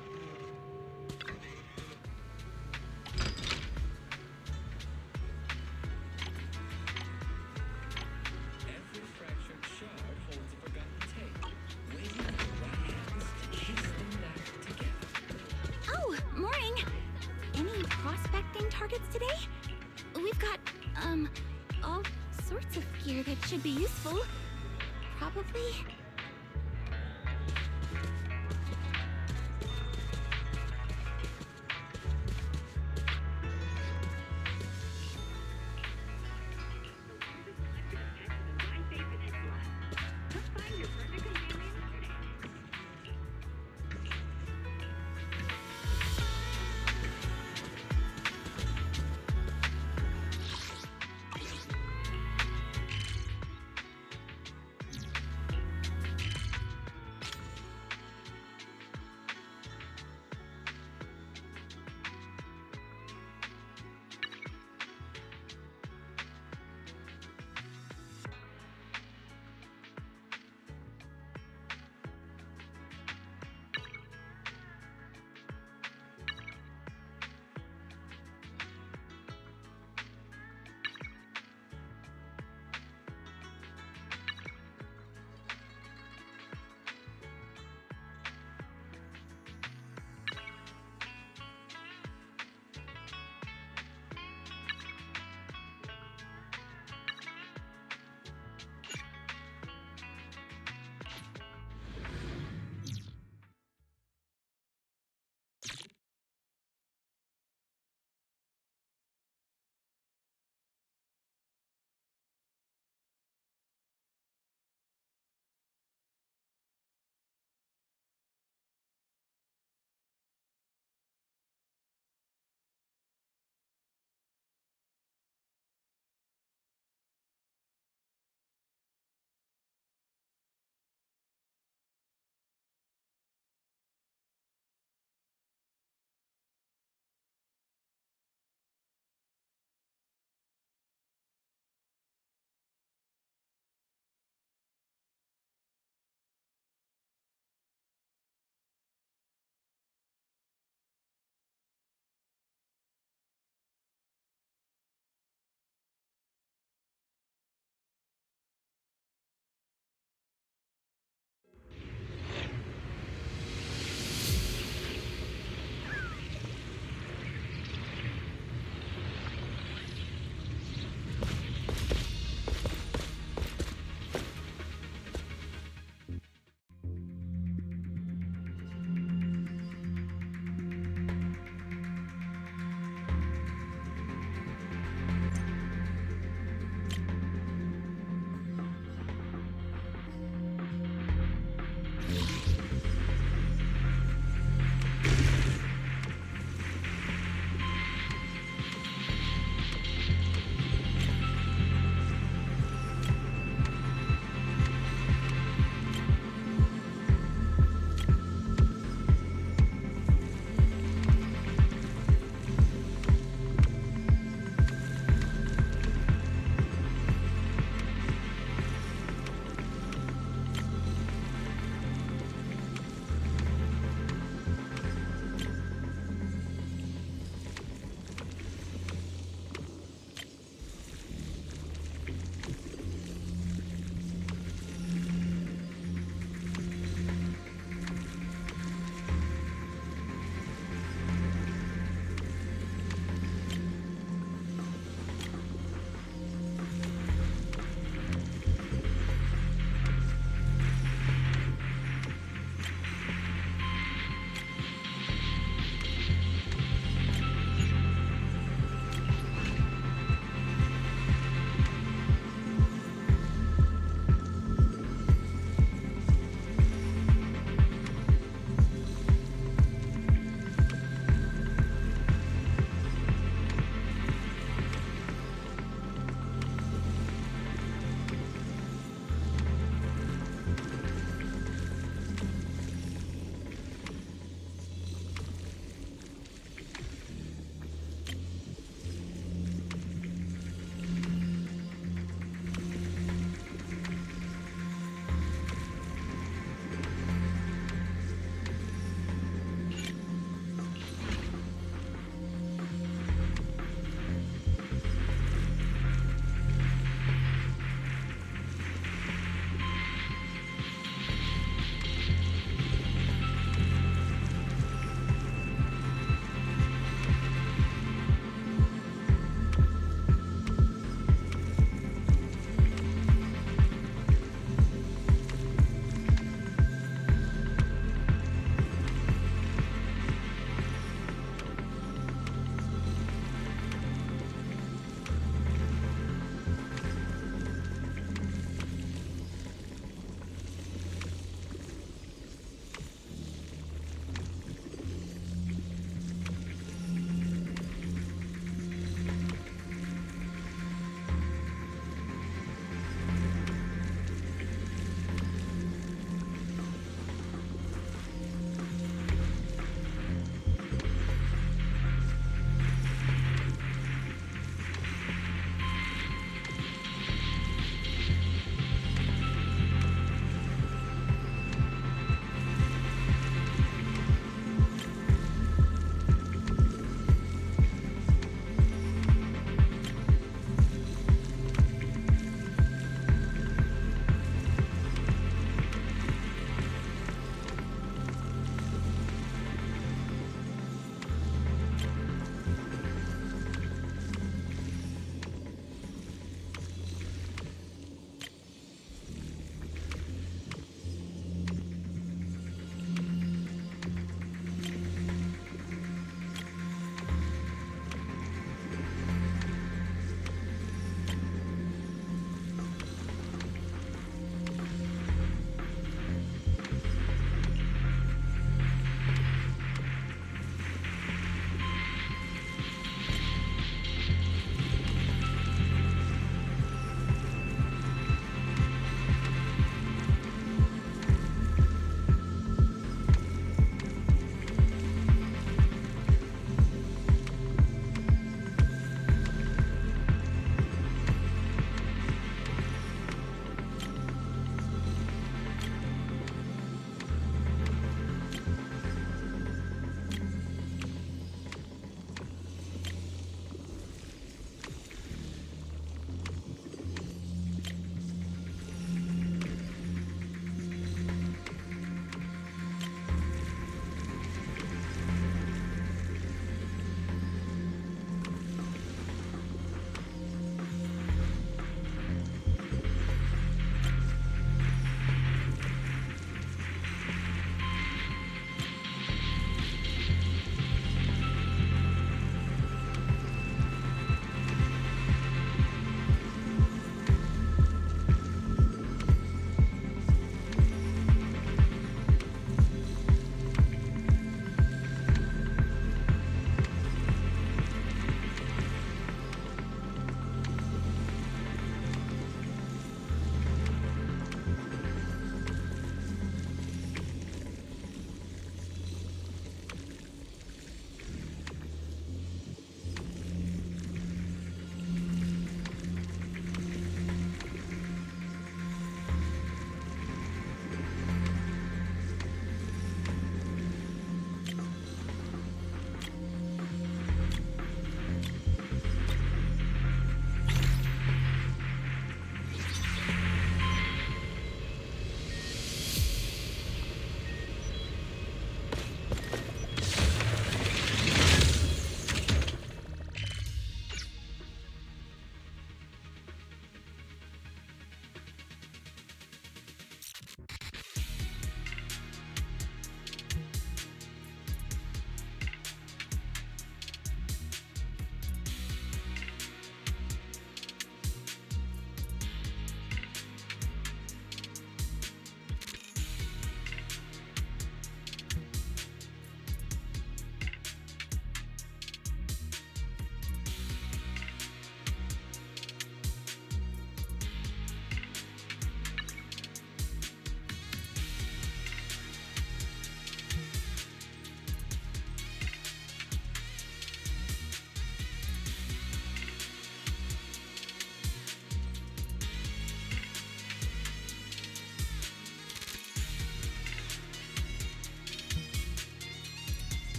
Every fractured shard holds a forgotten tale. Wave your right hands and kiss them back together. Oh, Mooring! Any prospecting targets today? We've got, all sorts of gear that should be useful. Probably.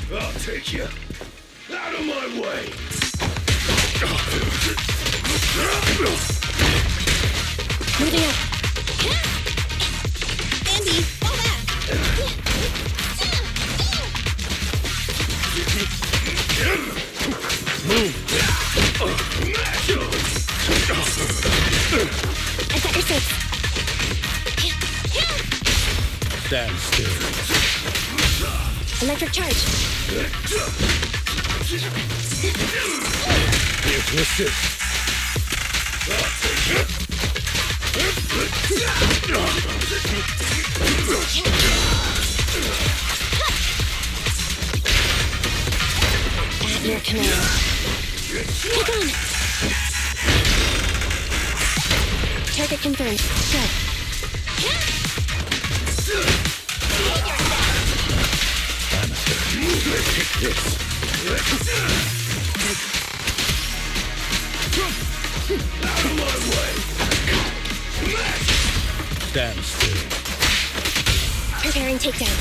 I'll take you. Out of my way! Moving up. Andy, fall back! Move! I got your six. Stand still. Electric charge. Here to assist. I'll take it. At your command. Pick on! Target confirmed. Go. Take this. Out of my way! Stand still. Preparing takedown.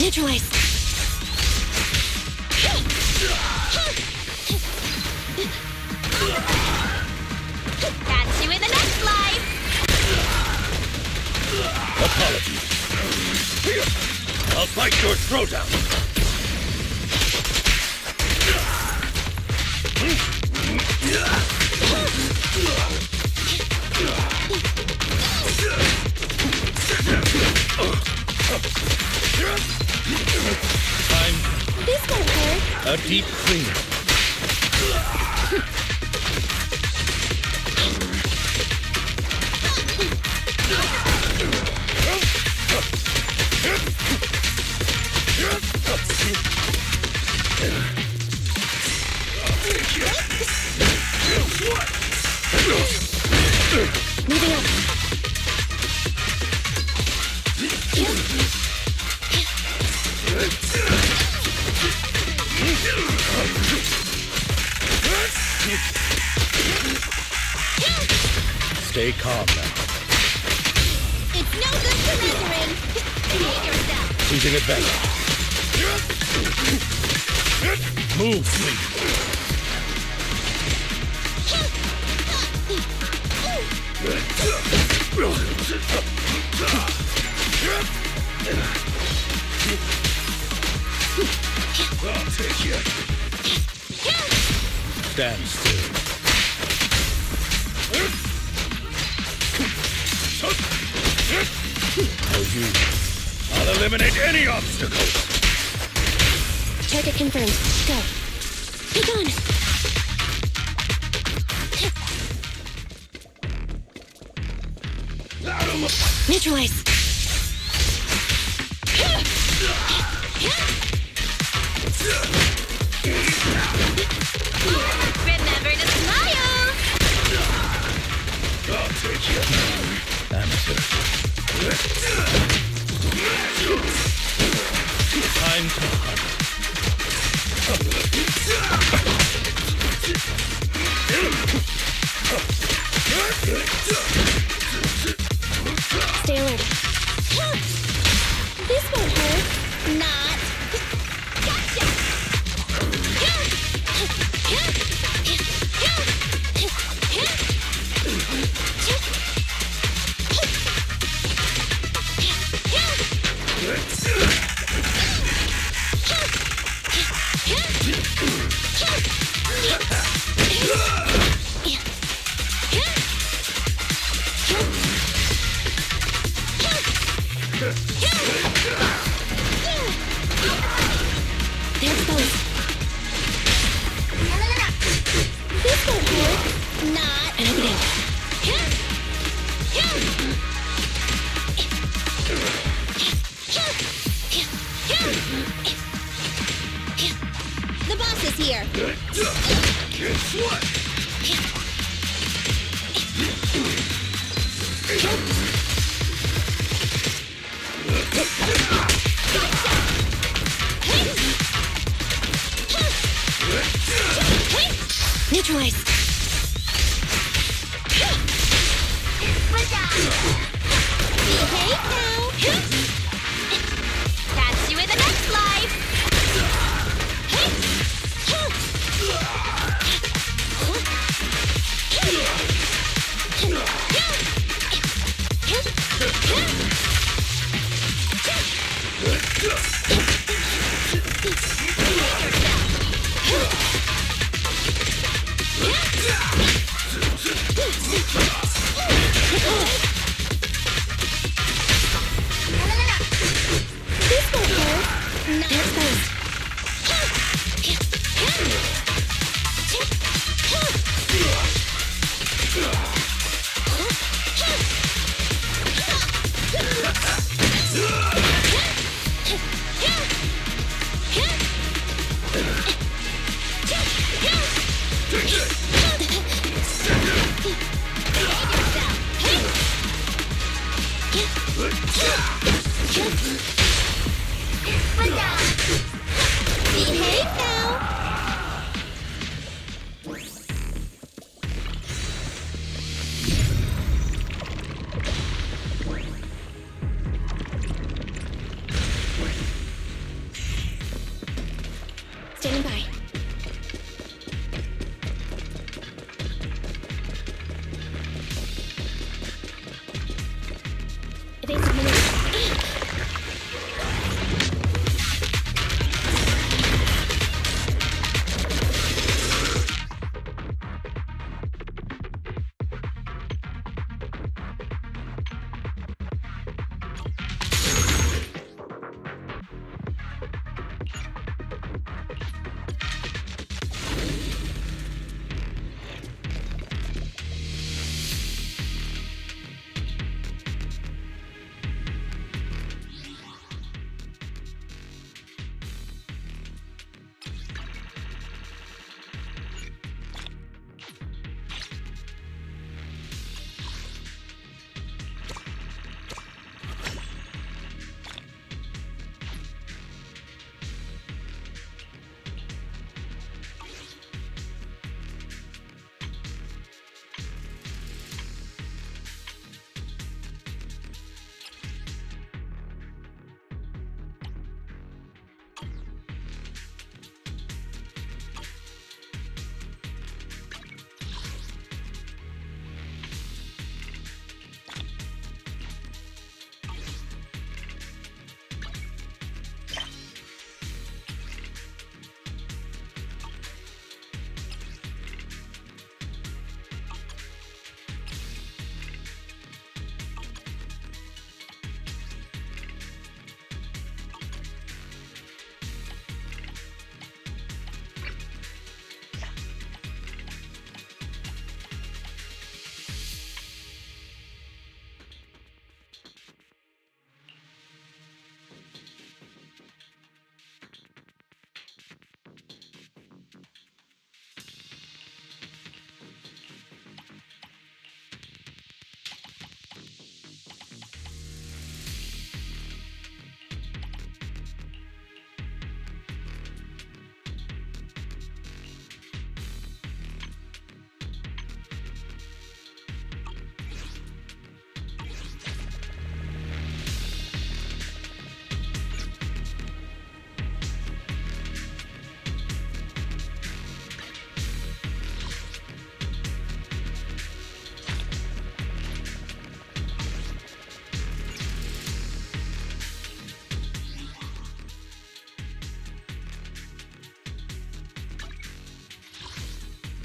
Neutralize. Catch you in the next life! Apologies. I'll bite your throat out. This won't hurt. A deep cleanup. Moving up. Stay calm now. It's no good surrendering! Behave yourself! Choosing advantage. Move, please. I'll take you. Stand still. For you, I'll eliminate any obstacles. Target confirmed. Go. Pick on! Neutralize. Remember to smile! I'll take you. Amateur. Time to hunt. Stay alert. This won't hurt. Not! Gotcha! They're exposed. This won't hurt. Not! And open it. The boss is here! Guess what? Neutralize. Behave now! Catch you in the next life! Behave now! Standing by. Evasive maneuver.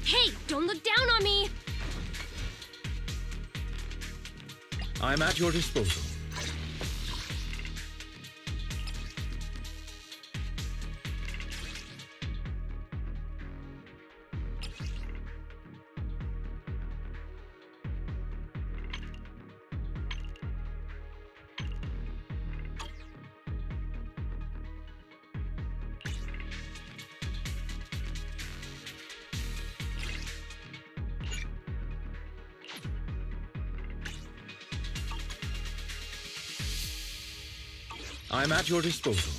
Hey, don't look down on me! I'm at your disposal. I'm at your disposal.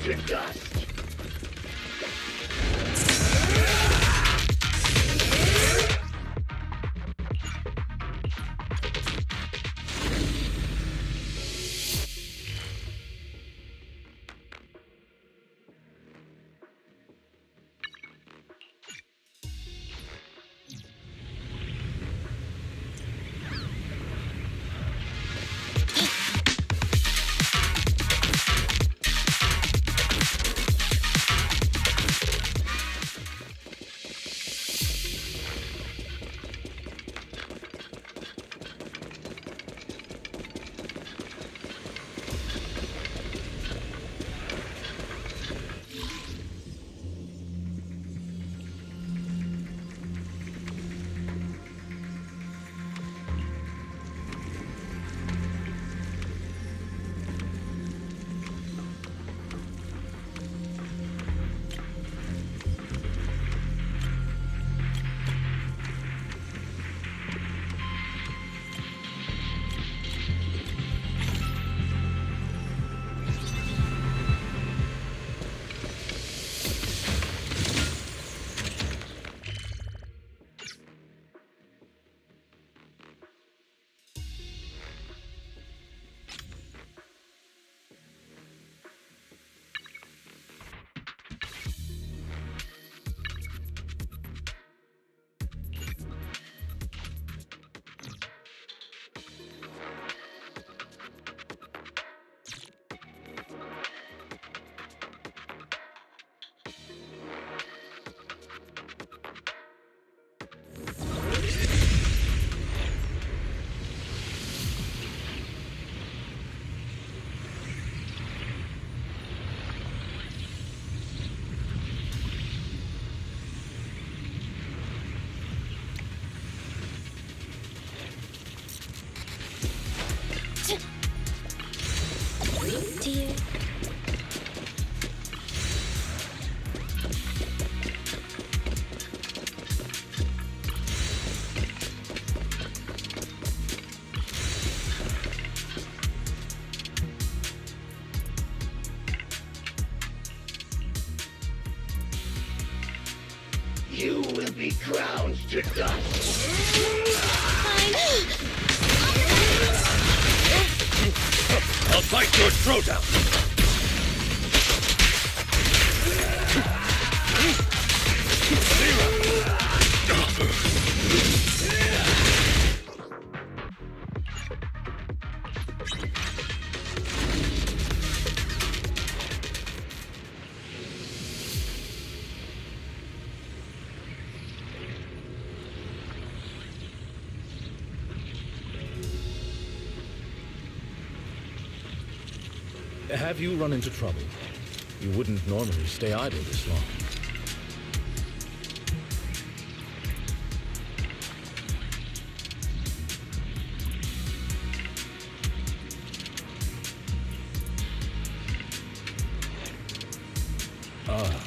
to dust. Dear. You will be ground to dust. I'll bite your throat out! Have you run into trouble? You wouldn't normally stay idle this long. Ah.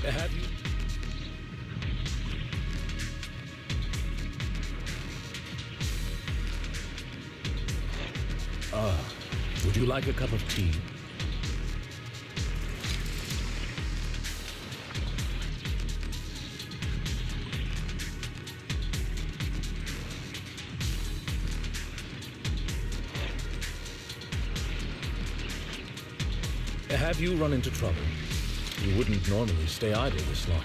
Have you? Would you like a cup of tea? Have you run into trouble? You wouldn't normally stay idle this long.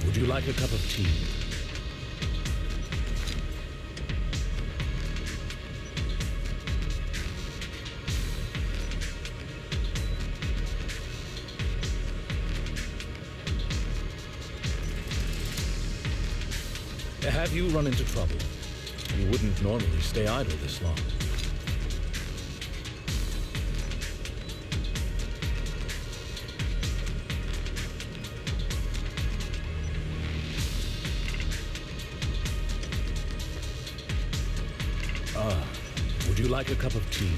Would you like a cup of tea? Have you run into trouble? You wouldn't normally stay idle this long. Would you like a cup of tea?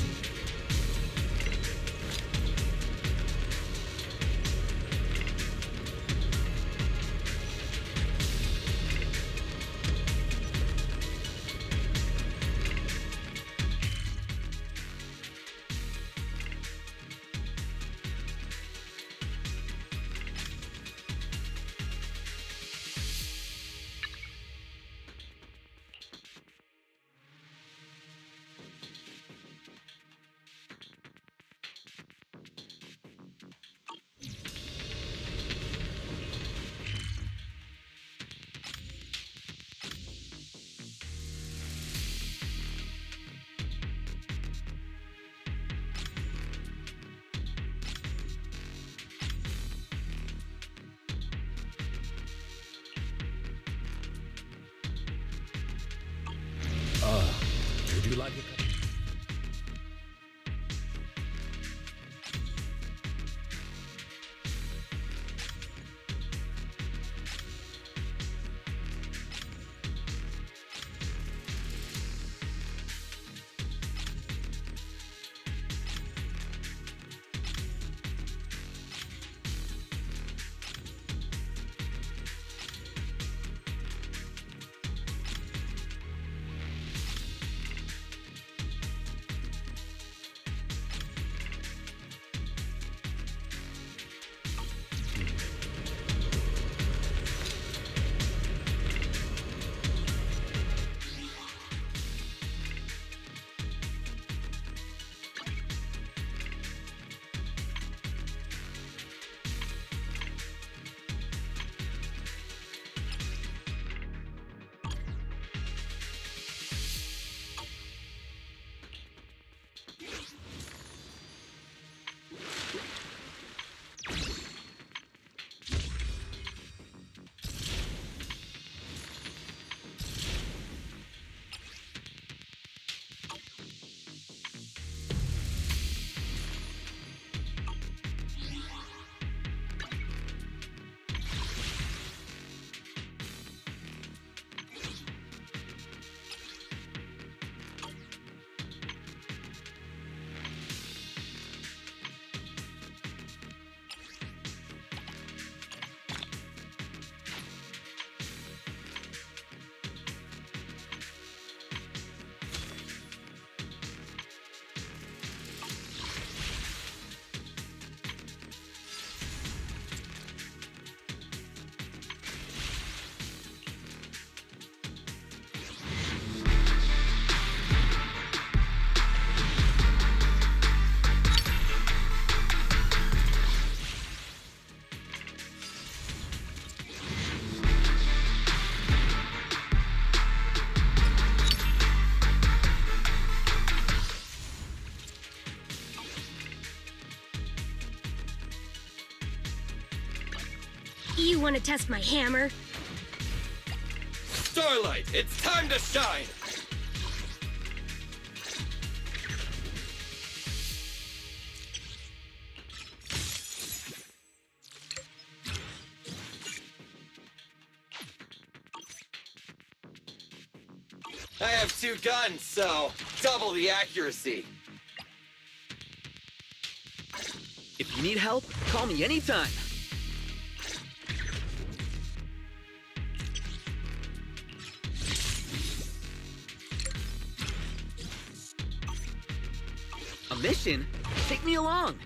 You want to test my hammer? Starlight, it's time to shine! I have 2 guns, so double the accuracy. If you need help, call me anytime. A mission? Take me along.